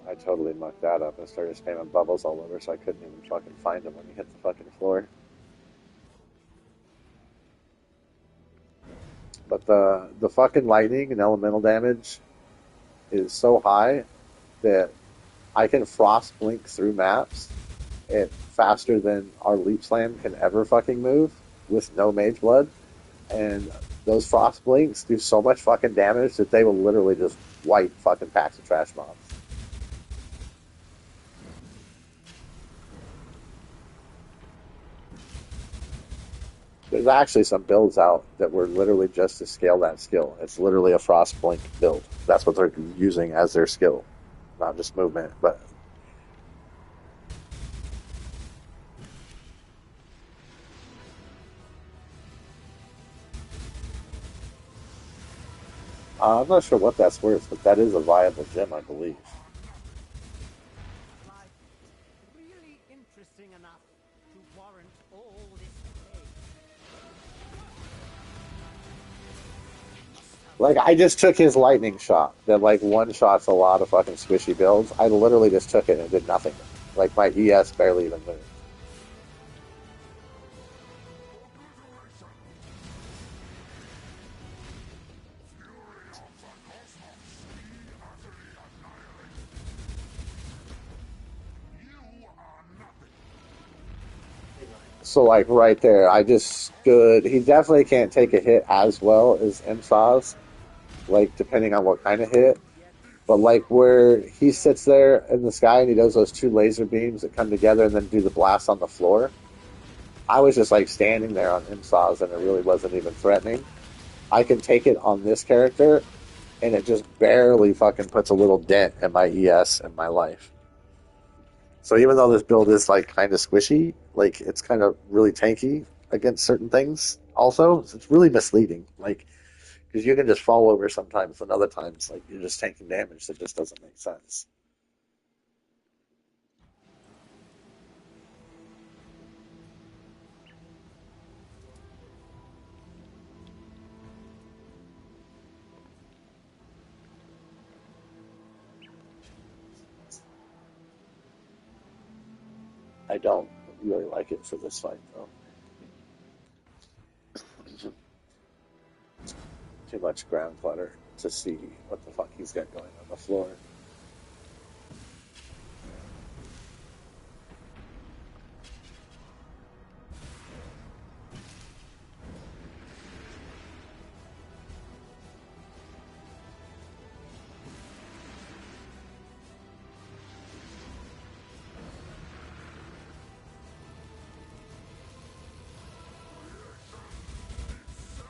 I totally mucked that up and started spamming bubbles all over, so I couldn't even fucking find him when he hit the fucking floor. But the fucking lightning and elemental damage is so high that I can frost blink through maps faster than our leap slam can ever fucking move with no mage blood. And those frost blinks do so much fucking damage that they will literally just wipe fucking packs of trash mobs. There's actually some builds out that were literally just to scale that skill. It's literally a frost blink build. That's what they're using as their skill, not just movement, but I'm not sure what that's worth, but that is a viable gem, I believe. Life really interesting enough to warrant all this pain. Like, I just took his lightning shot that, like, one shot's a lot of fucking squishy builds. I literally just took it and did nothing. Like, my ES barely even moved. So, like, right there, I just stood. He definitely can't take a hit as well as MSAS, like, depending on what kind of hit. But, like, where he sits there in the sky and he does those two laser beams that come together and then do the blast on the floor, I was just, like, standing there on MSAS and it really wasn't even threatening. I can take it on this character and it just barely fucking puts a little dent in my ES and my life. So even though this build is like kind of squishy, like it's kind of really tanky against certain things. Also, it's really misleading. Like because you can just fall over sometimes, and other times like you're just taking damage that just doesn't make sense. I don't really like it for this fight though. Too much ground clutter to see what the fuck he's got going on the floor.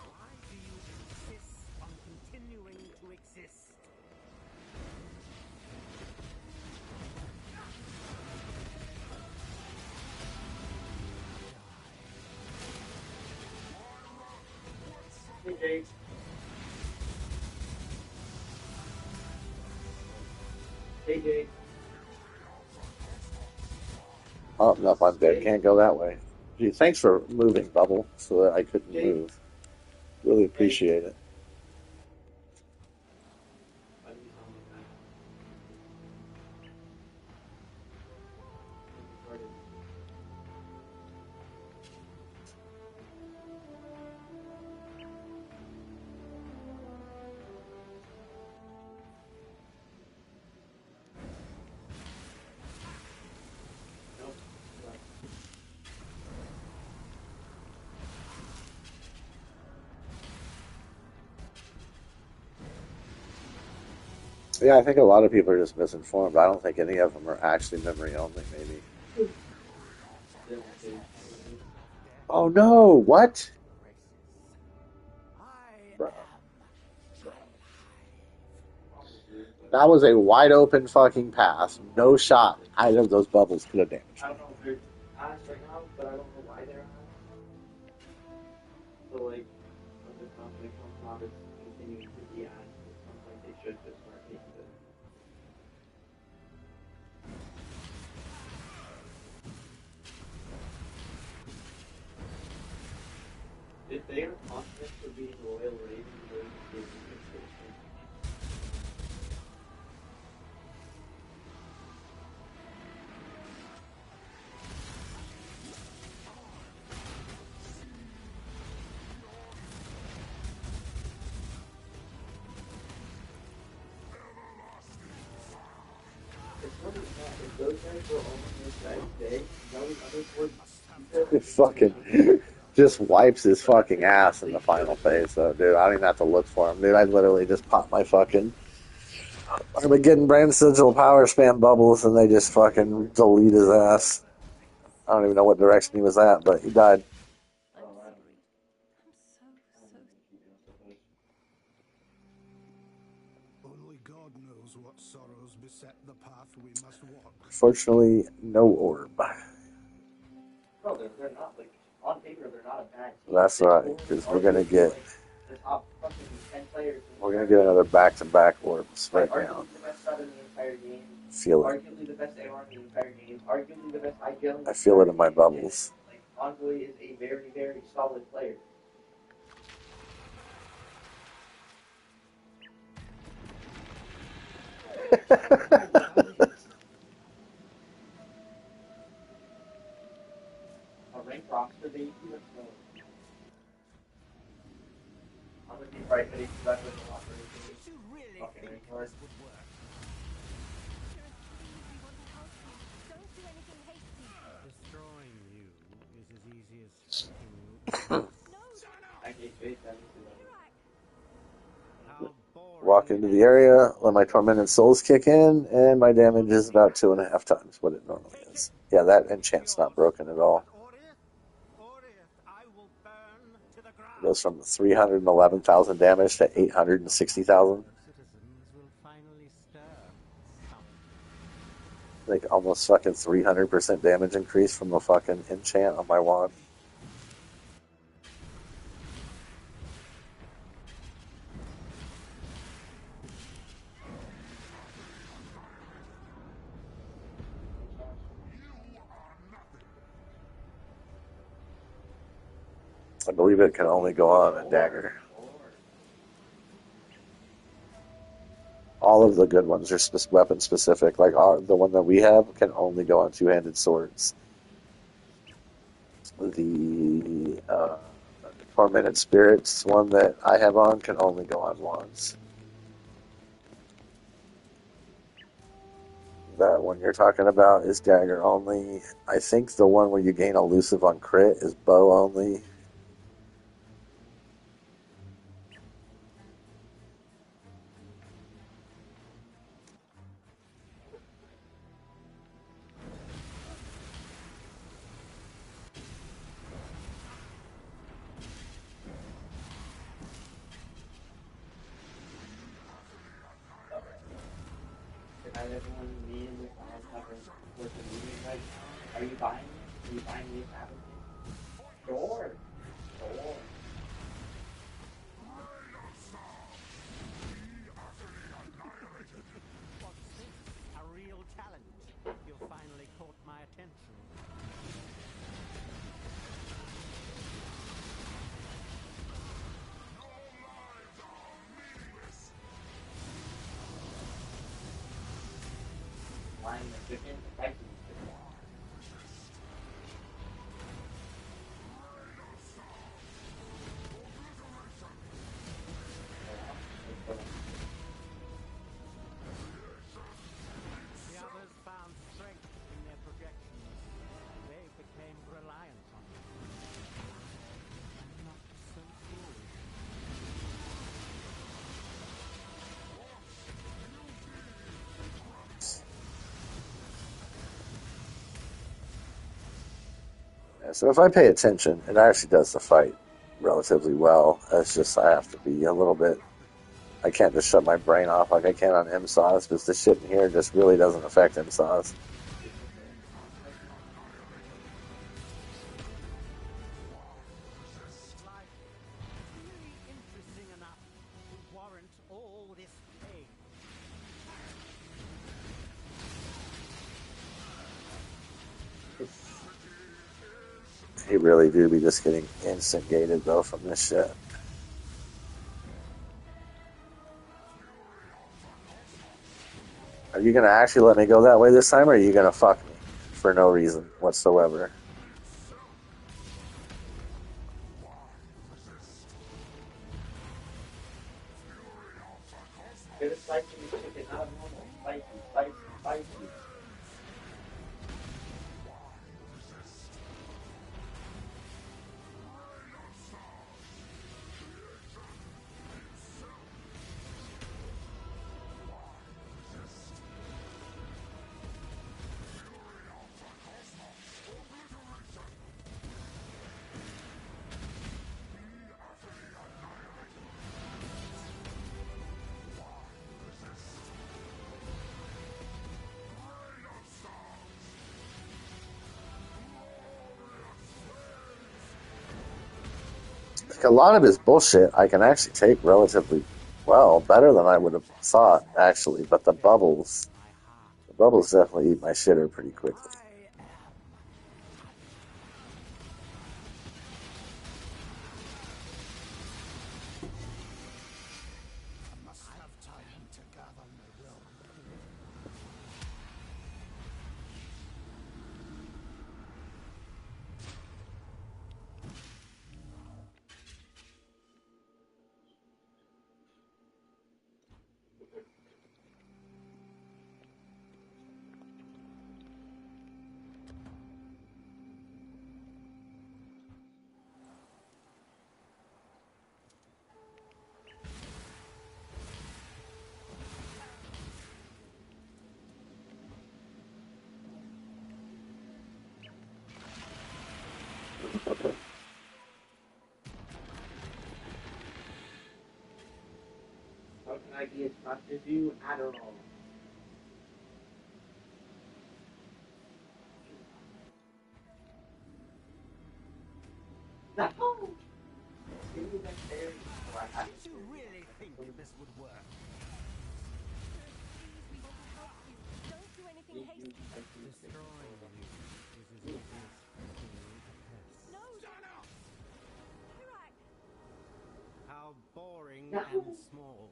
Why do you insist on continuing to exist? Hey, Jake. Hey, Jake. Oh no, I'm dead. Can't go that way. Gee, thanks for moving, Bubble, so that I couldn't move. Really appreciate it. Why do you sound like that? Retarded. Nope. Yeah, I think a lot of people are just misinformed. I don't think any of them are actually memory only, maybe. Still too. Oh no, what? I Bro. am Probably, but That was a wide open fucking pass. No shot. Either of those bubbles could have damaged I me. don't know if they're ass right now, but I don't know why they're ass. So like, when the conflict comes out, it's continuing to be ass. At some point, they should just start being good. If they are confident for being Royal Ravens, they're just giving it to them. It's not even that. If those guys were all on this guy's day, those other four people It would be killing fucking just wipes his fucking ass in the final phase, though, dude. I don't even have to look for him, dude. I literally just pop my fucking Armageddon brand sigil power spam bubbles and they just fucking delete his ass. I don't even know what direction he was at, but he died. I'm Oh, I sorry. don't I'm so, even keep it up with. Only God knows what sorrows beset the path we must walk. Fortunately, no orb. Bro, they're not like on paper they're not a bad team. That's This right, board is because we're gonna arguably get like the top fucking 10 players in the we're gonna entire get game. another back-to-back orbs Like right now. arguably the best sub in the entire game. Feel it. Arguably the best AR in the entire game. Arguably the best IGL in the I feel it entire in my game. bubbles. And, like Envoy is a very, very solid player. A ranked roster, baby, let's go. I'm gonna be right ready to back with the operation. Did you really Fucking think ranked card. this would work? Siris, please, we want to help you. Don't do anything hasty. Destroying you is as easy as taking you. No, I gave space, I need to Kirak. How boring Walk into the and area, small. let my tormented souls kick in, and my damage is about 2.5 times what it normally is. Yeah, that enchant's not broken at all. But Oriath, I will burn to the It ground. goes from 311,000 damage to 860,000. Citizens will finally stir. Like almost fucking 300% damage increase from a fucking enchant on my wand. I believe it can only go on a dagger. All of the good ones are weapon specific. Like the one that we have can only go on two-handed swords. The Tormented Spirits one that I have on can only go on wands. That one you're talking about is dagger only. I think the one where you gain elusive on crit is bow only. If I had everyone immediately have a worth of meeting right now, are you buying it? Are you buying the establishment? Sure. Sure. What's this? A real challenge. You've finally caught my attention. Buying the chicken, pricing the chicken. The others found strength in their projections. They became reliant on it. I'm not so foolish. So if I pay attention, it actually does the fight relatively well. It's just I have to be a little bit. I can't just shut my brain off like I can on MSAUS because this shit in here just really doesn't affect MSAUS. Life really interesting enough to warrant all this pain. He really do be just getting instant gated though from this shit. Are you gonna actually let me go that way this time, or are you gonna fuck me for no reason whatsoever? Get a spicy chicken, not normal. Spicy, spicy, spicy. Like a lot of his bullshit I can actually take relatively well, better than I would have thought actually, but the bubbles definitely eat my shitter pretty quickly. I must have time to gather my will. How can I be as much as you? Adderall. No! Give me that berry. Did you really think this would work? We want to help you. Don't do anything hasty. Destroying you is as easy as killing a pest. No, Hirak. How boring No. and small.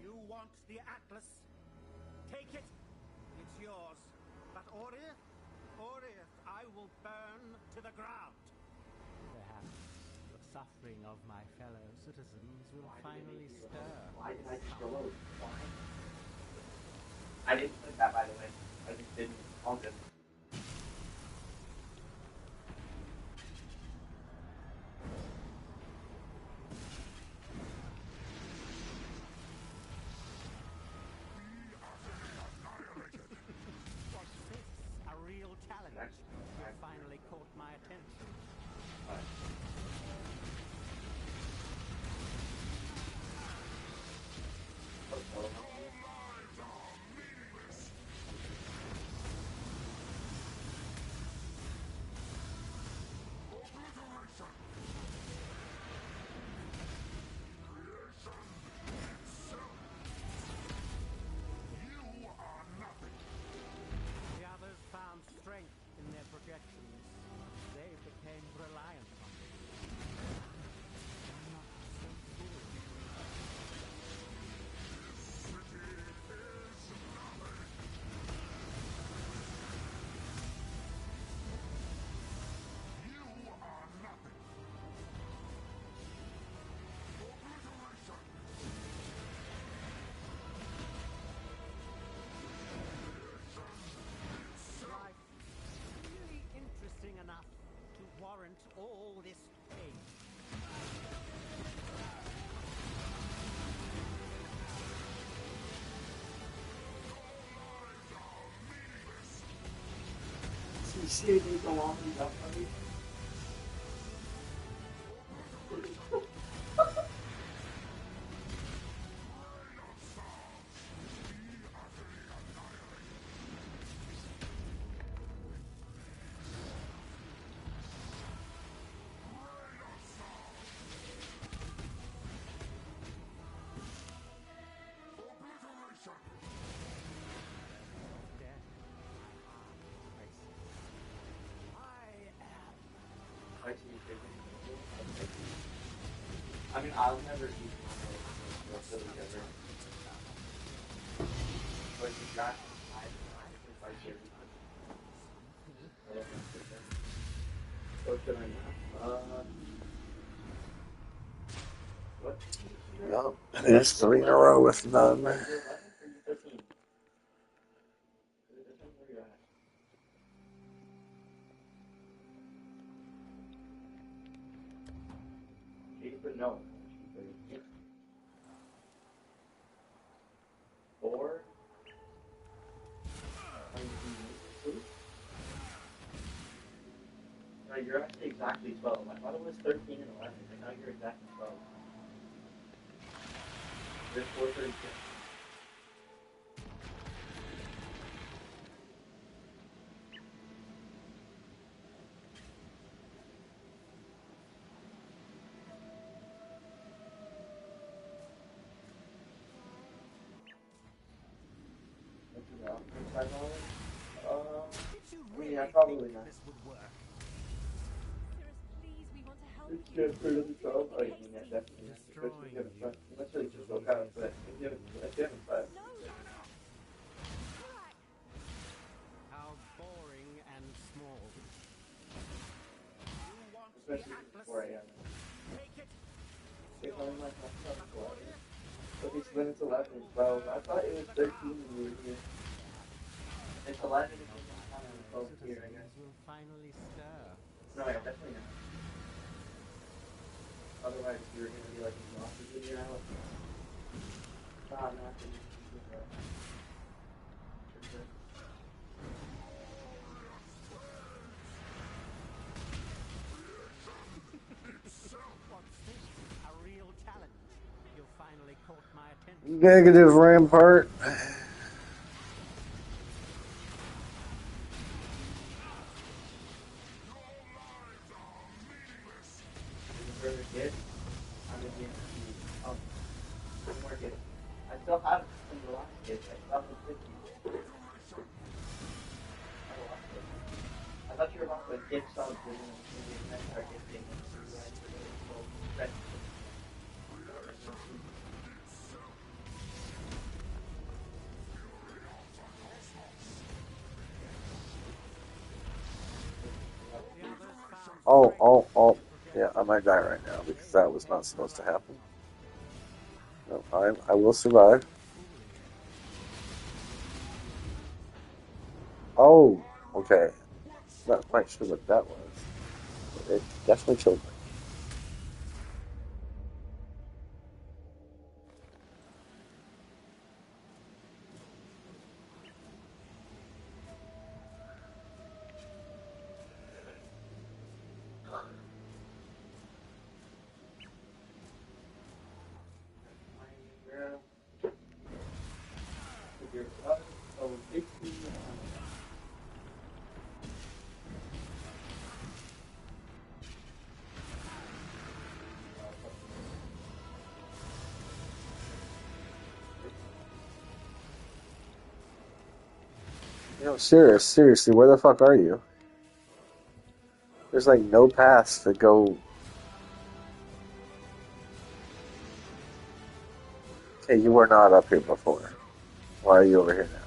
You want the Atlas? Take it. It's yours. But Orith, I will burn to the ground. Perhaps the suffering of my fellow citizens will finally stir. Why did I explode? Why? I didn't click that, by the way. I just didn't. All good. Was this a real challenge? You finally caught my attention. You see anything so long and jump on me? I mean, I'll never eat one of those ever. But you got I share what should I not? What? Yep, it is 3 in a row with none. You're 11 or you're 13? It depends where you're at. But no. 4. No, you're actually exactly 12. I thought it was 13 and 11, but now you're exactly 12. You're 4:36. Yeah, probably not. This would work. Siris, please, we want to help It's you. good for the 12. Oh, you mean, yeah, definitely. Yeah. Because if you haven't tried, unless you just broke out, but if you haven't tried. No! Crack! How boring and small. You want the Especially Atlas? 4 a.m. Take it. It's only like half 12. But when it's 11 and 12, I thought it was 13 when we were here. It's 11 and 12 here, I guess. Will finally stir. No, yeah, definitely not. Otherwise, you're going to be like exhausted when you're out. Ah, not the What's this? A real talent. You finally caught my attention. Negative Rampart. further kid, I'm going to be one more kid. I still have some of the last kids. I still have the 50. I thought you were about to get subs and then start getting Oh. Yeah, I might die right now because that was not supposed to happen. No, I will survive. Oh, okay. Not quite sure what that was. But it definitely killed me. You know, seriously, where the fuck are you? There's like no paths to go. Okay, you were not up here before. Why are you over here now?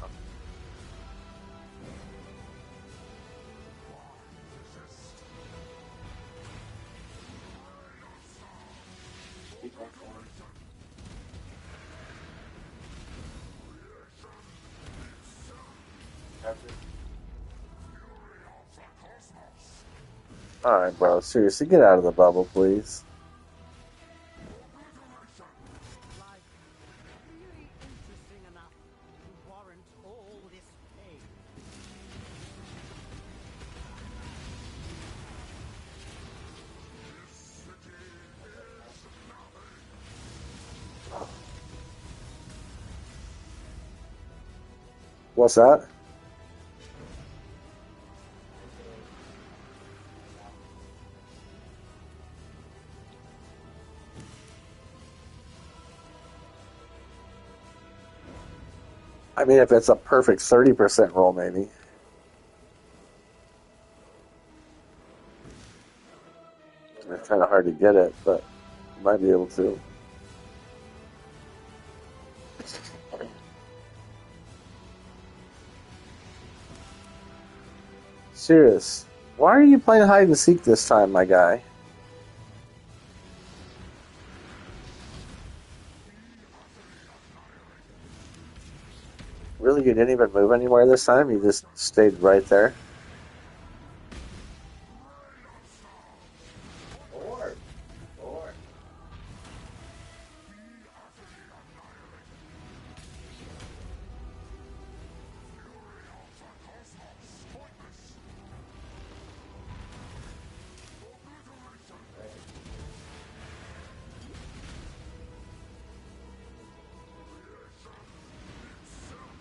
Alright, bro. Seriously, get out of the bubble, please. Life really interesting enough to warrant all this pain. What's that? I mean, if it's a perfect 30% roll, maybe. It's kind of hard to get it, but you might be able to. Siris, why are you playing hide and seek this time, my guy? Really, you didn't even move anywhere this time? You just stayed right there? Four.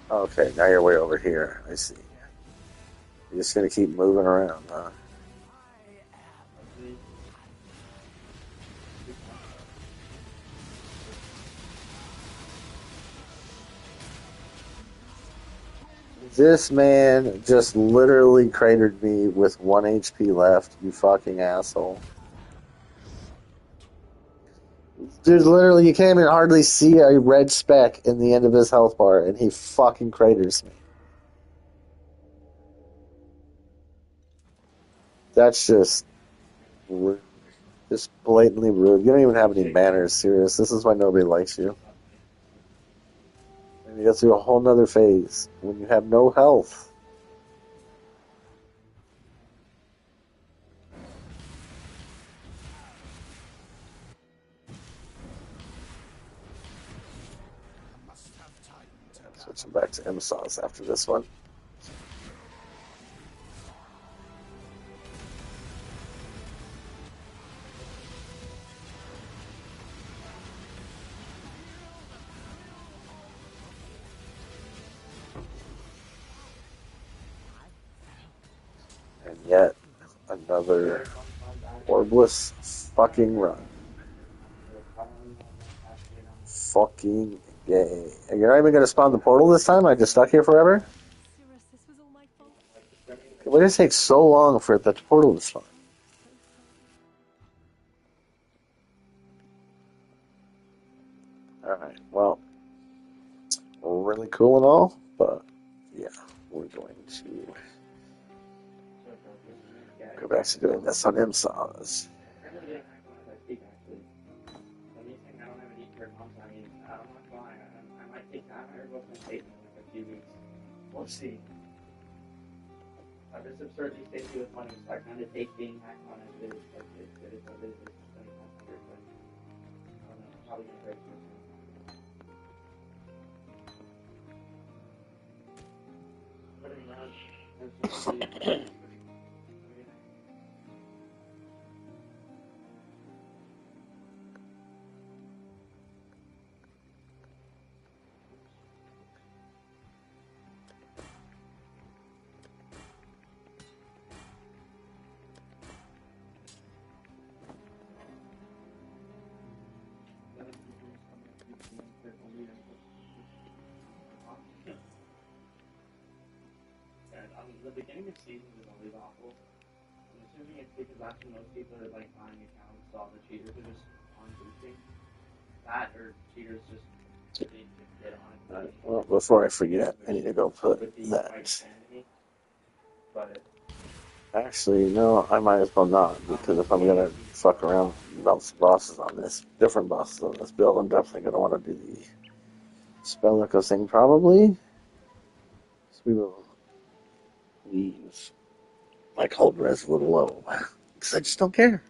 Okay, now you're way over here. I see. You're just gonna keep moving around, huh? This man just literally cratered me with 1 HP left, you fucking asshole. Dude, literally, you can't even hardly see a red speck in the end of his health bar, and he fucking craters me. That's just rude. Just blatantly rude. You don't even have any manners, Siris. This is why nobody likes you. And you go through a whole nother phase when you have no health. Switching back to MSAWs after this one. And yet another orbless fucking run. Fucking gay. And you're not even gonna spawn the portal this time? I just stuck here forever? Siris, this was all my fault. Why did it take so long for the portal to spawn? Alright, well, really cool and all, but yeah, we're going to go back to doing this on MSAWs. We'll see. I just absurdly stingy with money, so I kind of take being hacked on as it is. Like, it is what it is. It's 2,500, but I don't know. I'm probably going to break it. The beginning of season is always awful. I'm assuming it's because that's when most people are like buying accounts, so all the cheaters are just on boosting. That or cheaters just get on it. Alright, well, before I forget, I need to go put that. But Actually, no, I might as well not, because if I'm gonna fuck around about some bosses on this, different bosses on this build, I'm definitely gonna want to do the spell echo thing, probably. So we will leave my cold res a little low, because I just don't care.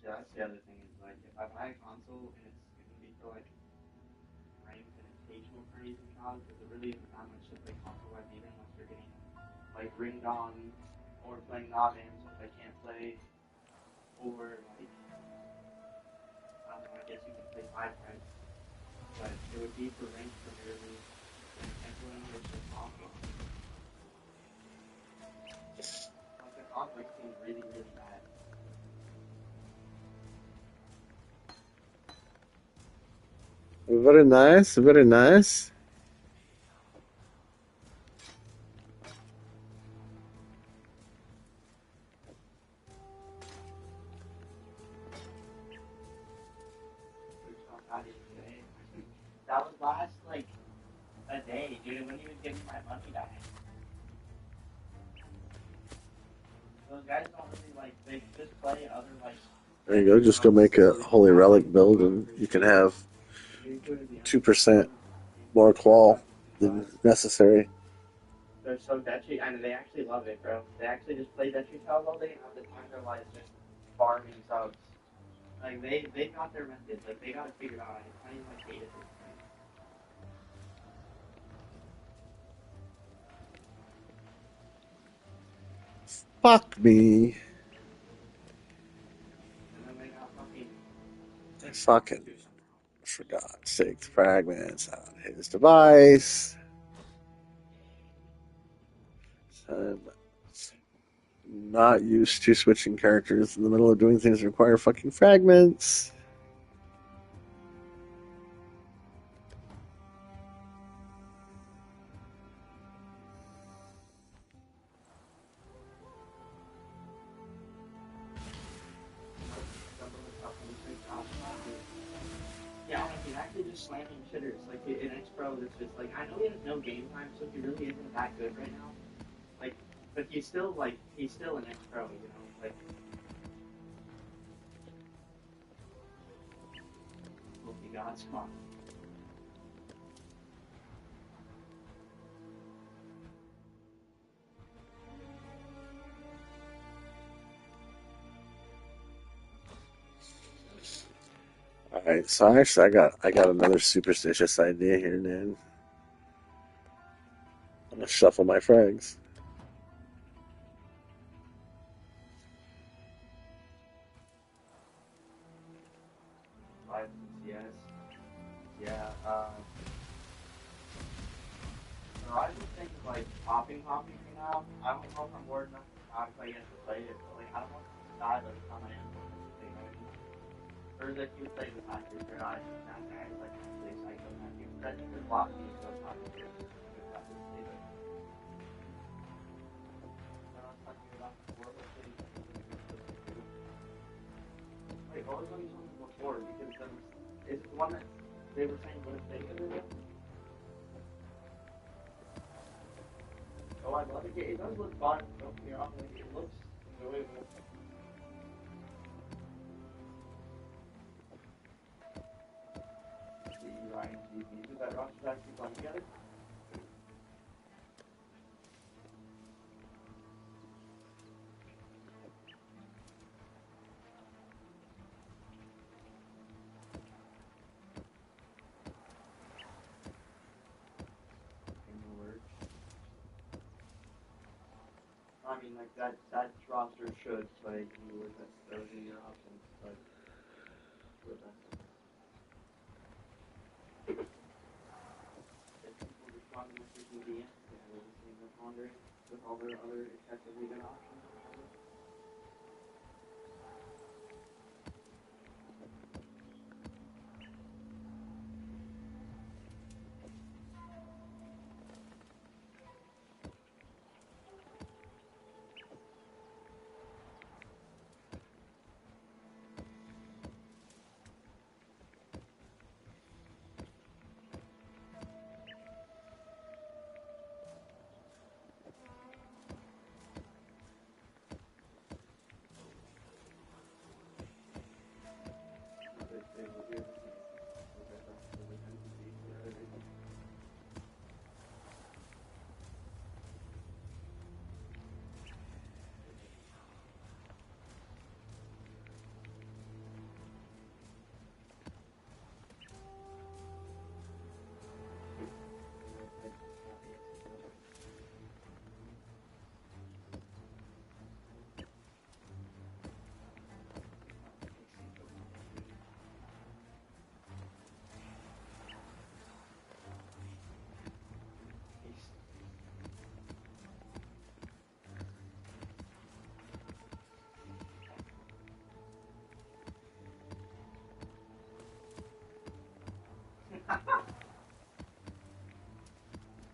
yeah, that's the other thing is like if I buy a console and it's gonna be for like frames and occasional frames and trials, because there really isn't that much to play console wise either unless you're getting like Ring Dawn or playing non-ams if I can't play over like I don't know. I guess you can play 5 friends, but it would be for ranked Premier League. And everyone was just awful. Like the conflict seemed really, really bad. Very nice, very nice. There's not bad today. That was last like a day, dude. It wouldn't even give me my money back. Those guys don't really like. They just play other like. There you go. Just go make a Holy Relic build, and you can have 2% more qual than necessary. They're so deadly, and they actually love it, bro. They actually just play deadly tiles all day and have the time of their lives just farming subs. Like they got their methods. Like they got it figured out. It's not even like hate at this point. Fuck me. And then they got Fucking, for God's sake, fragments on his device. I'm not used to switching characters in the middle of doing things that require fucking fragments. Yeah, like he's actually just slamming shitters. Like in X Pro, it's just like I know he has no game time, so he really isn't that good right now. Like, but he's still an X Pro, you know. Like, holy God's come. Alright, so actually I got another superstitious idea here, man. I'm gonna shuffle my frags. Yes. Yeah. So I just think of like hopping for now. I don't know if I'm bored enough to play it, but like I don't want to die by the time I am. You know what I mean? Or that you play the matches or not. That guy is like actually psycho matches. That you could block me so not to do. Wait, what was on before? Because it's the one that they were saying what if they could do it? Oh, I love it. It does look fun. Don't get me wrong. It looks enjoyable. The Ryan GPs that Ross is actually playing together. I mean, like that roster should play you with it. Those are your options, but with us. If people respond to messages in DM, they will be seeing them pondering with all their other effectively good options.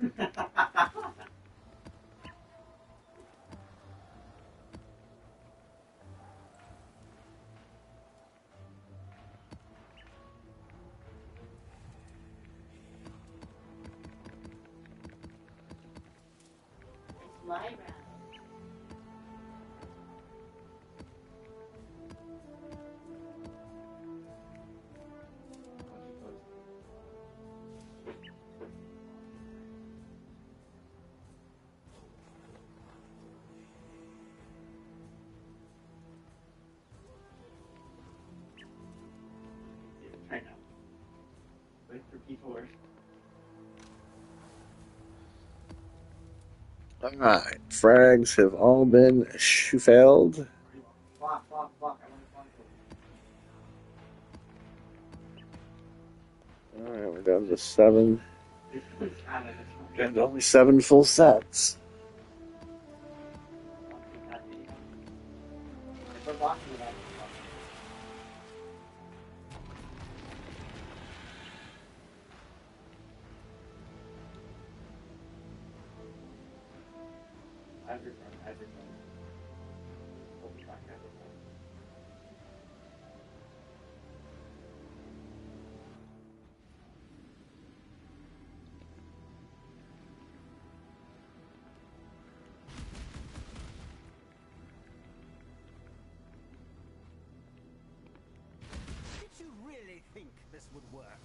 It's my round. I know. Wait for people. Alright, frags have all been failed. Fuck, fuck, fuck. I want to Alright, we're down to 7. This one's kind of this one. And only 7 full sets. If we're blocking it out, everything. We'll be back everything. Did you really think this would work?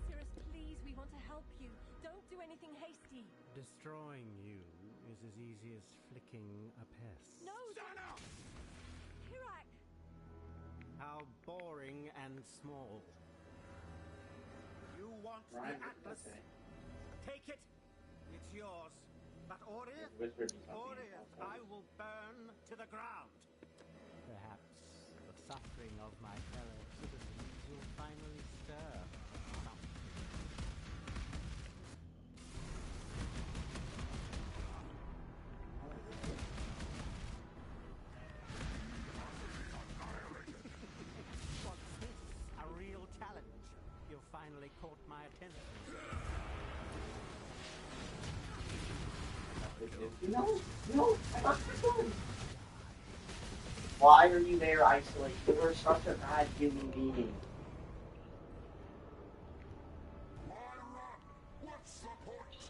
Siris, please, we want to help you. Don't do anything hasty. Destroying you is as easy as flicking a pest. No! Kirak! How boring and small. You want Right, the Atlas? okay. Take it. It's yours. But Orith, Whispered me something. Orith, I will burn to the ground. Perhaps the suffering of my fellow citizens will finally stir something. What's this? A real challenge? You've finally caught my attention. No, I got this one. Why are you there, Isolate? You were such a bad human being. Myra, what's the point?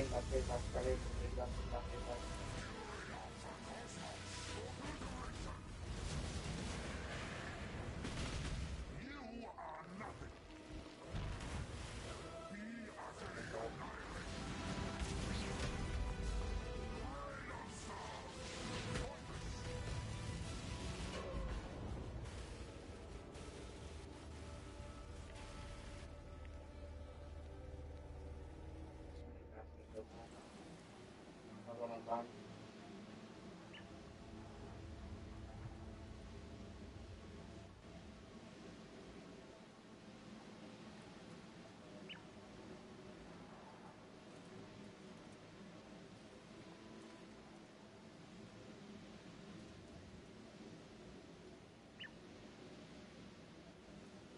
Bring my face on Friday and maybe I'll bring my face on. You are nothing. Be utterly annihilated.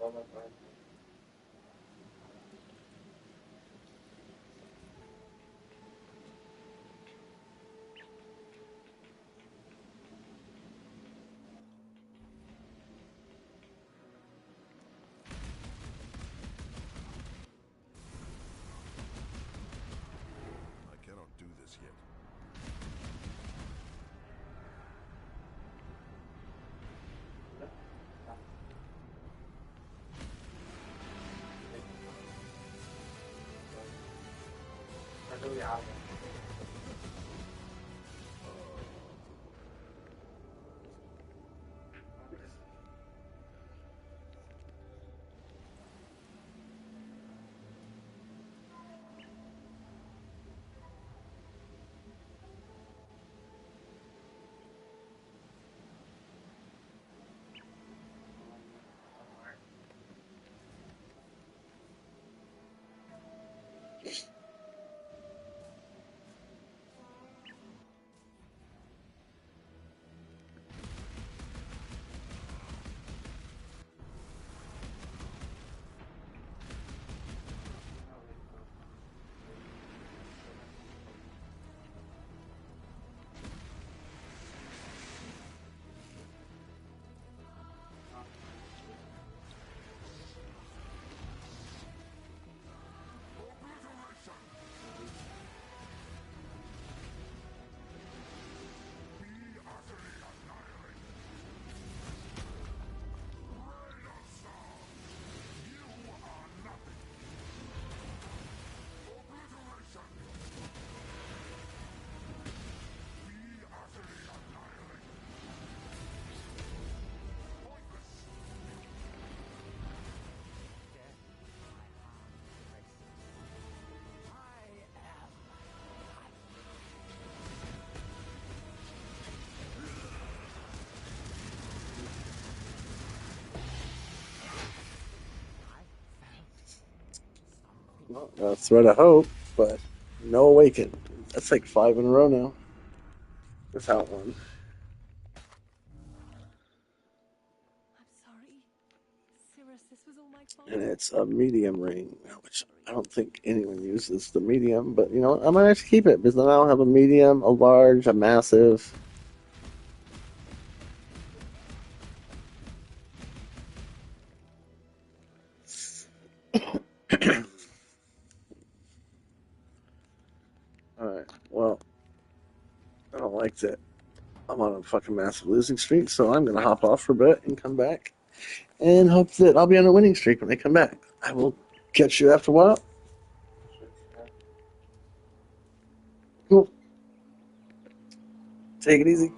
Rain of stars. I cannot do this yet. Well, that's what I hope, but no awaken. That's like 5 in a row now. Without one. I'm sorry. Siris, this was all my fault. And it's a medium ring, which I don't think anyone uses the medium, but you know what? I might actually keep it because then I'll have a medium, a large, a massive. Alright, well, I don't like that. I'm on a fucking massive losing streak, so I'm going to hop off for a bit and come back and hope that I'll be on a winning streak when I come back. I will catch you after a while. Cool. Take it easy.